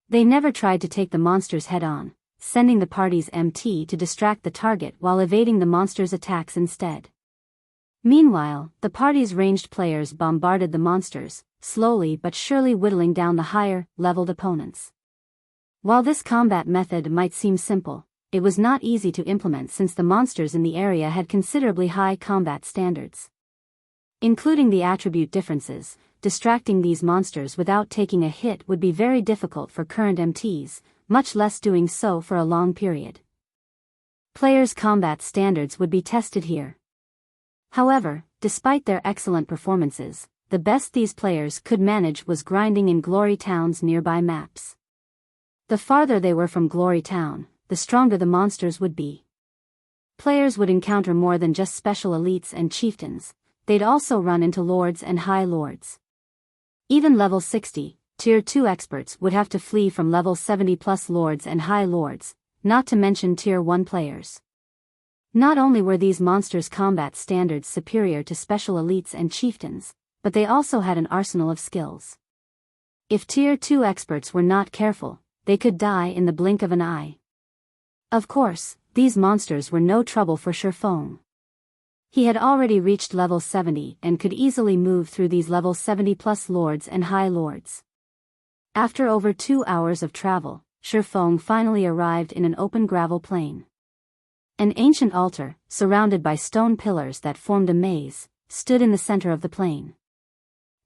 They never tried to take the monsters head-on, sending the party's MT to distract the target while evading the monsters' attacks instead. Meanwhile, the party's ranged players bombarded the monsters, slowly but surely whittling down the higher-leveled opponents. While this combat method might seem simple, it was not easy to implement since the monsters in the area had considerably high combat standards. Including the attribute differences, distracting these monsters without taking a hit would be very difficult for current MTs, much less doing so for a long period. Players' combat standards would be tested here. However, despite their excellent performances, the best these players could manage was grinding in Glory Town's nearby maps. The farther they were from Glory Town, the stronger the monsters would be. Players would encounter more than just special elites and chieftains, they'd also run into lords and high lords. Even level 60, tier 2 experts would have to flee from level 70 plus lords and high lords, not to mention tier 1 players. Not only were these monsters' combat standards superior to special elites and chieftains, but they also had an arsenal of skills. If tier 2 experts were not careful, they could die in the blink of an eye. Of course, these monsters were no trouble for Shifeng. He had already reached level 70 and could easily move through these level 70 plus lords and high lords. After over 2 hours of travel, Shifeng finally arrived in an open gravel plain. An ancient altar, surrounded by stone pillars that formed a maze, stood in the center of the plain.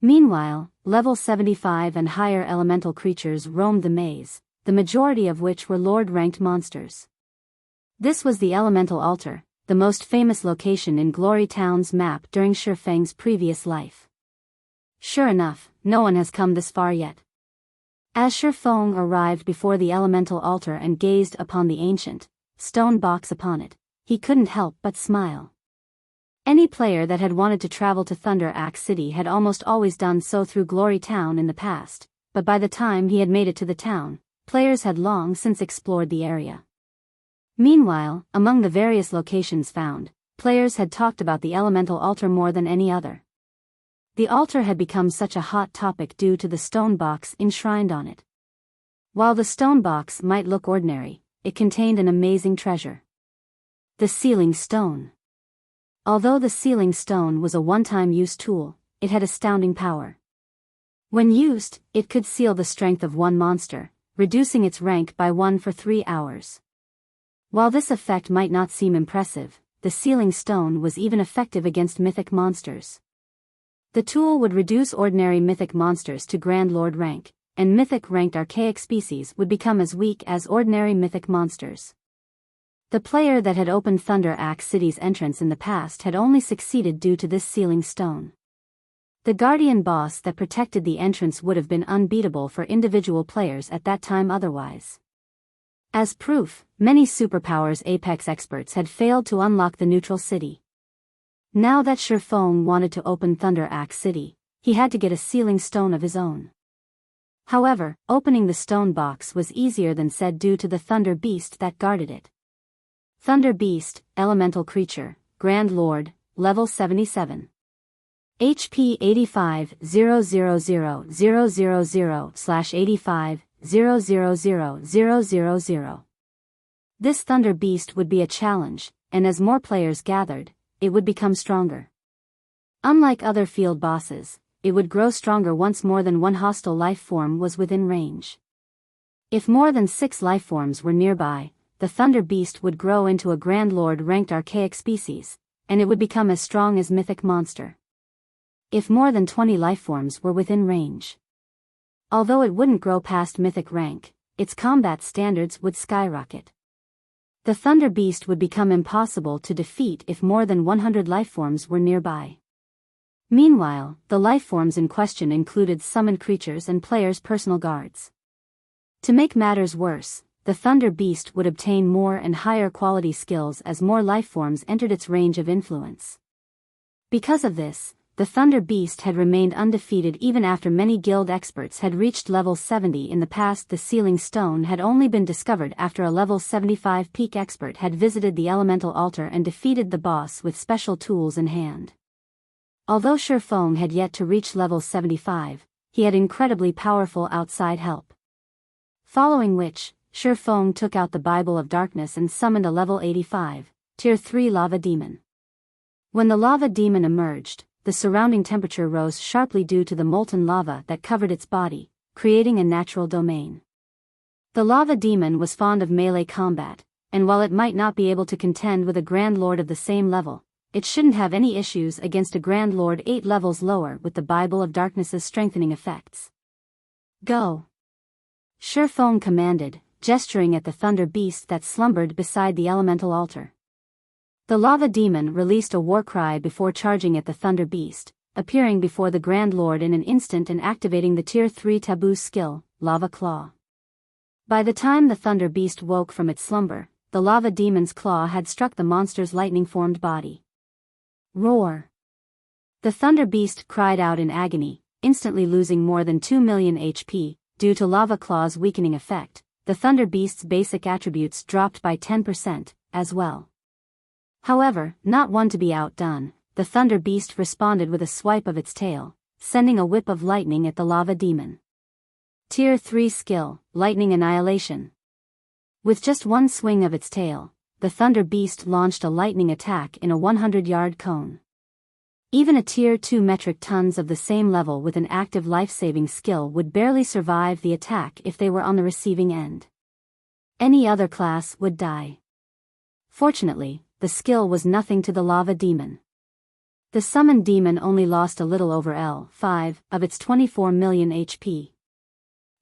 Meanwhile, level 75 and higher elemental creatures roamed the maze, the majority of which were lord-ranked monsters. This was the elemental altar, the most famous location in Glory Town's map during Shifeng's previous life. Sure enough, no one has come this far yet. As Shifeng arrived before the elemental altar and gazed upon the ancient stone box upon it, he couldn't help but smile. Any player that had wanted to travel to Thunder Axe City had almost always done so through Glory Town in the past, but by the time he had made it to the town, players had long since explored the area. Meanwhile, among the various locations found, players had talked about the elemental altar more than any other. The altar had become such a hot topic due to the stone box enshrined on it. While the stone box might look ordinary, it contained an amazing treasure. The sealing stone. Although the sealing stone was a one-time use tool, it had astounding power. When used, it could seal the strength of one monster, reducing its rank by 1 for 3 hours. While this effect might not seem impressive, the sealing stone was even effective against mythic monsters. The tool would reduce ordinary mythic monsters to Grand Lord rank, and mythic-ranked archaic species would become as weak as ordinary mythic monsters. The player that had opened Thunder Axe City's entrance in the past had only succeeded due to this sealing stone. The guardian boss that protected the entrance would have been unbeatable for individual players at that time otherwise. As proof, many Superpowers Apex experts had failed to unlock the neutral city. Now that Shifeng wanted to open Thunder Axe City, he had to get a sealing stone of his own. However, opening the stone box was easier than said due to the Thunder Beast that guarded it. Thunder Beast, Elemental Creature, Grand Lord, Level 77. HP 85,000,000/85,000,000. This Thunder Beast would be a challenge, and as more players gathered, it would become stronger. Unlike other field bosses, it would grow stronger once more than one hostile life form was within range. If more than 6 life forms were nearby, the Thunder Beast would grow into a Grand Lord ranked archaic species, and it would become as strong as mythic monster. If more than 20 life forms were within range. Although it wouldn't grow past mythic rank, its combat standards would skyrocket. The Thunder Beast would become impossible to defeat if more than 100 life forms were nearby. Meanwhile, the life forms in question included summoned creatures and players' personal guards. To make matters worse, the Thunder Beast would obtain more and higher quality skills as more life forms entered its range of influence. Because of this, the Thunder Beast had remained undefeated even after many guild experts had reached level 70 in the past. The sealing stone had only been discovered after a level 75 peak expert had visited the elemental altar and defeated the boss with special tools in hand. Although Shifeng had yet to reach level 75, he had incredibly powerful outside help. Following which, Shifeng took out the Bible of Darkness and summoned a level 85, Tier 3 lava demon. When the lava demon emerged, the surrounding temperature rose sharply due to the molten lava that covered its body, creating a natural domain. The lava demon was fond of melee combat, and while it might not be able to contend with a Grand Lord of the same level, it shouldn't have any issues against a Grand Lord 8 levels lower with the Bible of Darkness's strengthening effects. Go! Shifeng commanded, gesturing at the Thunder Beast that slumbered beside the elemental altar. The lava demon released a war cry before charging at the Thunder Beast, appearing before the Grand Lord in an instant and activating the Tier 3 taboo skill, Lava Claw. By the time the Thunder Beast woke from its slumber, the lava demon's claw had struck the monster's lightning-formed body. Roar! The Thunder Beast cried out in agony, instantly losing more than 2 million HP, due to Lava Claw's weakening effect. The Thunder Beast's basic attributes dropped by 10%, as well. However, not one to be outdone, the Thunder Beast responded with a swipe of its tail, sending a whip of lightning at the lava demon. Tier 3 skill, Lightning Annihilation. With just one swing of its tail, the Thunder Beast launched a lightning attack in a 100-yard cone. Even a Tier 2 metric tons of the same level with an active life-saving skill would barely survive the attack if they were on the receiving end. Any other class would die. Fortunately, the skill was nothing to the lava demon. The summoned demon only lost a little over L5 of its 24 million HP.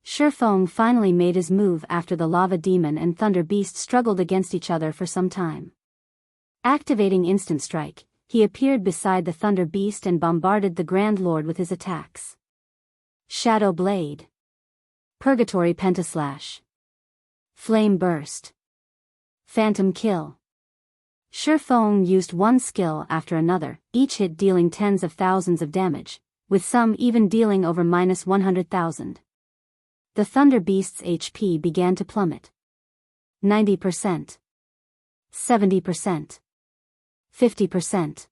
Shifeng finally made his move after the lava demon and Thunder Beast struggled against each other for some time. Activating Instant Strike, he appeared beside the Thunder Beast and bombarded the Grand Lord with his attacks. Shadow Blade. Purgatory Pentaslash. Flame Burst. Phantom Kill. Shifeng used one skill after another, each hit dealing tens of thousands of damage, with some even dealing over -100,000. The Thunder Beast's HP began to plummet. 90%. 70%. 50%.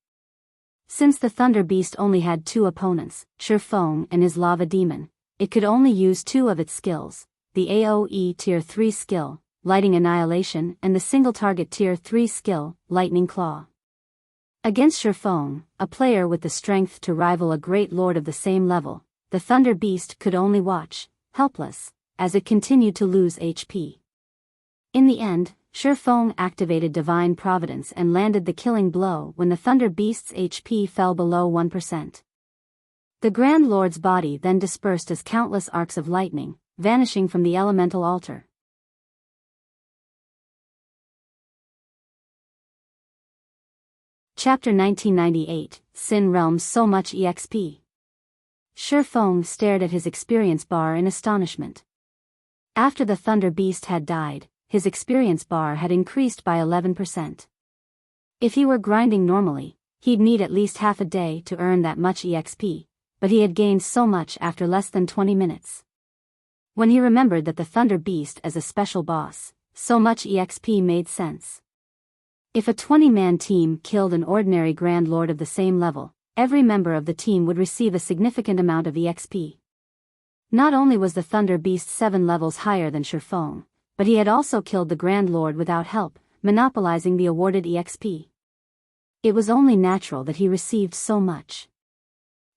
Since the Thunder Beast only had 2 opponents, Shifeng and his Lava Demon, it could only use 2 of its skills, the AoE Tier 3 skill, Lightning Annihilation, and the single-target Tier 3 skill, Lightning Claw. Against Shifeng, a player with the strength to rival a Great Lord of the same level, the Thunder Beast could only watch, helpless, as it continued to lose HP. In the end, Shifeng activated Divine Providence and landed the killing blow when the Thunder Beast's HP fell below 1%. The Grand Lord's body then dispersed as countless arcs of lightning, vanishing from the elemental altar. Chapter 1998, Sin Realms. So much EXP. Shi Feng stared at his experience bar in astonishment. After the Thunder Beast had died, his experience bar had increased by 11%. If he were grinding normally, he'd need at least half a day to earn that much EXP, but he had gained so much after less than 20 minutes. When he remembered that the Thunder Beast as a special boss, so much EXP made sense. If a 20-man team killed an ordinary Grand Lord of the same level, every member of the team would receive a significant amount of EXP. Not only was the Thunder Beast 7 levels higher than Shi Feng, but he had also killed the Grand Lord without help, monopolizing the awarded EXP. It was only natural that he received so much.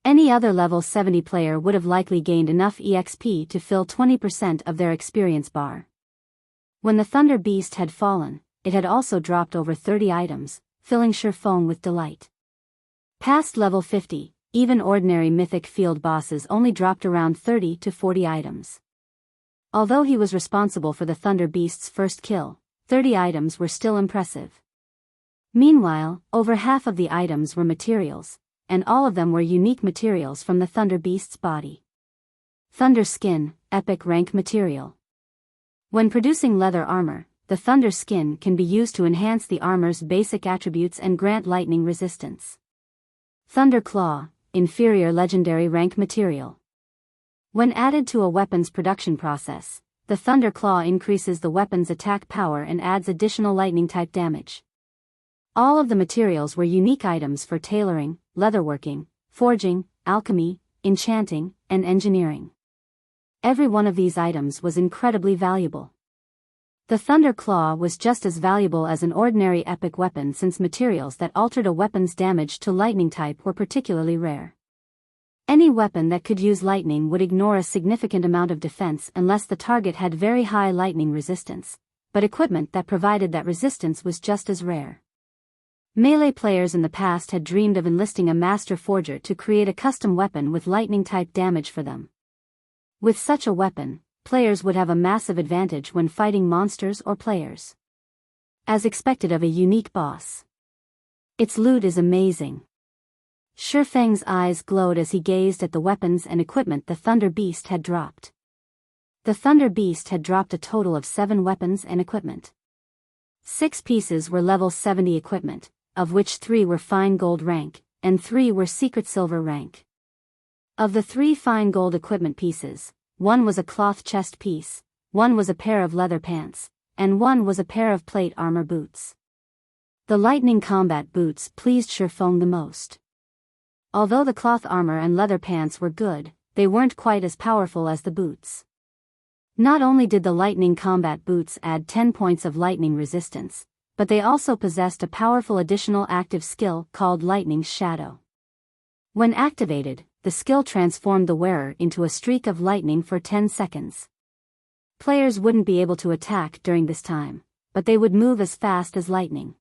Any other level 70 player would have likely gained enough EXP to fill 20% of their experience bar. When the Thunder Beast had fallen, it had also dropped over 30 items, filling Shi Feng with delight. Past level 50, even ordinary mythic field bosses only dropped around 30 to 40 items. Although he was responsible for the Thunder Beast's first kill, 30 items were still impressive. Meanwhile, over half of the items were materials, and all of them were unique materials from the Thunder Beast's body. Thunder Skin, epic rank material. When producing leather armor, the Thunder Skin can be used to enhance the armor's basic attributes and grant lightning resistance. Thunder Claw, inferior legendary rank material. When added to a weapon's production process, the Thunder Claw increases the weapon's attack power and adds additional lightning-type damage. All of the materials were unique items for tailoring, leatherworking, forging, alchemy, enchanting, and engineering. Every one of these items was incredibly valuable. The Thunder Claw was just as valuable as an ordinary epic weapon since materials that altered a weapon's damage to lightning type were particularly rare. Any weapon that could use lightning would ignore a significant amount of defense unless the target had very high lightning resistance, but equipment that provided that resistance was just as rare. Melee players in the past had dreamed of enlisting a master forger to create a custom weapon with lightning-type damage for them. With such a weapon, players would have a massive advantage when fighting monsters or players. As expected of a unique boss. Its loot is amazing. Shi Feng's eyes glowed as he gazed at the weapons and equipment the Thunder Beast had dropped. The Thunder Beast had dropped a total of 7 weapons and equipment. 6 pieces were level 70 equipment, of which 3 were fine gold rank, and 3 were secret silver rank. Of the 3 fine gold equipment pieces, 1 was a cloth chest piece, 1 was a pair of leather pants, and 1 was a pair of plate armor boots. The lightning combat boots pleased Shi Feng the most. Although the cloth armor and leather pants were good, they weren't quite as powerful as the boots. Not only did the lightning combat boots add 10 points of lightning resistance, but they also possessed a powerful additional active skill called Lightning's Shadow. When activated, the skill transformed the wearer into a streak of lightning for 10 seconds. Players wouldn't be able to attack during this time, but they would move as fast as lightning.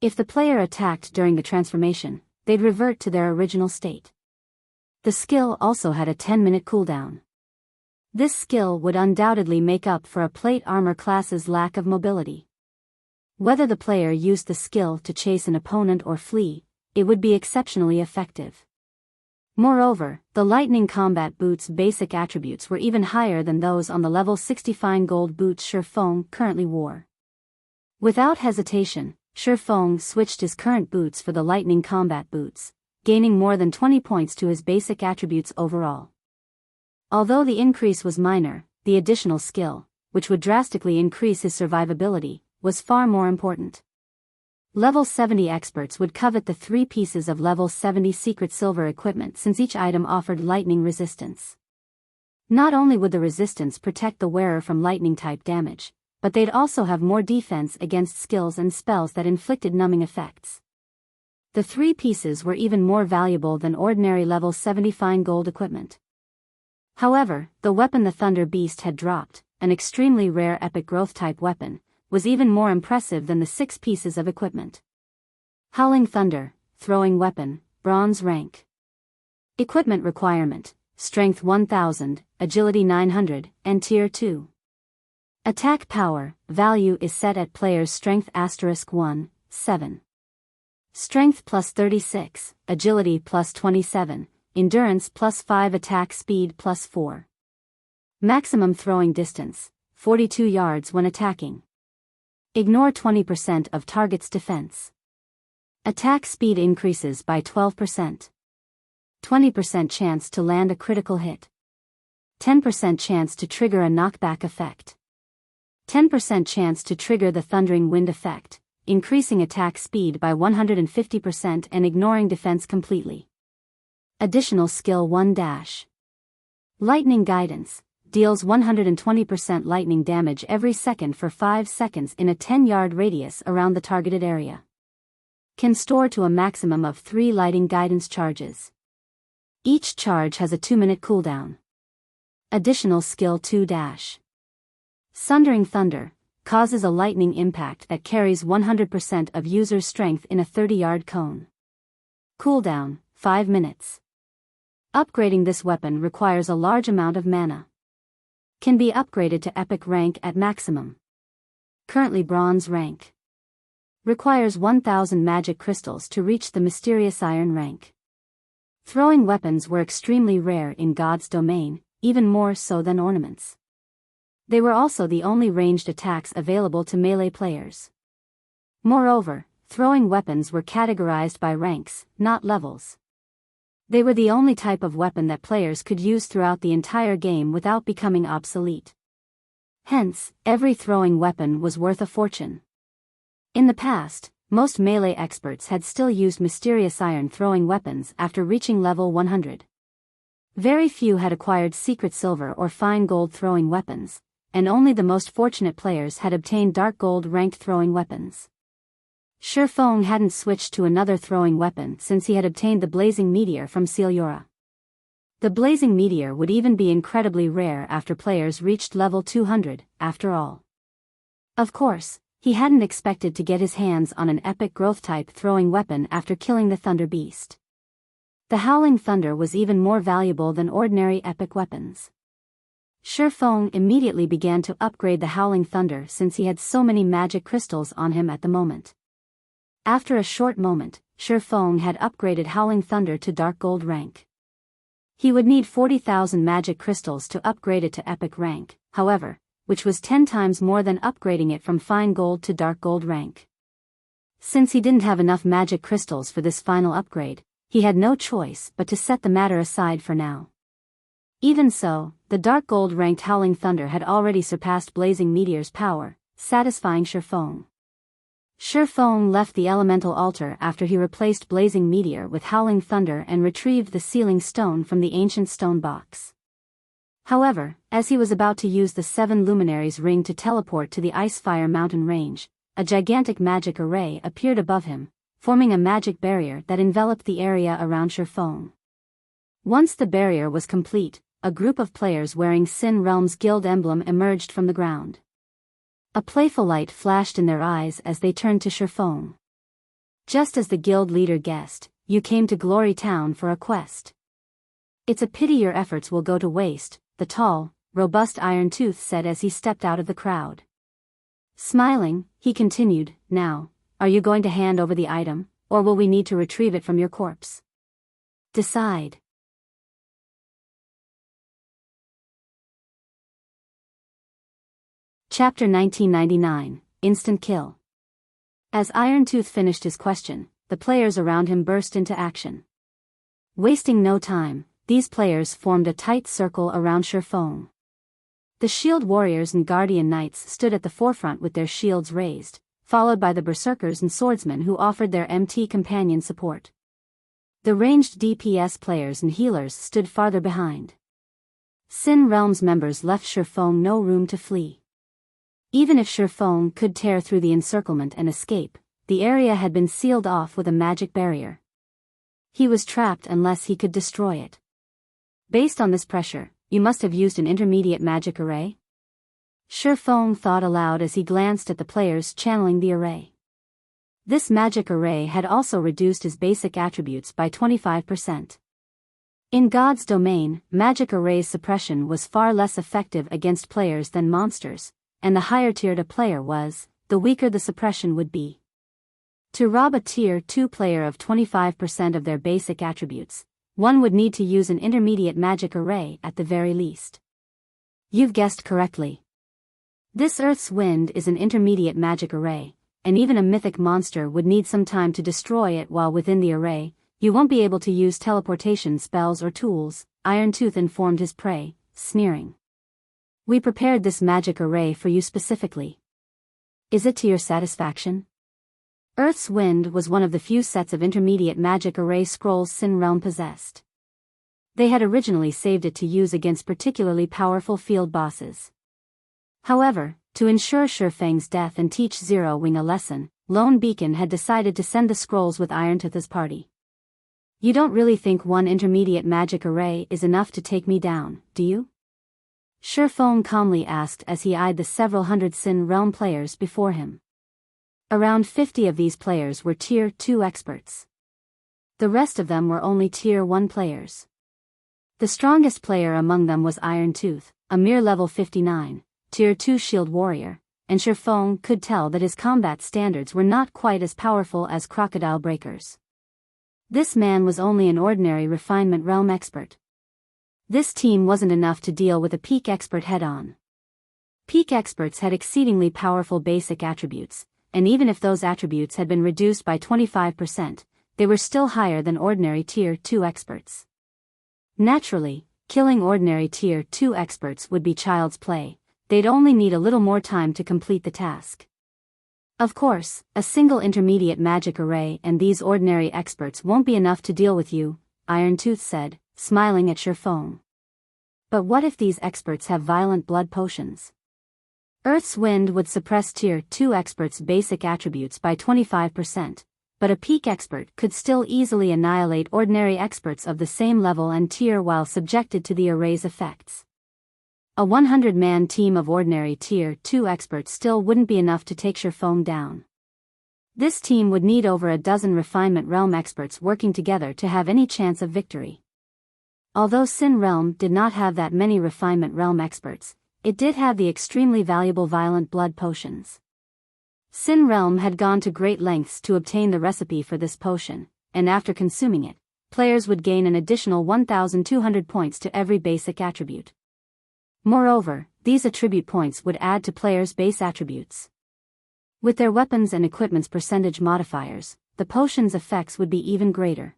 If the player attacked during the transformation, they'd revert to their original state. The skill also had a 10-minute cooldown. This skill would undoubtedly make up for a plate armor class's lack of mobility. Whether the player used the skill to chase an opponent or flee, it would be exceptionally effective. Moreover, the lightning combat boots' basic attributes were even higher than those on the level 60 fine gold boots Shi Feng currently wore. Without hesitation, Shi Feng switched his current boots for the lightning combat boots, gaining more than 20 points to his basic attributes overall. Although the increase was minor, the additional skill, which would drastically increase his survivability, was far more important. Level 70 experts would covet the 3 pieces of level 70 secret silver equipment since each item offered lightning resistance. Not only would the resistance protect the wearer from lightning-type damage, but they'd also have more defense against skills and spells that inflicted numbing effects. The 3 pieces were even more valuable than ordinary level 70 fine gold equipment. However, the weapon the Thunder Beast had dropped, an extremely rare epic growth-type weapon, was even more impressive than the 6 pieces of equipment. Howling Thunder, throwing weapon, bronze rank. Equipment requirement: Strength 1000, Agility 900, and Tier 2. Attack power: value is set at player's strength *1, 7. Strength plus 36, Agility plus 27, Endurance plus 5, Attack speed plus 4. Maximum throwing distance: 42 yards when attacking. Ignore 20% of target's defense. Attack speed increases by 12%. 20% chance to land a critical hit. 10% chance to trigger a knockback effect. 10% chance to trigger the Thundering Wind effect, increasing attack speed by 150% and ignoring defense completely. Additional skill 1 dash. Lightning Guidance, deals 120% lightning damage every second for 5 seconds in a 10-yard radius around the targeted area. Can store to a maximum of 3 lightning guidance charges. Each charge has a 2-minute cooldown. Additional skill 2 dash. Sundering Thunder, causes a lightning impact that carries 100% of user's strength in a 30-yard cone. Cooldown, 5 minutes. Upgrading this weapon requires a large amount of mana. Can be upgraded to epic rank at maximum. Currently bronze rank. Requires 1000 magic crystals to reach the mysterious iron rank. Throwing weapons were extremely rare in God's domain, even more so than ornaments. They were also the only ranged attacks available to melee players. Moreover, throwing weapons were categorized by ranks, not levels. They were the only type of weapon that players could use throughout the entire game without becoming obsolete. Hence, every throwing weapon was worth a fortune. In the past, most melee experts had still used mysterious iron throwing weapons after reaching level 100. Very few had acquired secret silver or fine gold throwing weapons, and only the most fortunate players had obtained dark gold ranked throwing weapons. Shifeng hadn't switched to another throwing weapon since he had obtained the Blazing Meteor from Celiora. The Blazing Meteor would even be incredibly rare after players reached level 200, after all. Of course, he hadn't expected to get his hands on an epic growth-type throwing weapon after killing the Thunder Beast. The Howling Thunder was even more valuable than ordinary epic weapons. Shifeng immediately began to upgrade the Howling Thunder since he had so many magic crystals on him at the moment. After a short moment, Shifeng had upgraded Howling Thunder to Dark Gold rank. He would need 40,000 magic crystals to upgrade it to epic rank, however, which was 10 times more than upgrading it from fine gold to dark gold rank. Since he didn't have enough magic crystals for this final upgrade, he had no choice but to set the matter aside for now. Even so, the dark gold ranked Howling Thunder had already surpassed Blazing Meteor's power, satisfying Shifeng. Shifeng left the elemental altar after he replaced Blazing Meteor with Howling Thunder and retrieved the sealing stone from the ancient stone box. However, as he was about to use the 7 luminaries ring to teleport to the Icefire mountain range, a gigantic magic array appeared above him, forming a magic barrier that enveloped the area around Shifeng. Once the barrier was complete, a group of players wearing Sin Realm's guild emblem emerged from the ground. A playful light flashed in their eyes as they turned to Shifeng. Just as the guild leader guessed, you came to Glory Town for a quest. It's a pity your efforts will go to waste, the tall, robust Iron Tooth said as he stepped out of the crowd. Smiling, he continued, now, are you going to hand over the item, or will we need to retrieve it from your corpse? Decide. Chapter 1999, Instant Kill. As Iron Tooth finished his question, the players around him burst into action. Wasting no time, these players formed a tight circle around Shifeng. The shield warriors and guardian knights stood at the forefront with their shields raised, followed by the berserkers and swordsmen who offered their MT companion support. The ranged DPS players and healers stood farther behind. Sin Realm's members left Shifeng no room to flee. Even if Shifeng could tear through the encirclement and escape, the area had been sealed off with a magic barrier. He was trapped unless he could destroy it. Based on this pressure, you must have used an intermediate magic array? Shifeng thought aloud as he glanced at the players channeling the array. This magic array had also reduced his basic attributes by 25%. In God's domain, magic array's suppression was far less effective against players than monsters, and the higher tiered a player was, the weaker the suppression would be. To rob a Tier 2 player of 25% of their basic attributes, one would need to use an intermediate magic array at the very least. You've guessed correctly. This Earth's Wind is an intermediate magic array, and even a mythic monster would need some time to destroy it while within the array. You won't be able to use teleportation spells or tools, Irontooth informed his prey, sneering. We prepared this magic array for you specifically. Is it to your satisfaction? Earth's Wind was one of the few sets of intermediate magic array scrolls Sin Realm possessed. They had originally saved it to use against particularly powerful field bosses. However, to ensure Shurfang's death and teach Zero Wing a lesson, Lone Beacon had decided to send the scrolls with Irontooth's party. You don't really think one intermediate magic array is enough to take me down, do you? Shurfang calmly asked as he eyed the several hundred Sin Realm players before him. Around 50 of these players were Tier 2 experts. The rest of them were only Tier 1 players. The strongest player among them was Irontooth, a mere level 59, Tier 2 shield warrior, and Shurfang could tell that his combat standards were not quite as powerful as Crocodile Breaker's. This man was only an ordinary refinement realm expert. This team wasn't enough to deal with a peak expert head-on. Peak experts had exceedingly powerful basic attributes, and even if those attributes had been reduced by 25%, they were still higher than ordinary Tier 2 experts. Naturally, killing ordinary Tier 2 experts would be child's play. They'd only need a little more time to complete the task. Of course, a single intermediate magic array and these ordinary experts won't be enough to deal with you, Irontooth said, smiling at Shurfang. But what if these experts have violent blood potions? Earth's Wind would suppress Tier 2 experts' basic attributes by 25%, but a peak expert could still easily annihilate ordinary experts of the same level and tier while subjected to the array's effects. A 100-man team of ordinary Tier 2 experts still wouldn't be enough to take Shurfang down. This team would need over a dozen Refinement Realm experts working together to have any chance of victory. Although Sin Realm did not have that many Refinement Realm experts, it did have the extremely valuable Violent Blood potions. Sin Realm had gone to great lengths to obtain the recipe for this potion, and after consuming it, players would gain an additional 1,200 points to every basic attribute. Moreover, these attribute points would add to players' base attributes. With their weapons and equipment's percentage modifiers, the potion's effects would be even greater.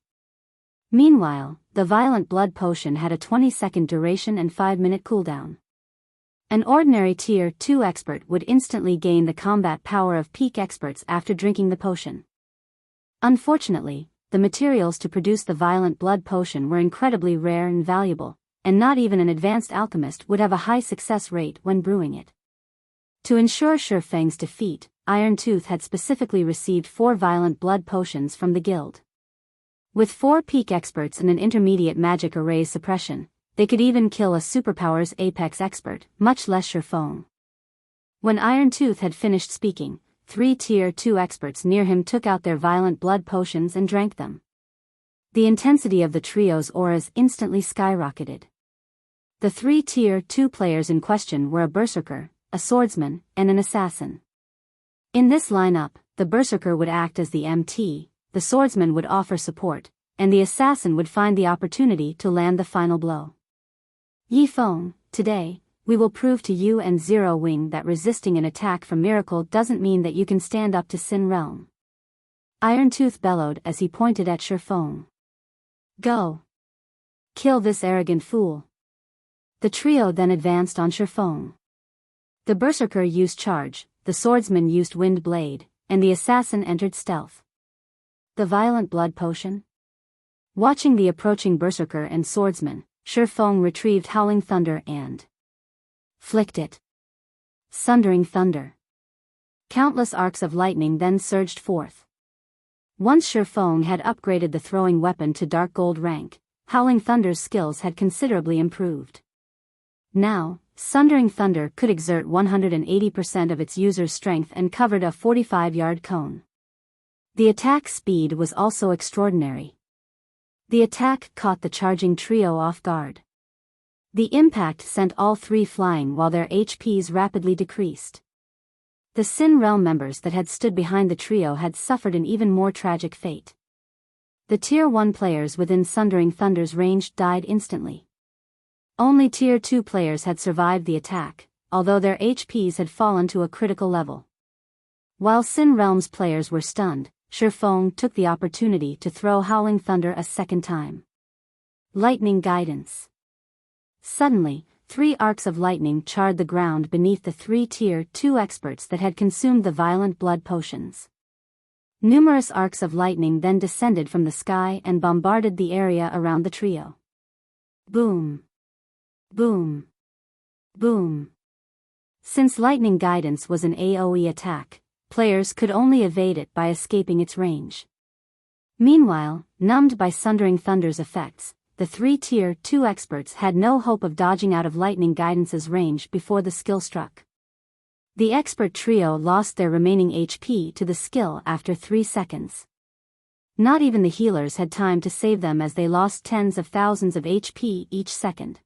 Meanwhile, the Violent Blood potion had a 20-second duration and 5-minute cooldown. An ordinary Tier 2 expert would instantly gain the combat power of peak experts after drinking the potion. Unfortunately, the materials to produce the Violent Blood potion were incredibly rare and valuable, and not even an advanced alchemist would have a high success rate when brewing it. To ensure Shurfang's defeat, Irontooth had specifically received 4 Violent Blood potions from the guild. With 4 peak experts and an intermediate magic array suppression, they could even kill a superpower's apex expert, much less Shurfang. When Irontooth had finished speaking, 3 Tier 2 experts near him took out their Violent Blood potions and drank them. The intensity of the trio's auras instantly skyrocketed. The 3 Tier 2 players in question were a berserker, a swordsman, and an assassin. In this lineup, the berserker would act as the MT, the swordsman would offer support, and the assassin would find the opportunity to land the final blow. Yifeng, today, we will prove to you and Zero Wing that resisting an attack from Miracle doesn't mean that you can stand up to Sin Realm. Irontooth bellowed as he pointed at Shurfang. Go! Kill this arrogant fool. The trio then advanced on Shurfang. The berserker used charge, the swordsman used wind blade, and the assassin entered stealth. The Violent Blood potion? Watching the approaching berserker and swordsman, Shurfang retrieved Howling Thunder and flicked it. Sundering Thunder. Countless arcs of lightning then surged forth. Once Shurfang had upgraded the throwing weapon to Dark Gold rank, Howling Thunder's skills had considerably improved. Now, Sundering Thunder could exert 180% of its user's strength and covered a 45-yard cone. The attack speed was also extraordinary. The attack caught the charging trio off guard. The impact sent all three flying while their HPs rapidly decreased. The Sin Realm members that had stood behind the trio had suffered an even more tragic fate. The Tier 1 players within Sundering Thunder's range died instantly. Only Tier 2 players had survived the attack, although their HPs had fallen to a critical level. While Sin Realm's players were stunned, Shifeng took the opportunity to throw Howling Thunder a second time. Lightning Guidance. Suddenly, 3 arcs of lightning charred the ground beneath the 3 Tier 2 experts that had consumed the violent blood potions. Numerous arcs of lightning then descended from the sky and bombarded the area around the trio. Boom. Boom. Boom. Since lightning guidance was an AoE attack, players could only evade it by escaping its range. Meanwhile, numbed by Sundering Thunder's effects, the 3 Tier 2 experts had no hope of dodging out of lightning guidance's range before the skill struck. The expert trio lost their remaining HP to the skill after 3 seconds. Not even the healers had time to save them as they lost tens of thousands of HP each second.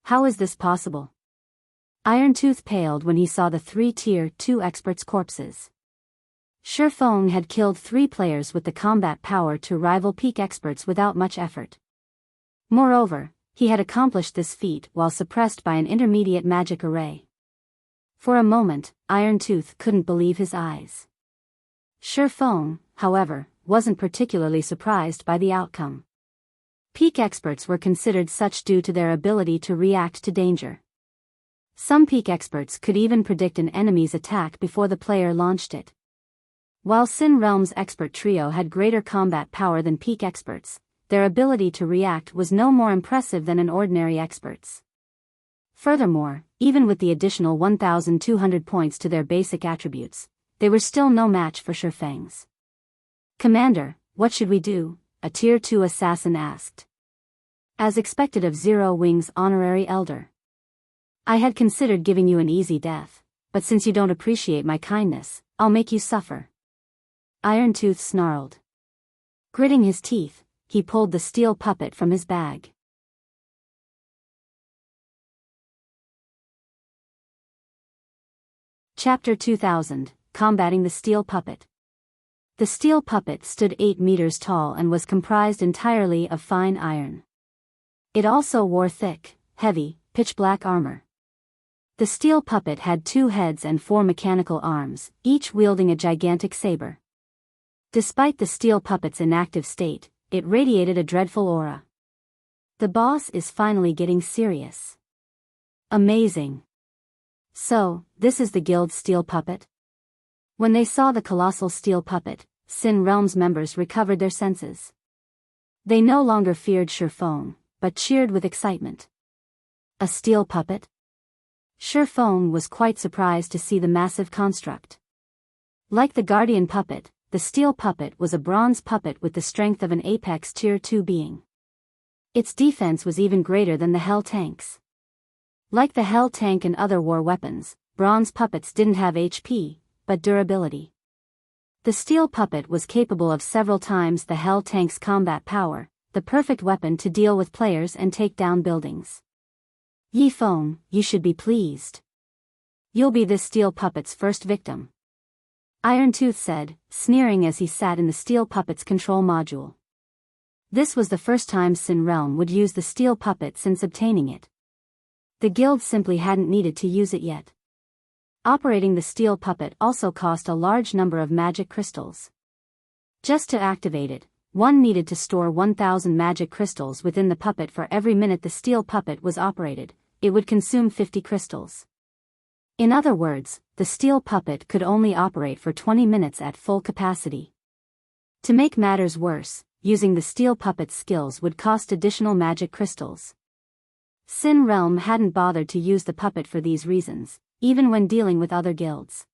How is this possible? Irontooth paled when he saw the 3 Tier 2 experts' corpses. Shifeng had killed 3 players with the combat power to rival peak experts without much effort. Moreover, he had accomplished this feat while suppressed by an intermediate magic array. For a moment, Irontooth couldn't believe his eyes. Shifeng, however, wasn't particularly surprised by the outcome. Peak experts were considered such due to their ability to react to danger. Some peak experts could even predict an enemy's attack before the player launched it. While Sin Realm's expert trio had greater combat power than peak experts, their ability to react was no more impressive than an ordinary expert's. Furthermore, even with the additional 1,200 points to their basic attributes, they were still no match for Shifeng's. "Commander, what should we do?" a Tier 2 assassin asked. As expected of Zero Wing's honorary elder. "I had considered giving you an easy death, but since you don't appreciate my kindness, I'll make you suffer." Irontooth snarled. Gritting his teeth, he pulled the steel puppet from his bag. Chapter 2000, Combating the Steel Puppet. The steel puppet stood 8 meters tall and was comprised entirely of fine iron. It also wore thick, heavy, pitch-black armor. The steel puppet had 2 heads and 4 mechanical arms, each wielding a gigantic saber. Despite the steel puppet's inactive state, it radiated a dreadful aura. The boss is finally getting serious. Amazing. So, this is the guild's steel puppet? When they saw the colossal steel puppet, Sin Realm's members recovered their senses. They no longer feared Shifeng, but cheered with excitement. A steel puppet? Shifeng was quite surprised to see the massive construct. Like the guardian puppet, the steel puppet was a bronze puppet with the strength of an apex Tier 2 being. Its defense was even greater than the Hell tanks. Like the Hell tank and other war weapons, bronze puppets didn't have HP, but durability. The steel puppet was capable of several times the Hell tank's combat power, the perfect weapon to deal with players and take down buildings. Yifeng, you should be pleased. You'll be this steel puppet's first victim. Irontooth said, sneering as he sat in the steel puppet's control module. This was the first time Sin Realm would use the steel puppet since obtaining it. The guild simply hadn't needed to use it yet. Operating the steel puppet also cost a large number of magic crystals. Just to activate it, one needed to store 1,000 magic crystals within the puppet for every minute the steel puppet was operated. It would consume 50 crystals. In other words, the steel puppet could only operate for 20 minutes at full capacity. To make matters worse, using the steel puppet's skills would cost additional magic crystals. Sin Realm hadn't bothered to use the puppet for these reasons, even when dealing with other guilds.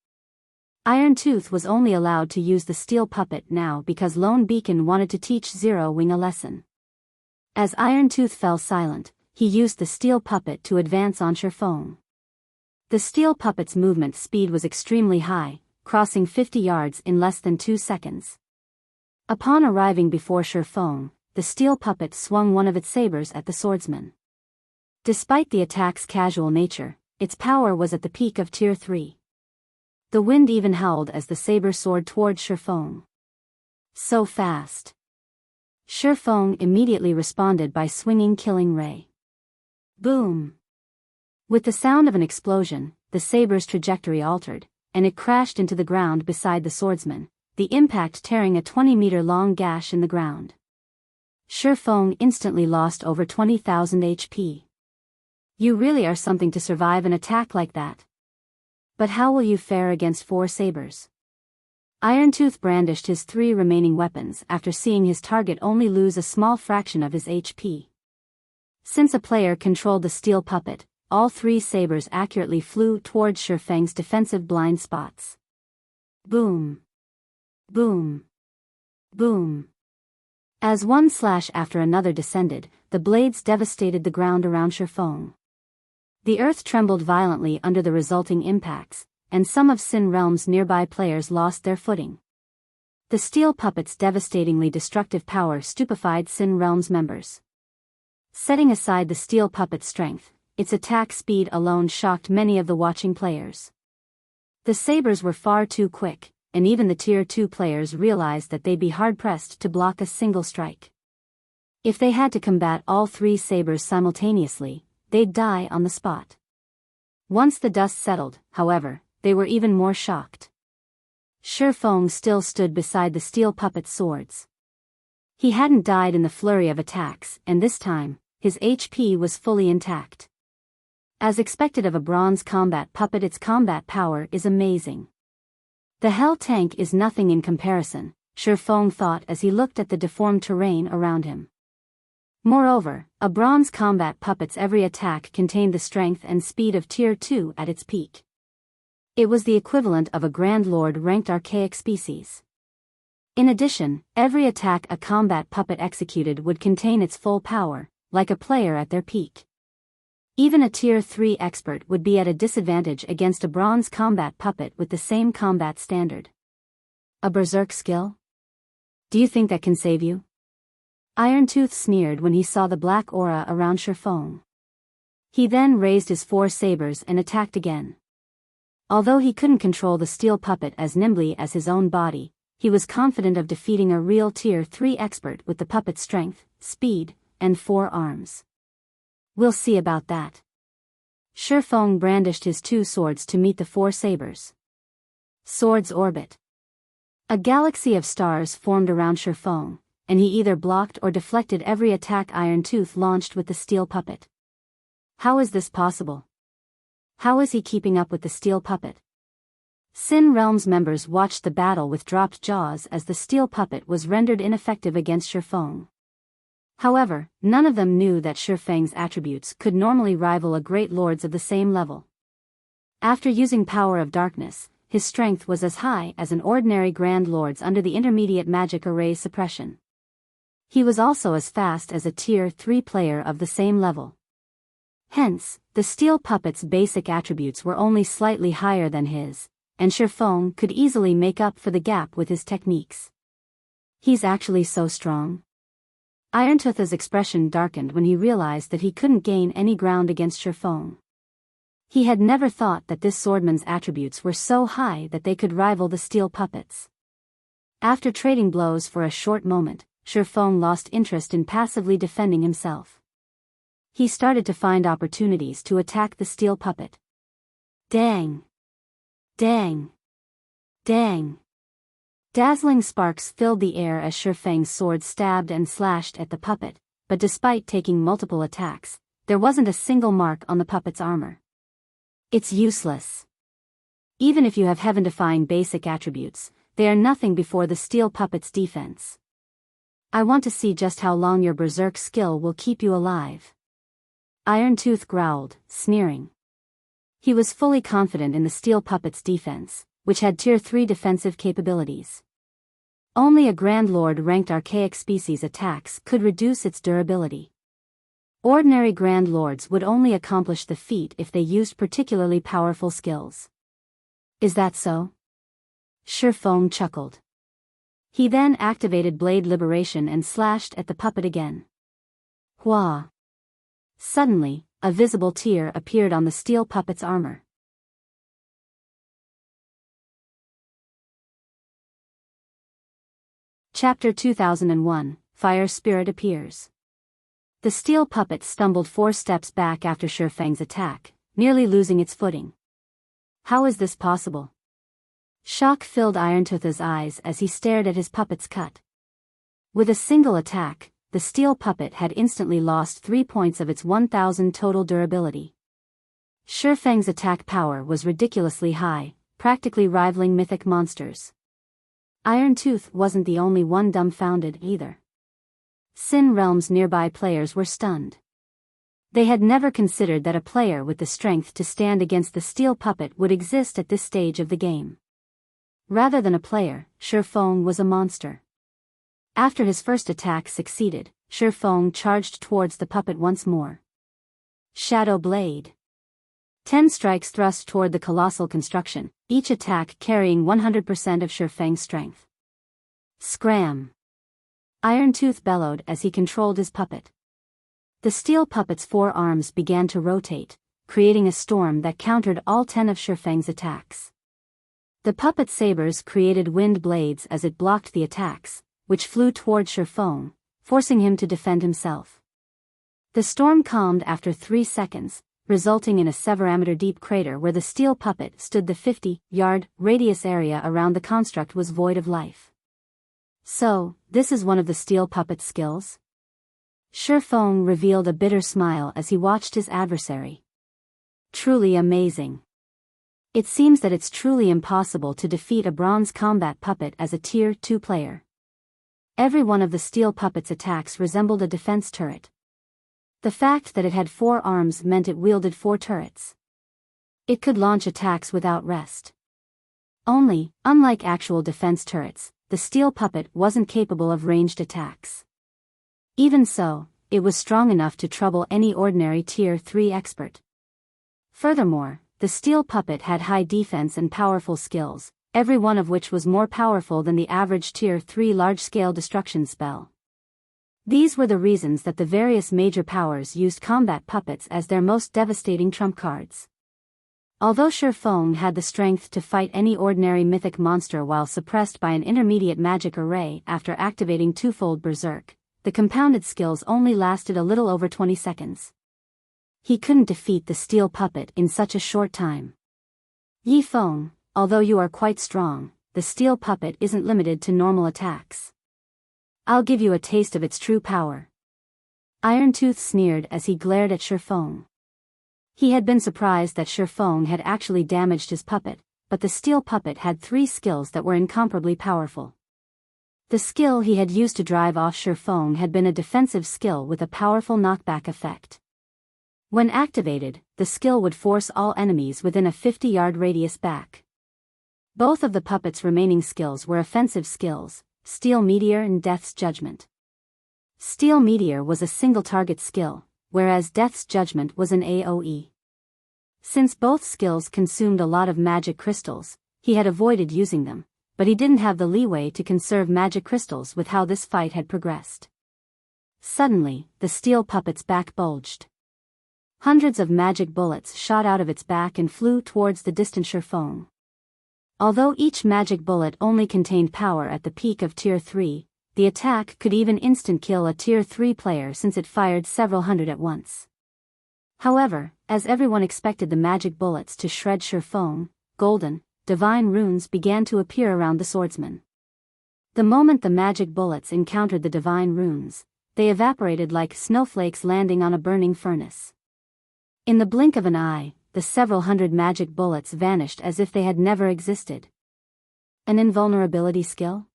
Irontooth was only allowed to use the steel puppet now because Lone Beacon wanted to teach Zero Wing a lesson. As Irontooth fell silent, he used the steel puppet to advance on Shifeng. The steel puppet's movement speed was extremely high, crossing 50 yards in less than 2 seconds. Upon arriving before Shifeng, the steel puppet swung one of its sabers at the swordsman. Despite the attack's casual nature, its power was at the peak of Tier 3. The wind even howled as the saber soared toward Shifeng. So fast. Shifeng immediately responded by swinging Killing Ray. Boom! With the sound of an explosion, the saber's trajectory altered, and it crashed into the ground beside the swordsman, the impact tearing a 20-meter-long gash in the ground. Shifeng instantly lost over 20,000 HP. You really are something to survive an attack like that. But how will you fare against 4 sabers? Irontooth brandished his 3 remaining weapons after seeing his target only lose a small fraction of his HP. Since a player controlled the steel puppet, all 3 sabers accurately flew towards Shifeng's defensive blind spots. Boom! Boom! Boom! As one slash after another descended, the blades devastated the ground around Shifeng. The earth trembled violently under the resulting impacts, and some of Sin Realm's nearby players lost their footing. The steel puppet's devastatingly destructive power stupefied Sin Realm's members. Setting aside the steel puppet's strength, its attack speed alone shocked many of the watching players. The sabers were far too quick, and even the Tier 2 players realized that they'd be hard-pressed to block a single strike. If they had to combat all 3 sabers simultaneously, they'd die on the spot. Once the dust settled, however, they were even more shocked. Shifeng still stood beside the steel puppet's swords. He hadn't died in the flurry of attacks, and this time, his HP was fully intact. As expected of a bronze combat puppet, its combat power is amazing. The Hell Tank is nothing in comparison, Shifeng thought as he looked at the deformed terrain around him. Moreover, a bronze combat puppet's every attack contained the strength and speed of Tier 2 at its peak. It was the equivalent of a Grand Lord-ranked archaic species. In addition, every attack a combat puppet executed would contain its full power, like a player at their peak. Even a Tier 3 expert would be at a disadvantage against a bronze combat puppet with the same combat standard. A berserk skill? Do you think that can save you? Irontooth sneered when he saw the black aura around Shifeng. He then raised his 4 sabers and attacked again. Although he couldn't control the steel puppet as nimbly as his own body, he was confident of defeating a real Tier 3 expert with the puppet's strength, speed, and 4 arms. We'll see about that. Shifeng brandished his 2 swords to meet the 4 sabers. Swords orbit. A galaxy of stars formed around Shifeng, and he either blocked or deflected every attack Irontooth launched with the steel puppet. How is this possible? How is he keeping up with the steel puppet? Sin Realm's members watched the battle with dropped jaws as the steel puppet was rendered ineffective against Shifeng. However, none of them knew that Shifeng's attributes could normally rival a great lord's of the same level. After using Power of Darkness, his strength was as high as an ordinary Grand Lord's under the intermediate magic array suppression. He was also as fast as a Tier 3 player of the same level. Hence, the steel puppet's basic attributes were only slightly higher than his, and Shifeng could easily make up for the gap with his techniques. He's actually so strong. Irontooth's expression darkened when he realized that he couldn't gain any ground against Shifeng. He had never thought that this swordman's attributes were so high that they could rival the steel puppets. After trading blows for a short moment, Shifeng lost interest in passively defending himself. He started to find opportunities to attack the steel puppet. Dang! Dang! Dang! Dazzling sparks filled the air as Shifeng's sword stabbed and slashed at the puppet, but despite taking multiple attacks, there wasn't a single mark on the puppet's armor. It's useless. Even if you have heaven-defying basic attributes, they are nothing before the steel puppet's defense. I want to see just how long your berserk skill will keep you alive. Irontooth growled, sneering. He was fully confident in the steel puppet's defense, which had Tier 3 defensive capabilities. Only a Grand Lord-ranked archaic species attacks could reduce its durability. Ordinary Grand Lords would only accomplish the feat if they used particularly powerful skills. Is that so? Shifeng chuckled. He then activated Blade Liberation and slashed at the puppet again. Hua! Suddenly, a visible tear appeared on the steel puppet's armor. Chapter 2001, Fire Spirit Appears. The steel puppet stumbled 4 steps back after Shifeng's attack, nearly losing its footing. How is this possible? Shock filled Irontooth's eyes as he stared at his puppet's cut. With a single attack, the steel puppet had instantly lost 3 points of its 1000 total durability. Shifeng's attack power was ridiculously high, practically rivaling mythic monsters. Irontooth wasn't the only one dumbfounded either. Sin Realm's nearby players were stunned. They had never considered that a player with the strength to stand against the steel puppet would exist at this stage of the game. Rather than a player, Shifeng was a monster. After his first attack succeeded, Shifeng charged towards the puppet once more. Shadow Blade. 10 strikes thrust toward the colossal construction, each attack carrying 100% of Shifeng's strength. Scram! Irontooth bellowed as he controlled his puppet. The steel puppet's 4 arms began to rotate, creating a storm that countered all 10 of Shifeng's attacks. The puppet's sabers created wind blades as it blocked the attacks, which flew toward Shifeng, forcing him to defend himself. The storm calmed after 3 seconds, resulting in a severometer-deep crater where the steel puppet stood. The 50-yard radius area around the construct was void of life. So, this is one of the steel puppet's skills? Shifeng revealed a bitter smile as he watched his adversary. Truly amazing. It seems that it's truly impossible to defeat a bronze combat puppet as a Tier 2 player. Every one of the steel puppet's attacks resembled a defense turret. The fact that it had 4 arms meant it wielded 4 turrets. It could launch attacks without rest. Only, unlike actual defense turrets, the steel puppet wasn't capable of ranged attacks. Even so, it was strong enough to trouble any ordinary Tier 3 expert. Furthermore, the steel puppet had high defense and powerful skills, every one of which was more powerful than the average Tier 3 large-scale destruction spell. These were the reasons that the various major powers used combat puppets as their most devastating trump cards. Although Shifeng had the strength to fight any ordinary mythic monster while suppressed by an intermediate magic array after activating twofold Berserk, the compounded skills only lasted a little over 20 seconds. He couldn't defeat the steel puppet in such a short time. Yifeng, although you are quite strong, the steel puppet isn't limited to normal attacks. I'll give you a taste of its true power. Irontooth sneered as he glared at Shifeng. He had been surprised that Shifeng had actually damaged his puppet, but the steel puppet had 3 skills that were incomparably powerful. The skill he had used to drive off Shifeng had been a defensive skill with a powerful knockback effect. When activated, the skill would force all enemies within a 50-yard radius back. Both of the puppet's remaining skills were offensive skills, Steel Meteor and Death's Judgment. Steel Meteor was a single-target skill, whereas Death's Judgment was an AoE. Since both skills consumed a lot of magic crystals, he had avoided using them, but he didn't have the leeway to conserve magic crystals with how this fight had progressed. Suddenly, the steel puppet's back bulged. Hundreds of magic bullets shot out of its back and flew towards the distant Shifeng. Although each magic bullet only contained power at the peak of Tier 3, the attack could even instant kill a Tier 3 player since it fired several hundred at once. However, as everyone expected the magic bullets to shred Shifeng, golden, divine runes began to appear around the swordsman. The moment the magic bullets encountered the divine runes, they evaporated like snowflakes landing on a burning furnace. In the blink of an eye, the several hundred magic bullets vanished as if they had never existed. An invulnerability skill?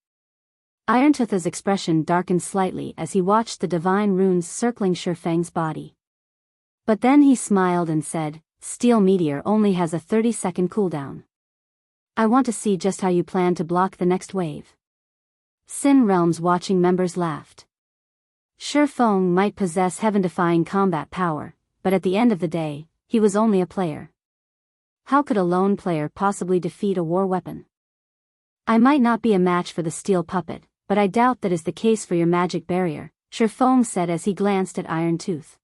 Irontooth's expression darkened slightly as he watched the divine runes circling Shifeng's body. But then he smiled and said, "Steel Meteor only has a 30-second cooldown. I want to see just how you plan to block the next wave." Sin Realm's watching members laughed. Shifeng might possess heaven-defying combat power, but at the end of the day, he was only a player. How could a lone player possibly defeat a war weapon? "I might not be a match for the steel puppet, but I doubt that is the case for your magic barrier, Shifeng said as he glanced at Iron Tooth.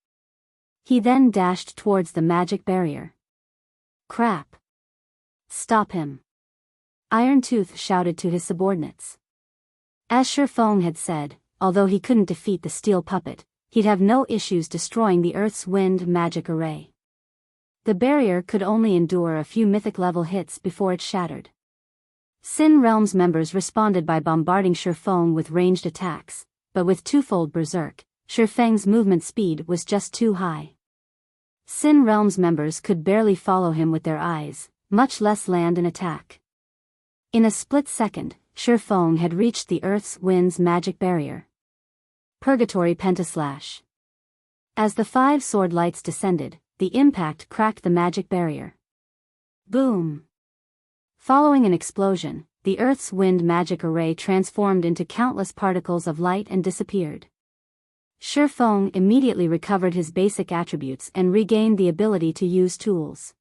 He then dashed towards the magic barrier. Crap! Stop him! Iron Tooth shouted to his subordinates. As Shifeng had said, although he couldn't defeat the steel puppet, he'd have no issues destroying the Earth's wind magic array. The barrier could only endure a few mythic-level hits before it shattered. Sin Realm's members responded by bombarding Shifeng with ranged attacks, but with twofold berserk, Shifeng's movement speed was just too high. Sin Realm's members could barely follow him with their eyes, much less land an attack. In a split second, Shifeng had reached the Earth's wind's magic barrier. Purgatory Pentaslash. As the 5 sword lights descended, the impact cracked the magic barrier. Boom! Following an explosion, the Earth's wind magic array transformed into countless particles of light and disappeared. Shifeng immediately recovered his basic attributes and regained the ability to use tools.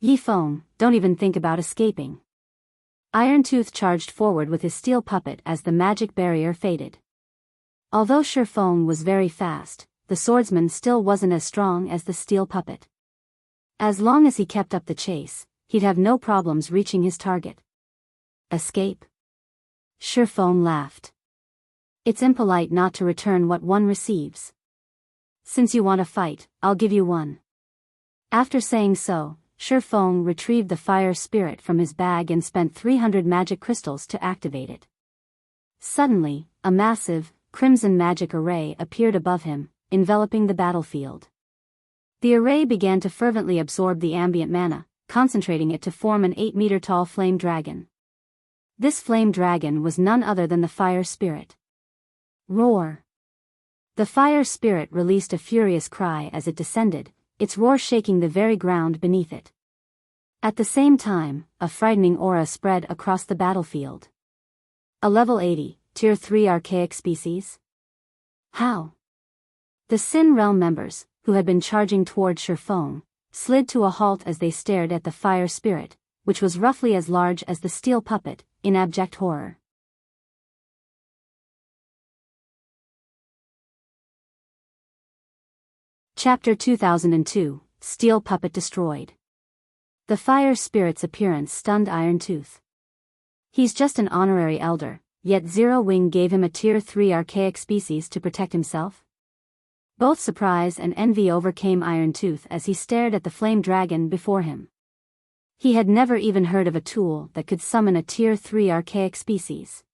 Yifeng, don't even think about escaping. Iron Tooth charged forward with his steel puppet as the magic barrier faded. Although Shifeng was very fast, the swordsman still wasn't as strong as the steel puppet. As long as he kept up the chase, he'd have no problems reaching his target. Escape? Shifeng laughed. It's impolite not to return what one receives. Since you want a fight, I'll give you one. After saying so, Shifeng retrieved the fire spirit from his bag and spent 300 magic crystals to activate it. Suddenly, a massive, crimson magic array appeared above him, enveloping the battlefield. The array began to fervently absorb the ambient mana, concentrating it to form an 8-meter-tall flame dragon. This flame dragon was none other than the fire spirit. Roar! The fire spirit released a furious cry as it descended, its roar shaking the very ground beneath it. At the same time, a frightening aura spread across the battlefield. A level 80, Tier 3 archaic species? How? The Sin Realm members, who had been charging toward Shifeng, slid to a halt as they stared at the fire spirit, which was roughly as large as the steel puppet, in abject horror. Chapter 2002, Steel Puppet Destroyed. The fire spirit's appearance stunned Iron Tooth. He's just an honorary elder, yet Zero Wing gave him a Tier 3 archaic species to protect himself? Both surprise and envy overcame Iron Tooth as he stared at the flame dragon before him. He had never even heard of a tool that could summon a Tier 3 archaic species.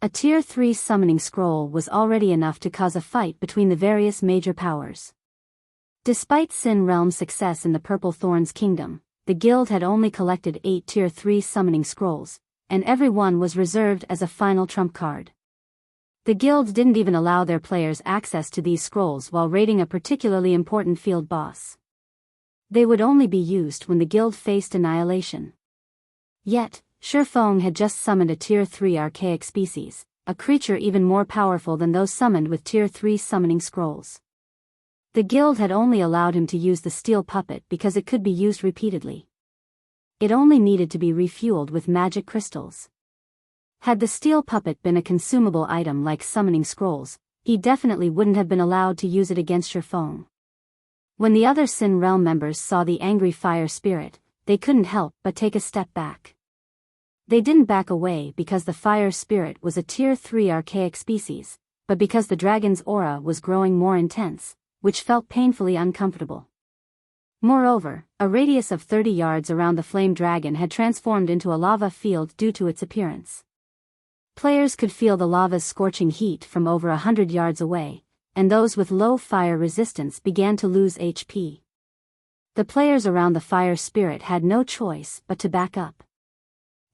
A Tier 3 summoning scroll was already enough to cause a fight between the various major powers. Despite Sin Realm's success in the Purple Thorns Kingdom, the guild had only collected 8 Tier 3 summoning scrolls, and every one was reserved as a final trump card. The guild didn't even allow their players access to these scrolls while raiding a particularly important field boss. They would only be used when the guild faced annihilation. Yet, Shifeng had just summoned a Tier 3 archaic species, a creature even more powerful than those summoned with Tier 3 summoning scrolls. The guild had only allowed him to use the steel puppet because it could be used repeatedly. It only needed to be refueled with magic crystals. Had the steel puppet been a consumable item like summoning scrolls, he definitely wouldn't have been allowed to use it against Shifeng. When the other Sin Realm members saw the angry fire spirit, they couldn't help but take a step back. They didn't back away because the fire spirit was a Tier 3 archaic species, but because the dragon's aura was growing more intense, which felt painfully uncomfortable. Moreover, a radius of 30 yards around the flame dragon had transformed into a lava field due to its appearance. Players could feel the lava's scorching heat from over 100 yards away, and those with low fire resistance began to lose HP. The players around the fire spirit had no choice but to back up.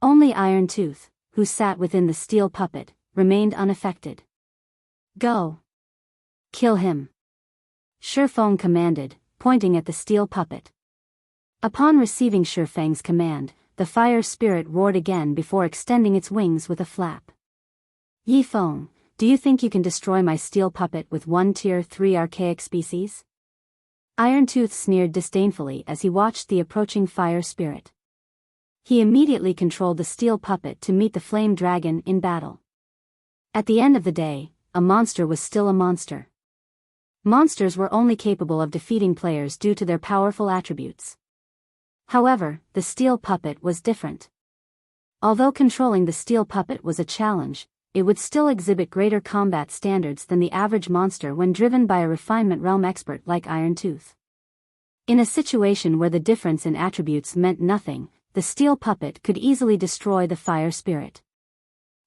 Only Iron Tooth, who sat within the steel puppet, remained unaffected. Go! Kill him! Shifeng commanded, pointing at the steel puppet. Upon receiving Shifeng's command, the fire spirit roared again before extending its wings with a flap. Yifeng, do you think you can destroy my steel puppet with one Tier 3 archaic species? Iron Tooth sneered disdainfully as he watched the approaching fire spirit. He immediately controlled the steel puppet to meet the flame dragon in battle. At the end of the day, a monster was still a monster. Monsters were only capable of defeating players due to their powerful attributes. However, the steel puppet was different. Although controlling the steel puppet was a challenge, it would still exhibit greater combat standards than the average monster when driven by a refinement realm expert like Iron Tooth. In a situation where the difference in attributes meant nothing, the steel puppet could easily destroy the fire spirit.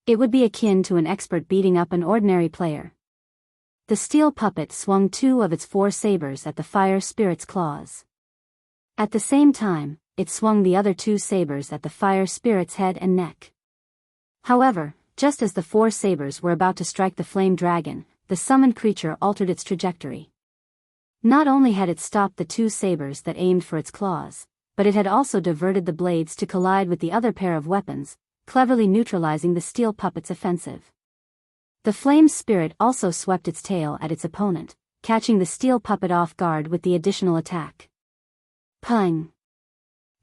It would be akin to an expert beating up an ordinary player. The steel puppet swung 2 of its 4 sabers at the fire spirit's claws. At the same time, it swung the other 2 sabers at the fire spirit's head and neck. However, just as the 4 sabers were about to strike the flame dragon, the summoned creature altered its trajectory. Not only had it stopped the 2 sabers that aimed for its claws, but it had also diverted the blades to collide with the other pair of weapons, cleverly neutralizing the steel puppet's offensive. The flame spirit also swept its tail at its opponent, catching the steel puppet off guard with the additional attack. Pung!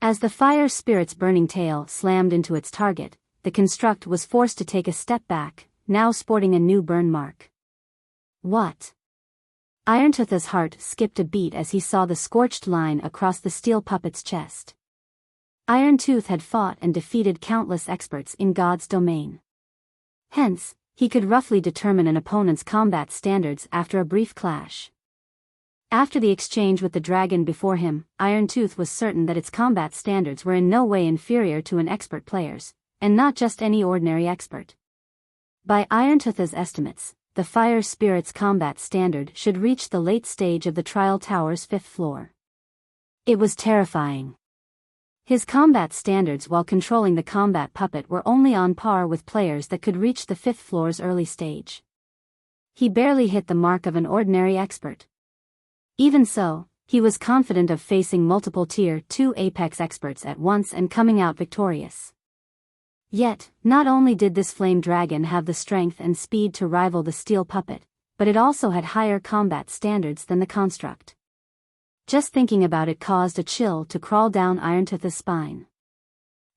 As the fire spirit's burning tail slammed into its target, the construct was forced to take a step back, now sporting a new burn mark. What? Irontooth's heart skipped a beat as he saw the scorched line across the steel puppet's chest. Iron Tooth had fought and defeated countless experts in God's domain. Hence, he could roughly determine an opponent's combat standards after a brief clash. After the exchange with the dragon before him, Iron Tooth was certain that its combat standards were in no way inferior to an expert player's, and not just any ordinary expert. By Irontooth's estimates, the fire spirit's combat standard should reach the late stage of the trial tower's 5th floor. It was terrifying. His combat standards while controlling the combat puppet were only on par with players that could reach the 5th floor's early stage. He barely hit the mark of an ordinary expert. Even so, he was confident of facing multiple Tier 2 Apex experts at once and coming out victorious. Yet, not only did this flame dragon have the strength and speed to rival the steel puppet, but it also had higher combat standards than the construct. Just thinking about it caused a chill to crawl down Irontooth's spine.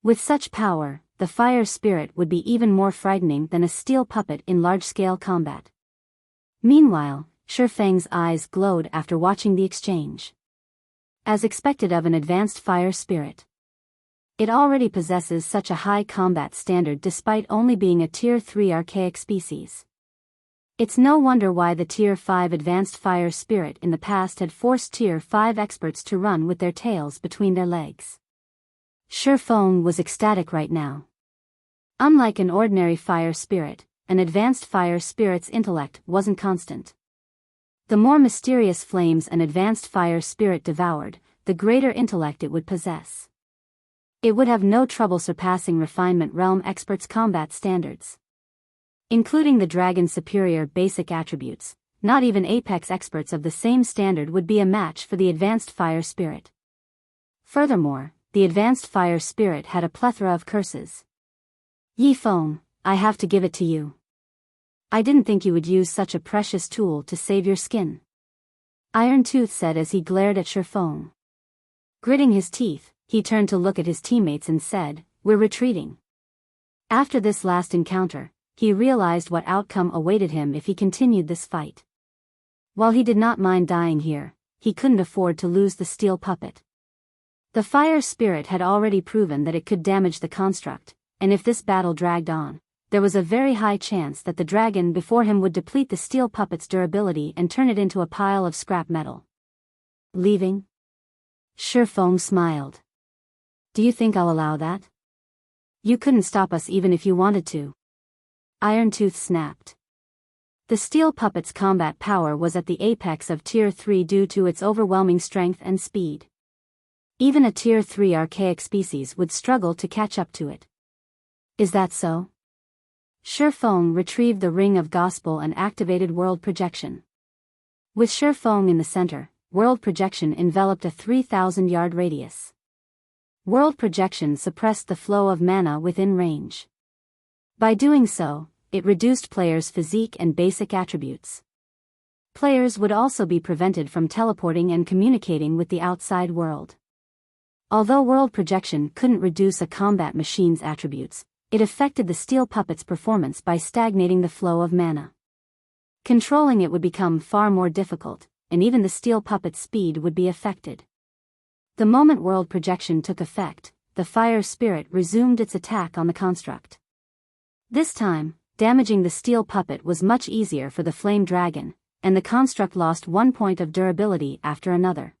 With such power, the fire spirit would be even more frightening than a steel puppet in large-scale combat. Meanwhile, Shifeng's eyes glowed after watching the exchange. As expected of an advanced fire spirit, it already possesses such a high combat standard despite only being a Tier 3 archaic species. It's no wonder why the Tier 5 advanced fire spirit in the past had forced Tier 5 experts to run with their tails between their legs. Shifeng was ecstatic right now. Unlike an ordinary fire spirit, an advanced fire spirit's intellect wasn't constant. The more mysterious flames an advanced fire spirit devoured, the greater intellect it would possess. It would have no trouble surpassing refinement realm experts' combat standards. Including the dragon's superior basic attributes, not even apex experts of the same standard would be a match for the advanced fire spirit. Furthermore, the advanced fire spirit had a plethora of curses. Yifeng, I have to give it to you. I didn't think you would use such a precious tool to save your skin. Iron Tooth said as he glared at Shifeng. Gritting his teeth, he turned to look at his teammates and said, "We're retreating." After this last encounter, he realized what outcome awaited him if he continued this fight. While he did not mind dying here, he couldn't afford to lose the steel puppet. The fire spirit had already proven that it could damage the construct, and if this battle dragged on, there was a very high chance that the dragon before him would deplete the steel puppet's durability and turn it into a pile of scrap metal. Leaving? Shifeng smiled. Do you think I'll allow that? You couldn't stop us even if you wanted to. Iron Tooth snapped. The steel puppet's combat power was at the apex of Tier 3 due to its overwhelming strength and speed. Even a Tier 3 archaic species would struggle to catch up to it. Is that so? Shifeng retrieved the Ring of Gospel and activated World Projection. With Shifeng in the center, World Projection enveloped a 3,000-yard radius. World Projection suppressed the flow of mana within range. By doing so, it reduced players' physique and basic attributes. Players would also be prevented from teleporting and communicating with the outside world. Although World Projection couldn't reduce a combat machine's attributes, It affected the steel puppet's performance by stagnating the flow of mana. Controlling it would become far more difficult, and even the steel puppet's speed would be affected. The moment world projection took effect, the fire spirit resumed its attack on the construct. This time, damaging the steel puppet was much easier for the flame dragon, and the construct lost 1 point of durability after another.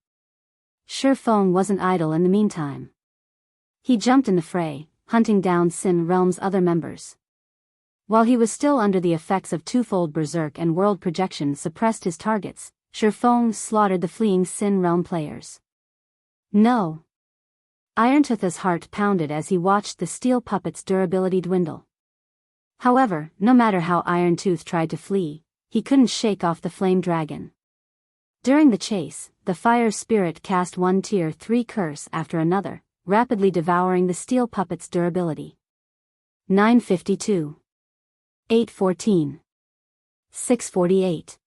Shifeng wasn't idle in the meantime. He jumped in the fray, hunting down Sin Realm's other members. While he was still under the effects of twofold berserk and world projection suppressed his targets, Shifeng slaughtered the fleeing Sin Realm players. No! Irontooth's heart pounded as he watched the steel puppet's durability dwindle. However, no matter how Irontooth tried to flee, he couldn't shake off the flame dragon. During the chase, the fire spirit cast one tier 3 curse after another, rapidly devouring the steel puppet's durability. 952. 814. 648.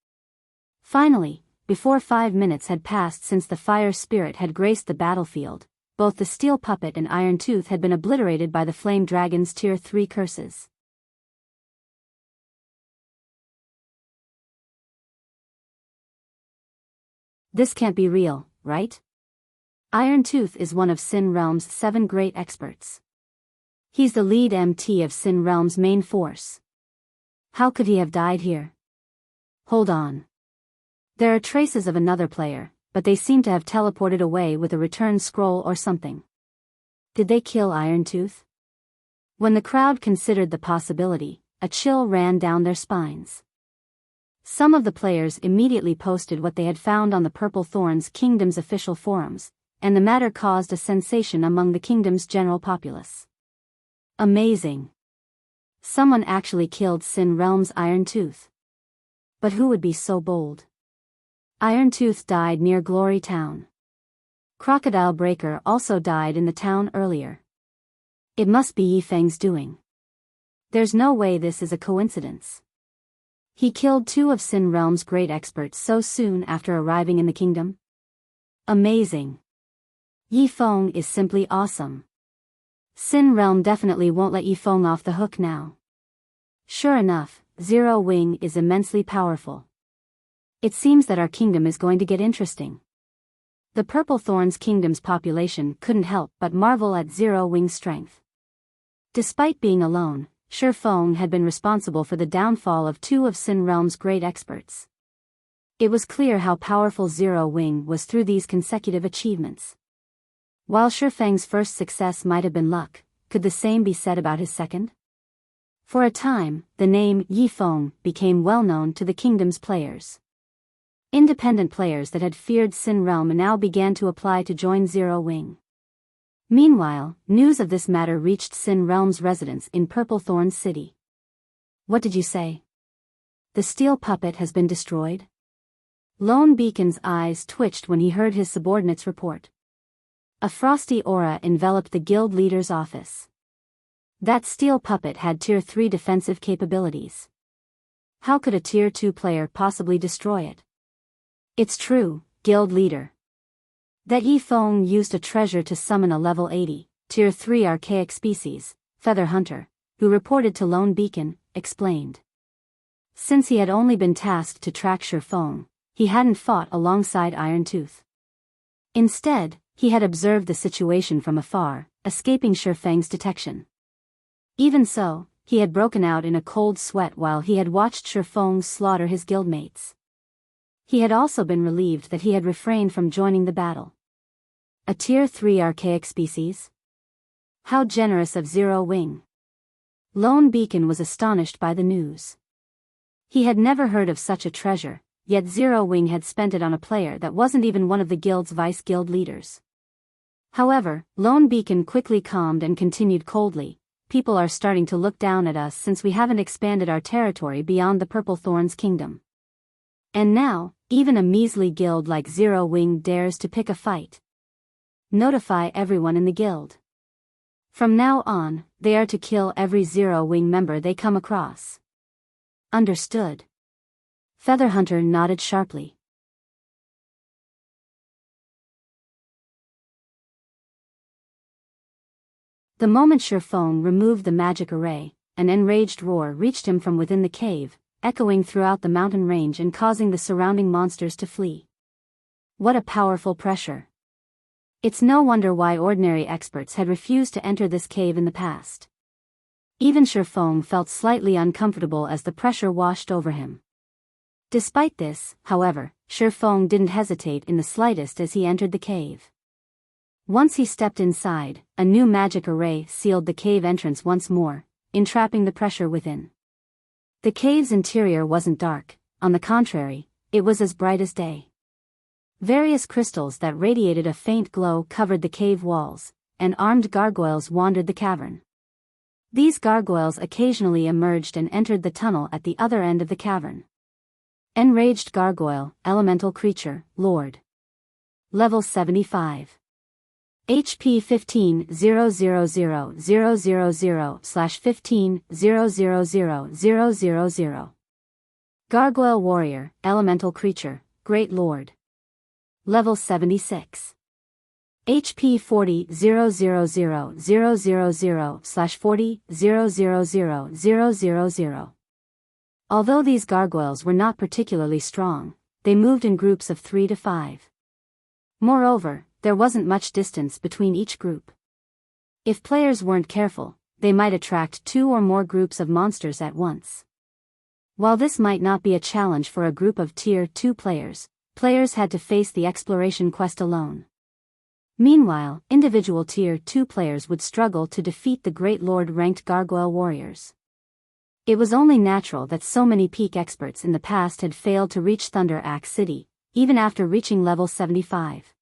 Finally, before 5 minutes had passed since the fire spirit had graced the battlefield, both the steel puppet and Irontooth had been obliterated by the flame dragon's tier 3 curses. This can't be real, right? Irontooth is one of Sin Realm's 7 great experts. He's the lead MT of Sin Realm's main force. How could he have died here? Hold on. There are traces of another player, but they seem to have teleported away with a return scroll or something. Did they kill Irontooth? When the crowd considered the possibility, a chill ran down their spines. Some of the players immediately posted what they had found on the Purple Thorns Kingdom's official forums, and the matter caused a sensation among the kingdom's general populace. Amazing! Someone actually killed Sin Realm's Irontooth. But who would be so bold? Irontooth died near Glory Town. Crocodile Breaker also died in the town earlier. It must be Yifeng's doing. There's no way this is a coincidence. He killed 2 of Sin Realm's great experts so soon after arriving in the kingdom. Amazing. Yifeng is simply awesome. Sin Realm definitely won't let Yifeng off the hook now. Sure enough, Zero Wing is immensely powerful. It seems that our kingdom is going to get interesting. The Purple Thorns Kingdom's population couldn't help but marvel at Zero Wing's strength. Despite being alone, Shifeng had been responsible for the downfall of 2 of Sin Realm's great experts. It was clear how powerful Zero Wing was through these consecutive achievements. While Shifeng's first success might have been luck, could the same be said about his second? For a time, the name Yifeng became well known to the kingdom's players. Independent players that had feared Sin Realm now began to apply to join Zero Wing. Meanwhile, news of this matter reached Sin Realm's residents in Purple Thorns City. What did you say? The steel puppet has been destroyed? Lone Beacon's eyes twitched when he heard his subordinate's report. A frosty aura enveloped the guild leader's office. That steel puppet had tier 3 defensive capabilities. How could a tier 2 player possibly destroy it? It's true, guild leader. That Yifeng used a treasure to summon a level 80, tier 3 archaic species, Feather Hunter, who reported to Lone Beacon, explained. Since he had only been tasked to track Shifeng, he hadn't fought alongside Irontooth. Instead, he had observed the situation from afar, escaping Shifeng's detection. Even so, he had broken out in a cold sweat while he had watched Shifeng slaughter his guildmates. He had also been relieved that he had refrained from joining the battle. A tier 3 archaic species? How generous of Zero Wing. Lone Beacon was astonished by the news. He had never heard of such a treasure, yet Zero Wing had spent it on a player that wasn't even one of the guild's vice-guild leaders. However, Lone Beacon quickly calmed and continued coldly, people are starting to look down at us since we haven't expanded our territory beyond the Purple Thorns Kingdom. And now, even a measly guild like Zero Wing dares to pick a fight. Notify everyone in the guild. From now on, they are to kill every Zero Wing member they come across. Understood. Featherhunter nodded sharply. The moment Shifeng removed the magic array, an enraged roar reached him from within the cave, echoing throughout the mountain range and causing the surrounding monsters to flee. What a powerful pressure! It's no wonder why ordinary experts had refused to enter this cave in the past. Even Shifeng felt slightly uncomfortable as the pressure washed over him. Despite this, however, Shifeng didn't hesitate in the slightest as he entered the cave. Once he stepped inside, a new magic array sealed the cave entrance once more, entrapping the pressure within. The cave's interior wasn't dark, on the contrary, it was as bright as day. Various crystals that radiated a faint glow covered the cave walls, and armed gargoyles wandered the cavern. These gargoyles occasionally emerged and entered the tunnel at the other end of the cavern. Enraged Gargoyle, Elemental Creature, Lord. Level 75. HP 15,000,000/15,000,000. Gargoyle Warrior, Elemental Creature, Great Lord. Level 76. HP 40,000,000/40,000,000. Although these gargoyles were not particularly strong, they moved in groups of 3 to 5. Moreover, there wasn't much distance between each group. If players weren't careful, they might attract 2 or more groups of monsters at once. While this might not be a challenge for a group of Tier 2 players, players had to face the exploration quest alone. Meanwhile, individual Tier 2 players would struggle to defeat the Great Lord-ranked Gargoyle Warriors. It was only natural that so many peak experts in the past had failed to reach Thunder Axe City, even after reaching level 75.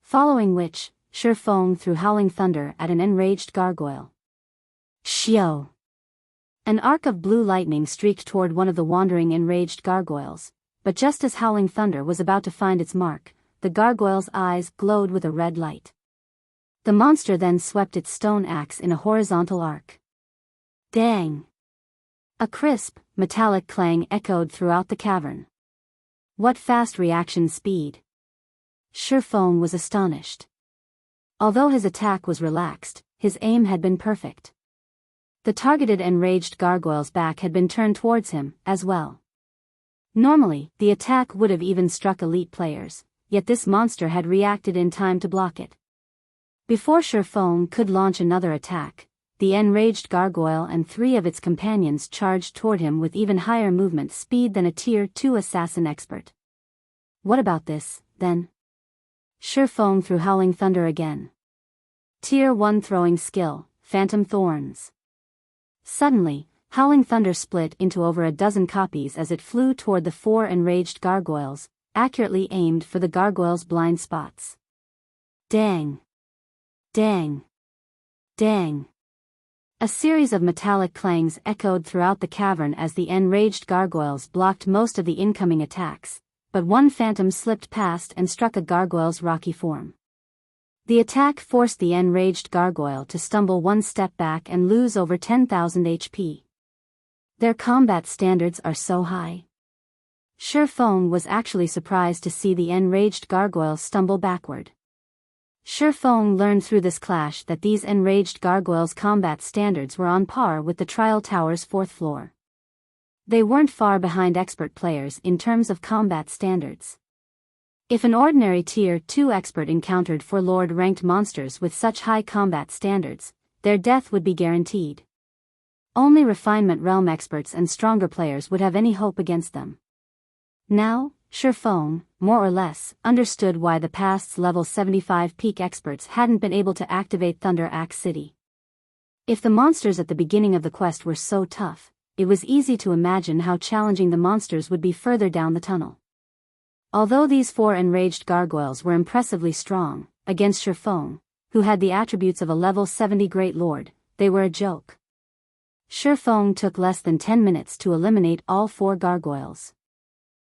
Following which, Shifeng threw Howling Thunder at an enraged gargoyle. Xiao! An arc of blue lightning streaked toward one of the wandering enraged gargoyles, but just as Howling Thunder was about to find its mark, the gargoyle's eyes glowed with a red light. The monster then swept its stone axe in a horizontal arc. Dang! A crisp, metallic clang echoed throughout the cavern. What fast reaction speed! Shifeng was astonished. Although his attack was relaxed, his aim had been perfect. The targeted enraged gargoyle's back had been turned towards him, as well. Normally, the attack would have even struck elite players, yet this monster had reacted in time to block it. Before Shifeng could launch another attack, the enraged gargoyle and 3 of its companions charged toward him with even higher movement speed than a Tier 2 assassin expert. What about this, then? Shifeng threw Howling Thunder again. Tier 1 throwing skill, Phantom Thorns. Suddenly, Howling Thunder split into over a dozen copies as it flew toward the 4 enraged gargoyles, accurately aimed for the gargoyles' blind spots. Dang! Dang! Dang! A series of metallic clangs echoed throughout the cavern as the enraged gargoyles blocked most of the incoming attacks, but one phantom slipped past and struck a gargoyle's rocky form. The attack forced the enraged gargoyle to stumble one step back and lose over 10,000 HP. Their combat standards are so high. Shifeng was actually surprised to see the enraged gargoyle stumble backward. Shifeng learned through this clash that these enraged gargoyles' combat standards were on par with the Trial Tower's 4th floor. They weren't far behind expert players in terms of combat standards. If an ordinary Tier 2 expert encountered 4 Lord-ranked monsters with such high combat standards, their death would be guaranteed. Only Refinement Realm experts and stronger players would have any hope against them. Now, Shifeng, more or less, understood why the past's level 75 peak experts hadn't been able to activate Thunder Axe City. If the monsters at the beginning of the quest were so tough, it was easy to imagine how challenging the monsters would be further down the tunnel. Although these 4 enraged gargoyles were impressively strong, against Shifeng, who had the attributes of a level 70 Great Lord, they were a joke. Shifeng took less than 10 minutes to eliminate all 4 gargoyles.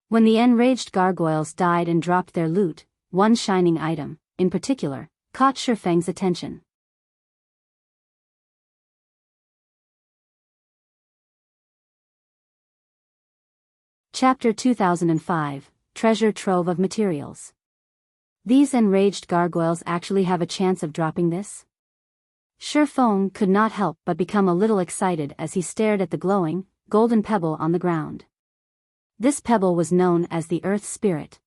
When the enraged gargoyles died and dropped their loot, one shining item, in particular, caught Shifeng's attention. Chapter 2005, Treasure Trove of Materials. These enraged gargoyles actually have a chance of dropping this? Feng could not help but become a little excited as he stared at the glowing, golden pebble on the ground. This pebble was known as the Earth Spirit.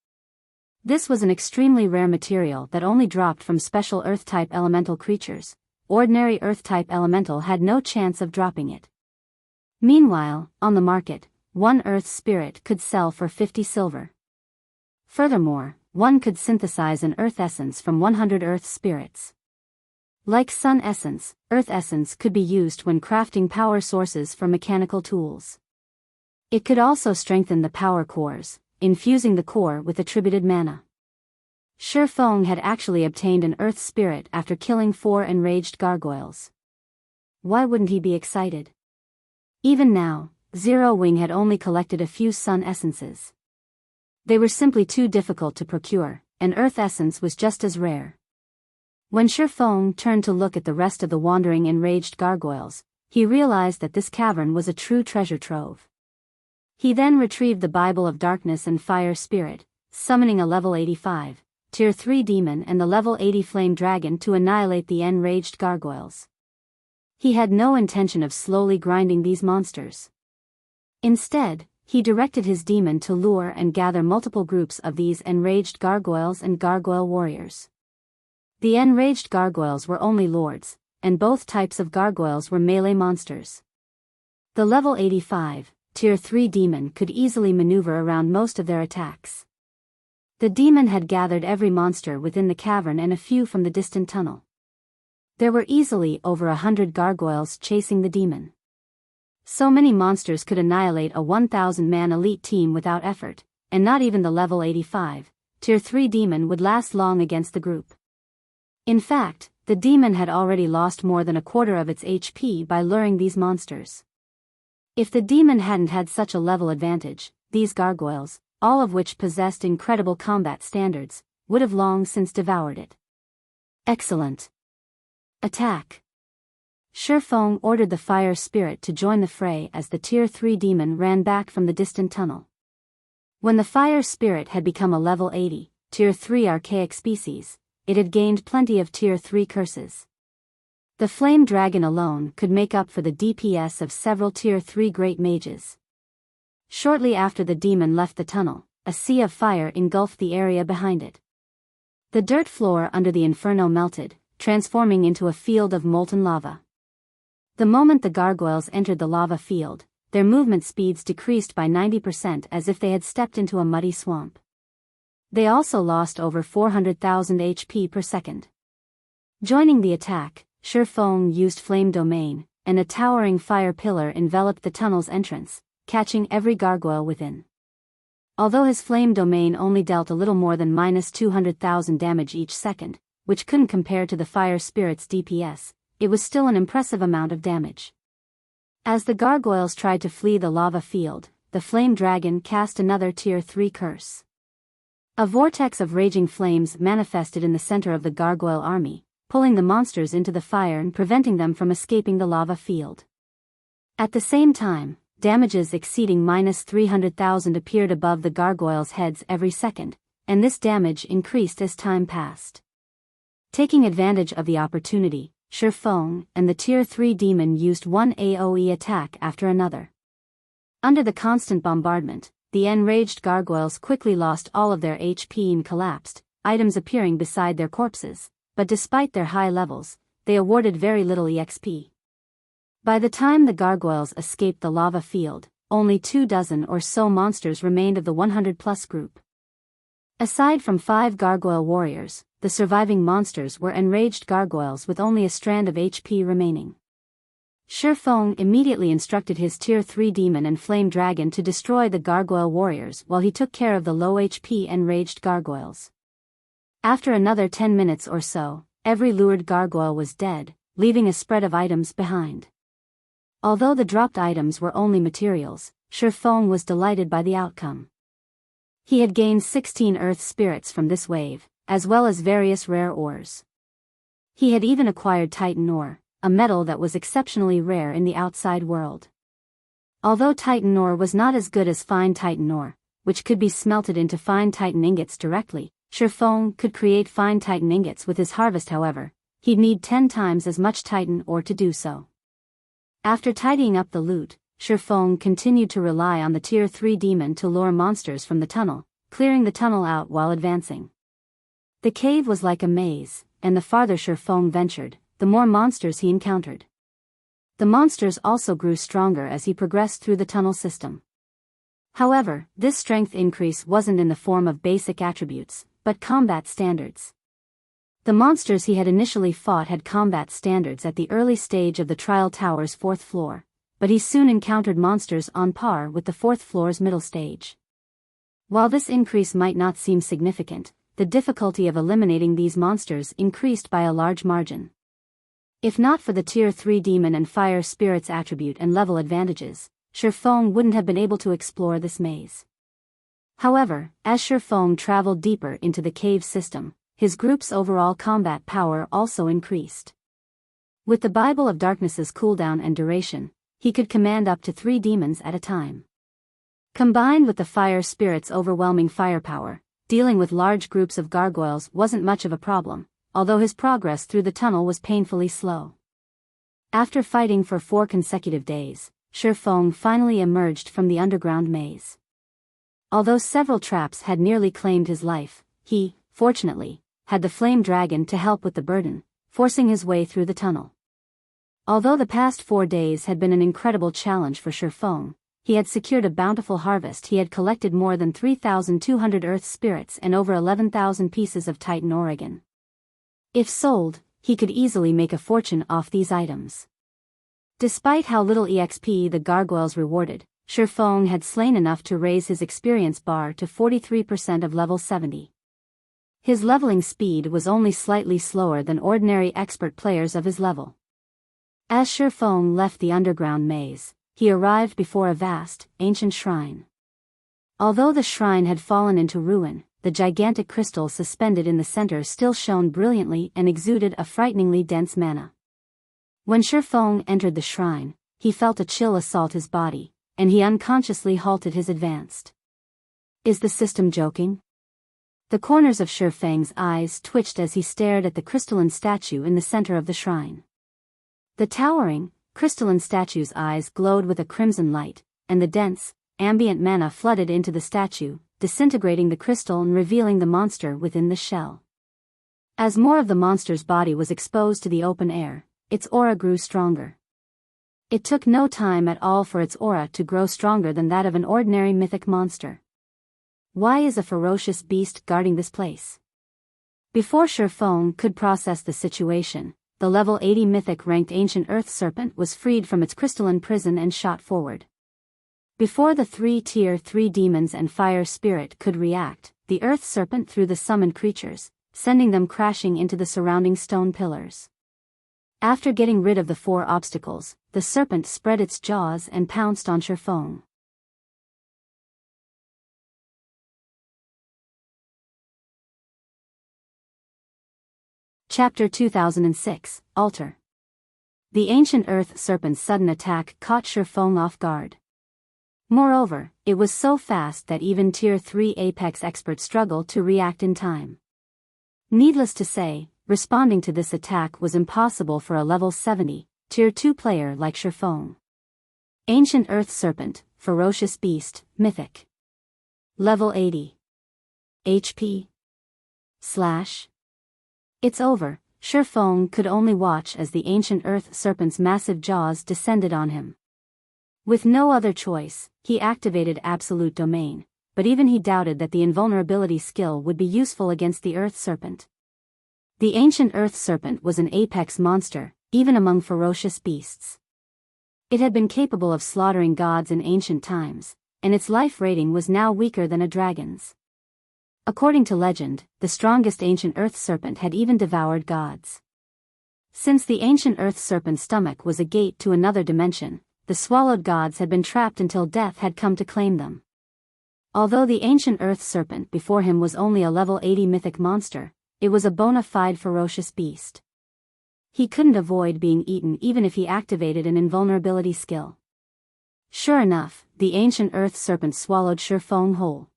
This was an extremely rare material that only dropped from special Earth-type elemental creatures. Ordinary Earth-type elemental had no chance of dropping it. Meanwhile, on the market, one Earth Spirit could sell for 50 silver. Furthermore, one could synthesize an Earth Essence from 100 Earth Spirits. Like Sun Essence, Earth Essence could be used when crafting power sources for mechanical tools. It could also strengthen the power cores, infusing the core with attributed mana. Feng had actually obtained an Earth Spirit after killing 4 enraged gargoyles. Why wouldn't he be excited? Even now, Zero Wing had only collected a few Sun Essences. They were simply too difficult to procure, and Earth Essence was just as rare. When Feng turned to look at the rest of the wandering enraged gargoyles, he realized that this cavern was a true treasure trove. He then retrieved the Bible of Darkness and Fire Spirit, summoning a level 85, Tier 3 demon and the level 80 flame dragon to annihilate the enraged gargoyles. He had no intention of slowly grinding these monsters. Instead, he directed his demon to lure and gather multiple groups of these enraged gargoyles and gargoyle warriors. The enraged gargoyles were only lords, and both types of gargoyles were melee monsters. The level 85, Tier 3 demon could easily maneuver around most of their attacks. The demon had gathered every monster within the cavern and a few from the distant tunnel. There were easily over 100 gargoyles chasing the demon. So many monsters could annihilate a 1,000-man elite team without effort, and not even the level 85, Tier 3 demon would last long against the group. In fact, the demon had already lost more than a quarter of its HP by luring these monsters. If the demon hadn't had such a level advantage, these gargoyles, all of which possessed incredible combat standards, would have long since devoured it. Excellent. Attack. Feng ordered the Fire Spirit to join the fray as the Tier 3 demon ran back from the distant tunnel. When the Fire Spirit had become a level 80, Tier 3 archaic species, it had gained plenty of Tier 3 curses. The Flame Dragon alone could make up for the DPS of several Tier 3 great mages. Shortly after the demon left the tunnel, a sea of fire engulfed the area behind it. The dirt floor under the inferno melted, transforming into a field of molten lava. The moment the gargoyles entered the lava field, their movement speeds decreased by 90% as if they had stepped into a muddy swamp. They also lost over 400,000 HP per second. Joining the attack, Feng used Flame Domain, and a towering fire pillar enveloped the tunnel's entrance, catching every gargoyle within. Although his Flame Domain only dealt a little more than -200,000 damage each second, which couldn't compare to the Fire Spirit's DPS, it was still an impressive amount of damage. As the gargoyles tried to flee the lava field, the Flame Dragon cast another Tier 3 curse. A vortex of raging flames manifested in the center of the gargoyle army, pulling the monsters into the fire and preventing them from escaping the lava field. At the same time, damages exceeding -300,000 appeared above the gargoyles' heads every second, and this damage increased as time passed. Taking advantage of the opportunity, Feng and the Tier 3 demon used one AoE attack after another. Under the constant bombardment, the enraged gargoyles quickly lost all of their HP and collapsed, items appearing beside their corpses, but despite their high levels, they awarded very little EXP. By the time the gargoyles escaped the lava field, only 24 or so monsters remained of the 100+ group. Aside from 5 gargoyle warriors, the surviving monsters were enraged gargoyles with only a strand of HP remaining. Feng immediately instructed his Tier 3 demon and flame dragon to destroy the gargoyle warriors while he took care of the low HP enraged gargoyles. After another 10 minutes or so, every lured gargoyle was dead, leaving a spread of items behind. Although the dropped items were only materials, Feng was delighted by the outcome. He had gained 16 Earth Spirits from this wave, as well as various rare ores. He had even acquired Titan ore, a metal that was exceptionally rare in the outside world. Although Titan ore was not as good as fine Titan ore, which could be smelted into fine Titan ingots directly, Feng could create fine Titan ingots with his harvest. However, he'd need 10 times as much Titan ore to do so. After tidying up the loot, Shifeng continued to rely on the Tier 3 demon to lure monsters from the tunnel, clearing the tunnel out while advancing. The cave was like a maze, and the farther Shifeng ventured, the more monsters he encountered. The monsters also grew stronger as he progressed through the tunnel system. However, this strength increase wasn't in the form of basic attributes, but combat standards. The monsters he had initially fought had combat standards at the early stage of the Trial Tower's 4th floor, but he soon encountered monsters on par with the 4th floor's middle stage. While this increase might not seem significant, the difficulty of eliminating these monsters increased by a large margin. If not for the Tier 3 demon and fire spirit's attribute and level advantages, Shifeng wouldn't have been able to explore this maze. However, as Shifeng traveled deeper into the cave system, his group's overall combat power also increased. With the Bible of Darkness's cooldown and duration, he could command up to 3 demons at a time. Combined with the fire spirit's overwhelming firepower, dealing with large groups of gargoyles wasn't much of a problem, although his progress through the tunnel was painfully slow. After fighting for 4 consecutive days, Shifeng finally emerged from the underground maze. Although several traps had nearly claimed his life, he, fortunately, had the flame dragon to help with the burden, forcing his way through the tunnel. Although the past 4 days had been an incredible challenge for Shifeng, he had secured a bountiful harvest. He had collected more than 3,200 earth spirits and over 11,000 pieces of Titan Oregon. If sold, he could easily make a fortune off these items. Despite how little EXP the gargoyles rewarded, Shifeng had slain enough to raise his experience bar to 43% of level 70. His leveling speed was only slightly slower than ordinary expert players of his level. As Shifeng left the underground maze, he arrived before a vast, ancient shrine. Although the shrine had fallen into ruin, the gigantic crystal suspended in the center still shone brilliantly and exuded a frighteningly dense mana. When Shifeng entered the shrine, he felt a chill assault his body, and he unconsciously halted his advance. Is the system joking? The corners of Shifeng's eyes twitched as he stared at the crystalline statue in the center of the shrine. The towering, crystalline statue's eyes glowed with a crimson light, and the dense, ambient mana flooded into the statue, disintegrating the crystal and revealing the monster within the shell. As more of the monster's body was exposed to the open air, its aura grew stronger. It took no time at all for its aura to grow stronger than that of an ordinary mythic monster. Why is a ferocious beast guarding this place? Before Shifeng could process the situation, the level 80 mythic-ranked ancient earth serpent was freed from its crystalline prison and shot forward. Before the 3 Tier 3 demons and fire spirit could react, the earth serpent threw the summoned creatures, sending them crashing into the surrounding stone pillars. After getting rid of the 4 obstacles, the serpent spread its jaws and pounced on Shifeng. Chapter 2006, Altar. The ancient earth serpent's sudden attack caught Shifeng off guard. Moreover, it was so fast that even Tier 3 Apex experts struggled to react in time. Needless to say, responding to this attack was impossible for a level 70, Tier 2 player like Shifeng. Ancient earth serpent, ferocious beast, mythic. Level 80. HP. / It's over. Shifeng could only watch as the ancient earth serpent's massive jaws descended on him. With no other choice, he activated Absolute Domain, but even he doubted that the invulnerability skill would be useful against the earth serpent. The ancient earth serpent was an apex monster, even among ferocious beasts. It had been capable of slaughtering gods in ancient times, and its life rating was now weaker than a dragon's. According to legend, the strongest ancient earth serpent had even devoured gods. Since the ancient earth serpent's stomach was a gate to another dimension, the swallowed gods had been trapped until death had come to claim them. Although the ancient earth serpent before him was only a level 80 mythic monster, it was a bona fide ferocious beast. He couldn't avoid being eaten even if he activated an invulnerability skill. Sure enough, the ancient earth serpent swallowed Shifeng whole.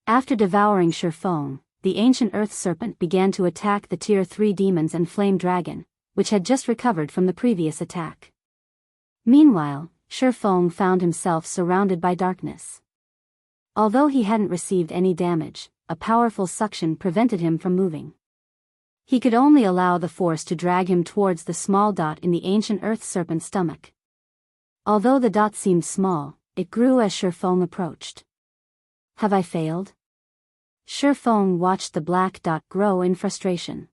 After devouring Shifeng, the ancient earth serpent began to attack the Tier 3 demons and flame dragon, which had just recovered from the previous attack. Meanwhile, Shifeng found himself surrounded by darkness. Although he hadn't received any damage, a powerful suction prevented him from moving. He could only allow the force to drag him towards the small dot in the ancient earth serpent's stomach. Although the dot seemed small, it grew as Shifeng approached. Have I failed? Shifeng watched the black dot grow in frustration.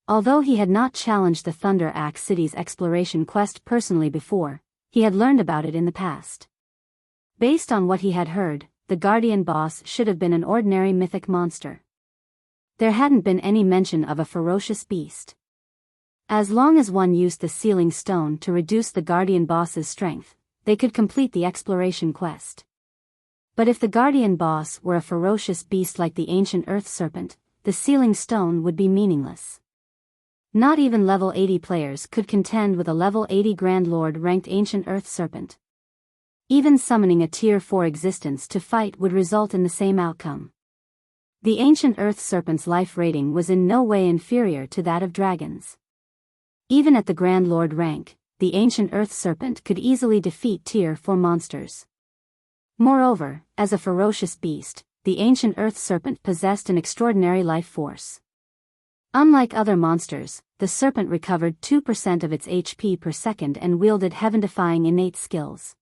Although he had not challenged the Thunder Axe City's exploration quest personally before, he had learned about it in the past. Based on what he had heard, the Guardian boss should have been an ordinary mythic monster. There hadn't been any mention of a ferocious beast. As long as one used the sealing stone to reduce the Guardian boss's strength, they could complete the exploration quest. But if the Guardian boss were a ferocious beast like the ancient earth serpent, the sealing stone would be meaningless. Not even level 80 players could contend with a level 80 Grand Lord ranked ancient earth serpent. Even summoning a Tier 4 existence to fight would result in the same outcome. The ancient earth serpent's life rating was in no way inferior to that of dragons. Even at the Grand Lord rank, the ancient earth serpent could easily defeat Tier 4 monsters. Moreover, as a ferocious beast, the ancient earth serpent possessed an extraordinary life force. Unlike other monsters, the serpent recovered 2% of its HP per second and wielded heaven-defying innate skills.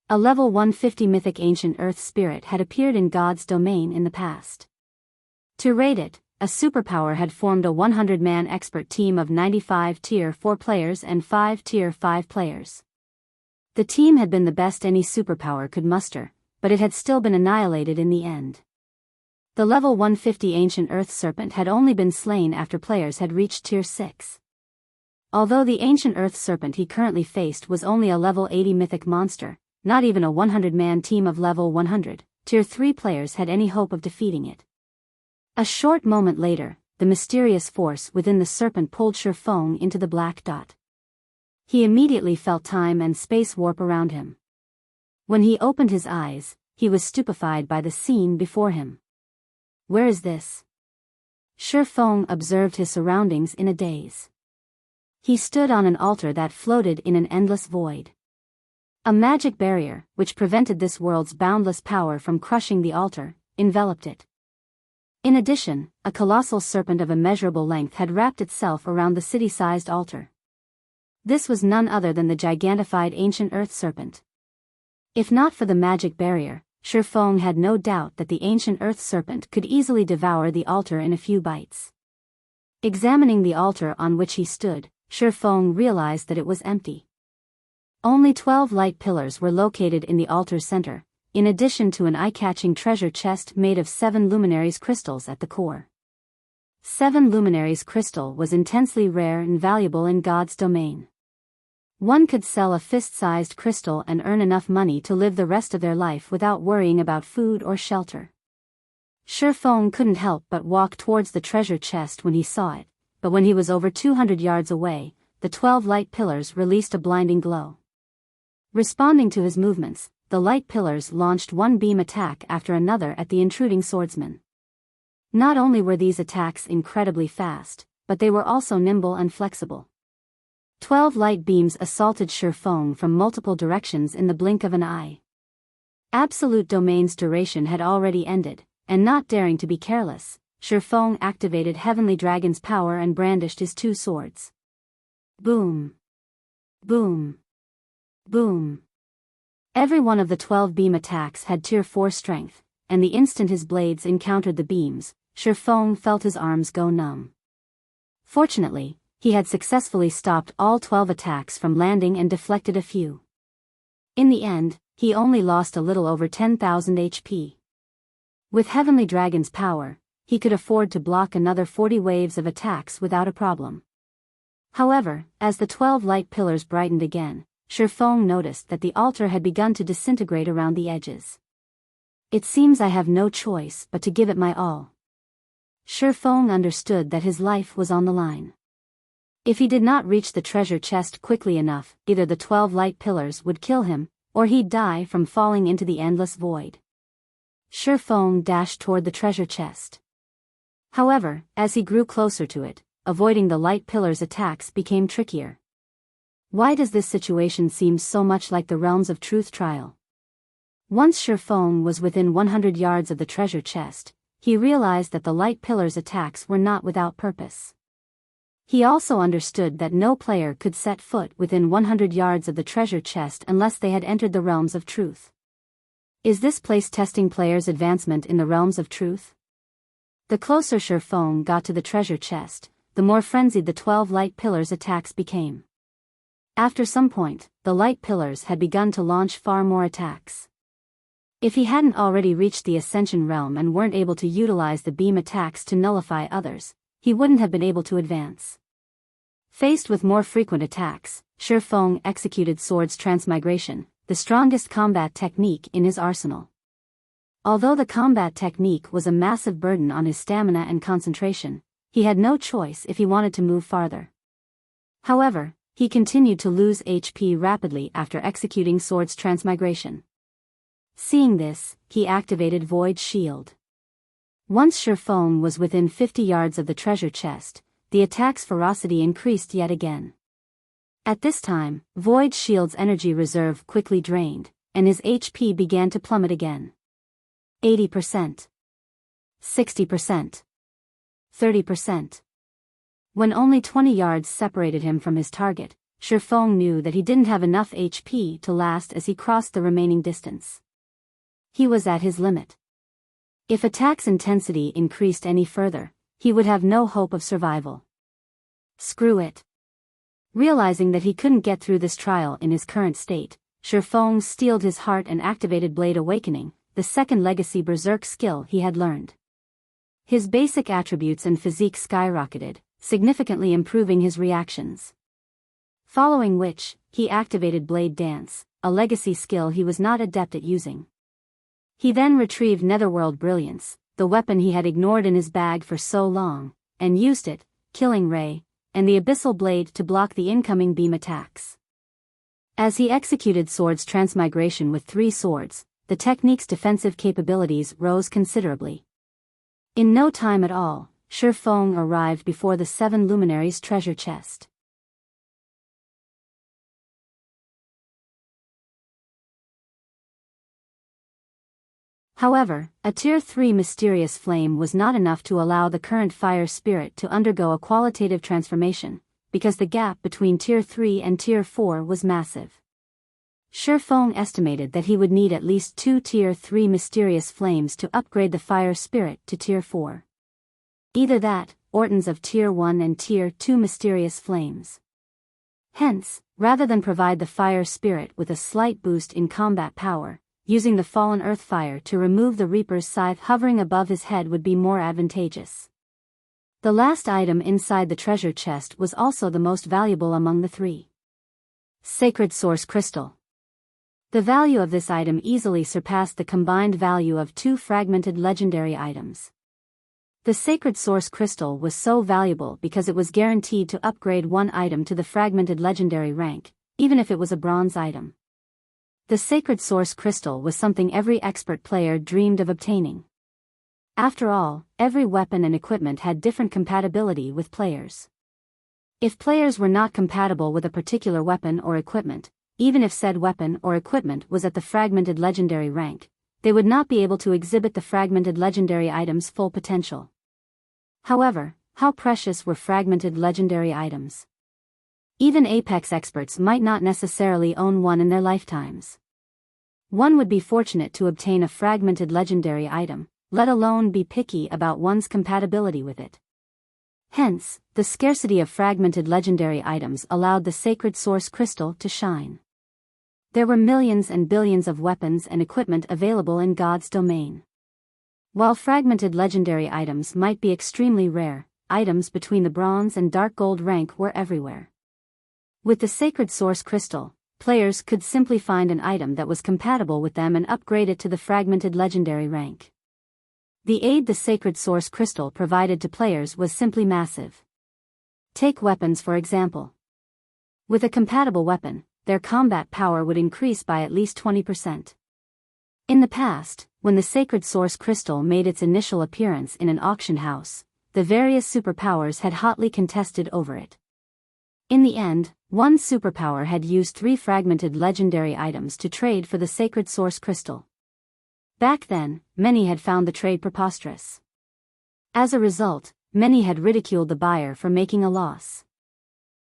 A level 150 mythic ancient earth spirit had appeared in God's domain in the past. To raid it, a superpower had formed a 100-man expert team of 95 Tier 4 players and 5 Tier 5 players. The team had been the best any superpower could muster, but it had still been annihilated in the end. The level 150 ancient earth serpent had only been slain after players had reached Tier 6. Although the ancient earth serpent he currently faced was only a level 80 mythic monster, not even a 100-man team of level 100, Tier 3 players had any hope of defeating it. A short moment later, the mysterious force within the serpent pulled Shifeng into the black dot. He immediately felt time and space warp around him. When he opened his eyes, he was stupefied by the scene before him. Where is this? Shifeng observed his surroundings in a daze. He stood on an altar that floated in an endless void. A magic barrier, which prevented this world's boundless power from crushing the altar, enveloped it. In addition, a colossal serpent of immeasurable length had wrapped itself around the city-sized altar. This was none other than the gigantified ancient earth serpent. If not for the magic barrier, Shifeng had no doubt that the ancient earth serpent could easily devour the altar in a few bites. Examining the altar on which he stood, Shifeng realized that it was empty. Only 12 light pillars were located in the altar's center, in addition to an eye-catching treasure chest made of 7 luminaries crystals at the core. 7 luminaries crystal was intensely rare and valuable in God's domain. One could sell a fist-sized crystal and earn enough money to live the rest of their life without worrying about food or shelter. Shifeng couldn't help but walk towards the treasure chest when he saw it, but when he was over 200 yards away, the 12 light pillars released a blinding glow. Responding to his movements, the light pillars launched one beam attack after another at the intruding swordsman. Not only were these attacks incredibly fast, but they were also nimble and flexible. 12 light beams assaulted Shifeng from multiple directions in the blink of an eye. Absolute Domain's duration had already ended, and not daring to be careless, Shifeng activated Heavenly Dragon's power and brandished his 2 swords. Boom! Boom! Boom! Every one of the 12 beam attacks had Tier 4 strength, and the instant his blades encountered the beams, Shifeng felt his arms go numb. Fortunately, he had successfully stopped all 12 attacks from landing and deflected a few. In the end, he only lost a little over 10,000 HP. With Heavenly Dragon's power, he could afford to block another 40 waves of attacks without a problem. However, as the 12 light pillars brightened again, Shifeng noticed that the altar had begun to disintegrate around the edges. It seems I have no choice but to give it my all. Shifeng understood that his life was on the line. If he did not reach the treasure chest quickly enough, either the 12 light pillars would kill him, or he'd die from falling into the endless void. Shifeng dashed toward the treasure chest. However, as he grew closer to it, avoiding the light pillar's attacks became trickier. Why does this situation seem so much like the Realms of Truth trial? Once Shifeng was within 100 yards of the treasure chest, he realized that the light pillar's attacks were not without purpose. He also understood that no player could set foot within 100 yards of the treasure chest unless they had entered the Realms of Truth. Is this place testing players' advancement in the Realms of Truth? The closer Shifeng got to the treasure chest, the more frenzied the 12 light pillars' attacks became. After some point, the light pillars had begun to launch far more attacks. If he hadn't already reached the Ascension realm and weren't able to utilize the beam attacks to nullify others, he wouldn't have been able to advance. Faced with more frequent attacks, Shifeng executed Sword's Transmigration, the strongest combat technique in his arsenal. Although the combat technique was a massive burden on his stamina and concentration, he had no choice if he wanted to move farther. However, he continued to lose HP rapidly after executing Sword's Transmigration. Seeing this, he activated Void Shield. Once Shifeng was within 50 yards of the treasure chest, the attack's ferocity increased yet again. At this time, Void Shield's energy reserve quickly drained, and his HP began to plummet again. 80%. 60%. 30%. When only 20 yards separated him from his target, Shifeng knew that he didn't have enough HP to last as he crossed the remaining distance. He was at his limit. If attack's intensity increased any further, he would have no hope of survival. Screw it. Realizing that he couldn't get through this trial in his current state, Shifeng steeled his heart and activated Blade Awakening, the second legacy berserk skill he had learned. His basic attributes and physique skyrocketed, significantly improving his reactions. Following which, he activated Blade Dance, a legacy skill he was not adept at using. He then retrieved Netherworld Brilliance, the weapon he had ignored in his bag for so long, and used it, Killing Ray, and the Abyssal Blade to block the incoming beam attacks. As he executed Sword's Transmigration with 3 swords, the technique's defensive capabilities rose considerably. In no time at all, Shifeng arrived before the 7 luminaries' treasure chest. However, a Tier 3 mysterious flame was not enough to allow the current fire spirit to undergo a qualitative transformation, because the gap between Tier 3 and Tier 4 was massive. Shifeng estimated that he would need at least 2 Tier 3 mysterious flames to upgrade the fire spirit to Tier 4. Either that, or tons of Tier 1 and Tier 2 mysterious flames. Hence, rather than provide the fire spirit with a slight boost in combat power, using the fallen earth fire to remove the Reaper's scythe hovering above his head would be more advantageous. The last item inside the treasure chest was also the most valuable among the 3. Sacred Source Crystal. The value of this item easily surpassed the combined value of 2 fragmented legendary items. The Sacred Source Crystal was so valuable because it was guaranteed to upgrade 1 item to the fragmented legendary rank, even if it was a bronze item. The Sacred Source Crystal was something every expert player dreamed of obtaining. After all, every weapon and equipment had different compatibility with players. If players were not compatible with a particular weapon or equipment, even if said weapon or equipment was at the fragmented legendary rank, they would not be able to exhibit the fragmented legendary item's full potential. However, how precious were fragmented legendary items? Even Apex experts might not necessarily own one in their lifetimes. One would be fortunate to obtain a fragmented legendary item, let alone be picky about one's compatibility with it. Hence, the scarcity of fragmented legendary items allowed the Sacred Source Crystal to shine. There were millions and billions of weapons and equipment available in God's domain. While fragmented legendary items might be extremely rare, items between the bronze and dark gold rank were everywhere. With the Sacred Source Crystal, players could simply find an item that was compatible with them and upgrade it to the fragmented legendary rank. The aid the Sacred Source Crystal provided to players was simply massive. Take weapons for example. With a compatible weapon, their combat power would increase by at least 20%. In the past, when the Sacred Source Crystal made its initial appearance in an auction house, the various superpowers had hotly contested over it. In the end, one superpower had used 3 fragmented legendary items to trade for the sacred source crystal. Back then, many had found the trade preposterous. As a result, many had ridiculed the buyer for making a loss.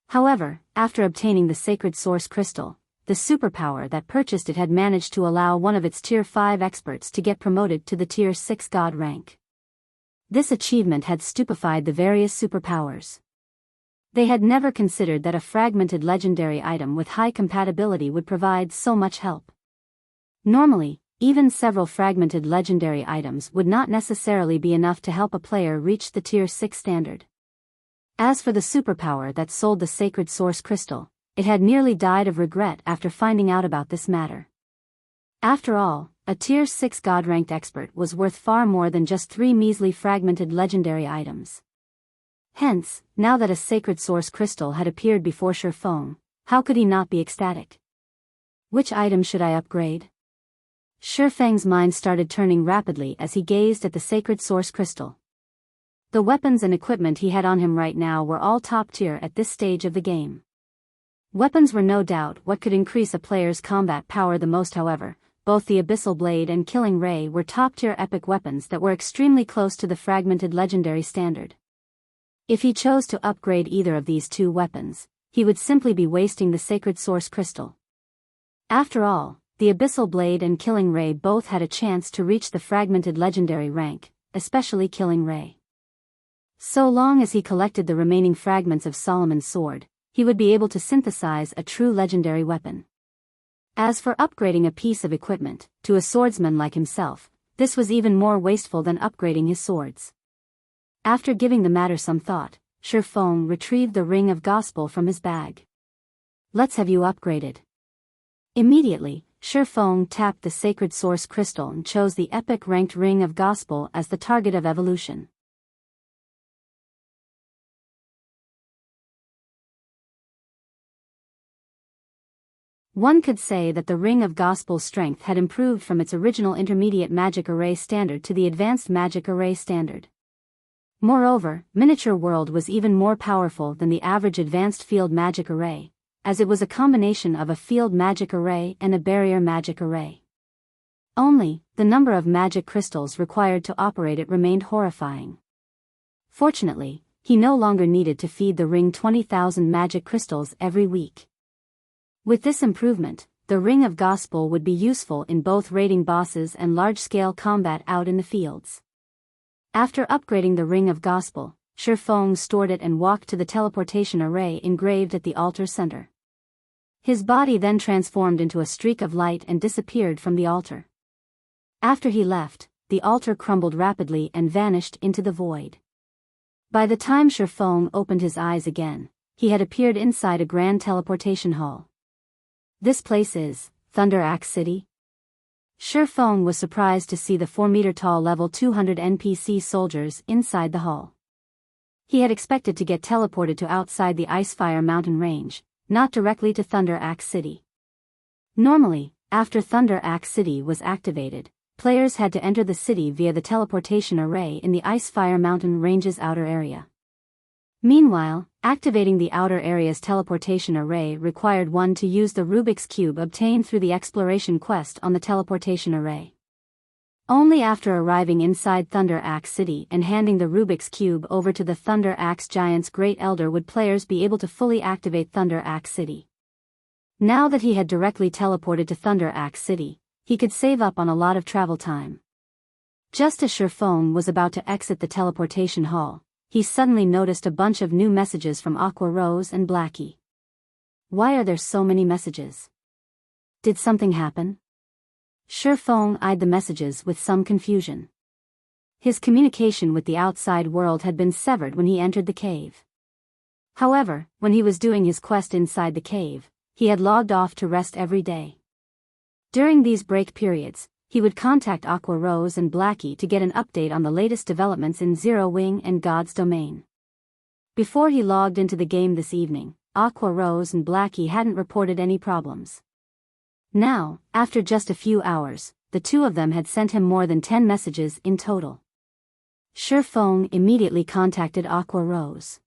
However, after obtaining the sacred source crystal, the superpower that purchased it had managed to allow one of its Tier 5 experts to get promoted to the Tier 6 god rank. This achievement had stupefied the various superpowers. They had never considered that a fragmented legendary item with high compatibility would provide so much help. Normally, even several fragmented legendary items would not necessarily be enough to help a player reach the Tier 6 standard. As for the superpower that sold the sacred source crystal, it had nearly died of regret after finding out about this matter. After all, a Tier 6 god-ranked expert was worth far more than just 3 measly fragmented legendary items. Hence, now that a sacred source crystal had appeared before Shifeng, how could he not be ecstatic? Which item should I upgrade? Shifeng's mind started turning rapidly as he gazed at the sacred source crystal. The weapons and equipment he had on him right now were all top tier at this stage of the game. Weapons were no doubt what could increase a player's combat power the most. However, both the Abyssal Blade and Killing Ray were top-tier epic weapons that were extremely close to the fragmented legendary standard. If he chose to upgrade either of these 2 weapons, he would simply be wasting the sacred source crystal. After all, the Abyssal Blade and Killing Ray both had a chance to reach the fragmented legendary rank, especially Killing Ray. So long as he collected the remaining fragments of Solomon's sword, he would be able to synthesize a true legendary weapon. As for upgrading a piece of equipment, to a swordsman like himself, this was even more wasteful than upgrading his swords. After giving the matter some thought, Shifeng retrieved the Ring of Gospel from his bag. Let's have you upgraded. Immediately, Shifeng tapped the sacred source crystal and chose the epic ranked Ring of Gospel as the target of evolution. One could say that the Ring of Gospel's strength had improved from its original intermediate magic array standard to the advanced magic array standard. Moreover, Miniature World was even more powerful than the average advanced field magic array, as it was a combination of a field magic array and a barrier magic array. Only, the number of magic crystals required to operate it remained horrifying. Fortunately, he no longer needed to feed the ring 20,000 magic crystals every week. With this improvement, the Ring of Gospel would be useful in both raiding bosses and large-scale combat out in the fields. After upgrading the Ring of Gospel, Shifeng stored it and walked to the teleportation array engraved at the altar center. His body then transformed into a streak of light and disappeared from the altar. After he left, the altar crumbled rapidly and vanished into the void. By the time Shifeng opened his eyes again, he had appeared inside a grand teleportation hall. This place is Thunder Axe City? Shifeng was surprised to see the 4-meter-tall level 200 NPC soldiers inside the hall. He had expected to get teleported to outside the Icefire mountain range, not directly to Thunder Axe City. Normally, after Thunder Axe City was activated, players had to enter the city via the teleportation array in the Icefire mountain range's outer area. Meanwhile, activating the outer area's teleportation array required one to use the Rubik's Cube obtained through the exploration quest on the teleportation array. Only after arriving inside Thunder Axe City and handing the Rubik's Cube over to the Thunder Axe Giant's Great Elder would players be able to fully activate Thunder Axe City. Now that he had directly teleported to Thunder Axe City, he could save up on a lot of travel time. Just as Shifeng was about to exit the teleportation hall, he suddenly noticed a bunch of new messages from Aqua Rose and Blackie. Why are there so many messages? Did something happen? Shifeng eyed the messages with some confusion. His communication with the outside world had been severed when he entered the cave. However, when he was doing his quest inside the cave, he had logged off to rest every day. During these break periods, he would contact Aqua Rose and Blackie to get an update on the latest developments in Zero Wing and God's Domain. Before he logged into the game this evening, Aqua Rose and Blackie hadn't reported any problems. Now, after just a few hours, the two of them had sent him more than 10 messages in total. Shi Feng immediately contacted Aqua Rose.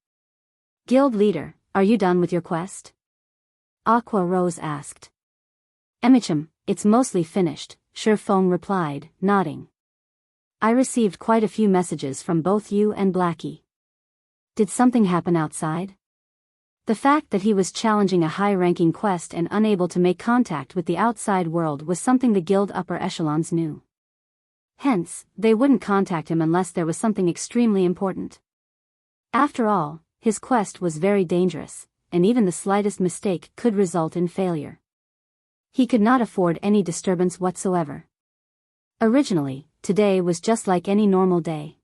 Guild leader, are you done with your quest? Aqua Rose asked. Emicham, it's mostly finished, Shi Feng replied, nodding. I received quite a few messages from both you and Blackie. Did something happen outside? The fact that he was challenging a high-ranking quest and unable to make contact with the outside world was something the guild upper echelons knew. Hence, they wouldn't contact him unless there was something extremely important. After all, his quest was very dangerous, and even the slightest mistake could result in failure. He could not afford any disturbance whatsoever. Originally, today was just like any normal day.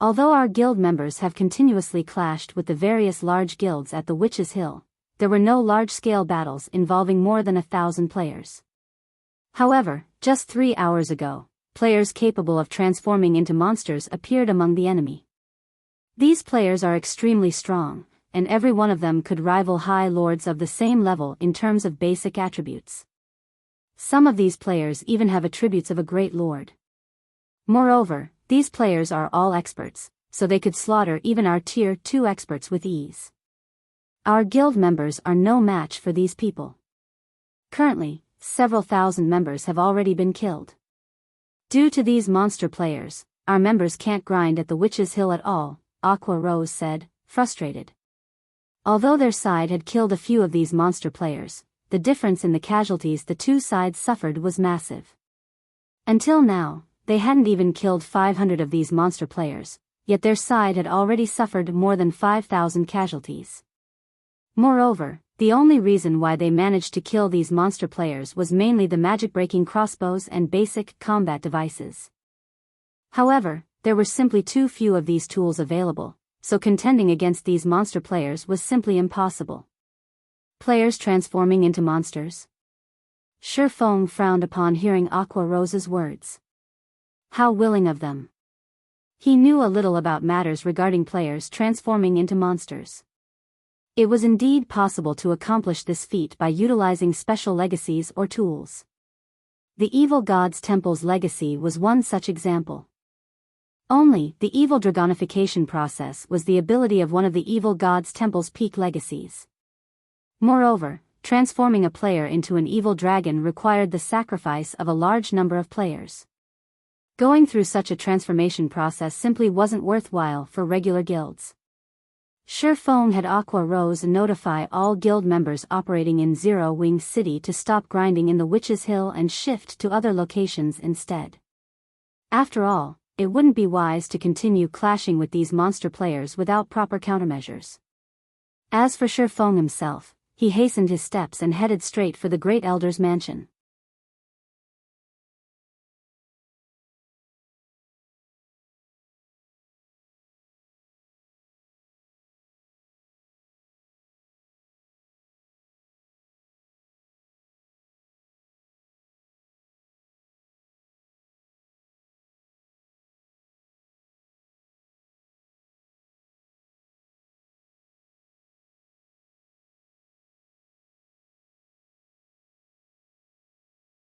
Although our guild members have continuously clashed with the various large guilds at the Witch's Hill, there were no large-scale battles involving more than 1,000 players. However, just 3 hours ago, players capable of transforming into monsters appeared among the enemy. These players are extremely strong, and every one of them could rival high lords of the same level in terms of basic attributes. Some of these players even have attributes of a great lord. Moreover, these players are all experts, so they could slaughter even our Tier 2 experts with ease. Our guild members are no match for these people. Currently, several thousand members have already been killed. Due to these monster players, our members can't grind at the Witch's Hill at all, Aqua Rose said, frustrated. Although their side had killed a few of these monster players, the difference in the casualties the two sides suffered was massive. Until now, they hadn't even killed 500 of these monster players, yet their side had already suffered more than 5,000 casualties. Moreover, the only reason why they managed to kill these monster players was mainly the magic-breaking crossbows and basic combat devices. However, there were simply too few of these tools available, so contending against these monster players was simply impossible. Players transforming into monsters? Shi Feng frowned upon hearing Aqua Rose's words. How willing of them. He knew a little about matters regarding players transforming into monsters. It was indeed possible to accomplish this feat by utilizing special legacies or tools. The Evil God's Temple's legacy was one such example. Only, the evil dragonification process was the ability of one of the Evil God's Temple's peak legacies. Moreover, transforming a player into an evil dragon required the sacrifice of a large number of players. Going through such a transformation process simply wasn't worthwhile for regular guilds. Shi Feng had Aqua Rose notify all guild members operating in Zero Wing City to stop grinding in the Witch's Hill and shift to other locations instead. After all, it wouldn't be wise to continue clashing with these monster players without proper countermeasures. As for Shi Feng himself, he hastened his steps and headed straight for the Great Elder's mansion.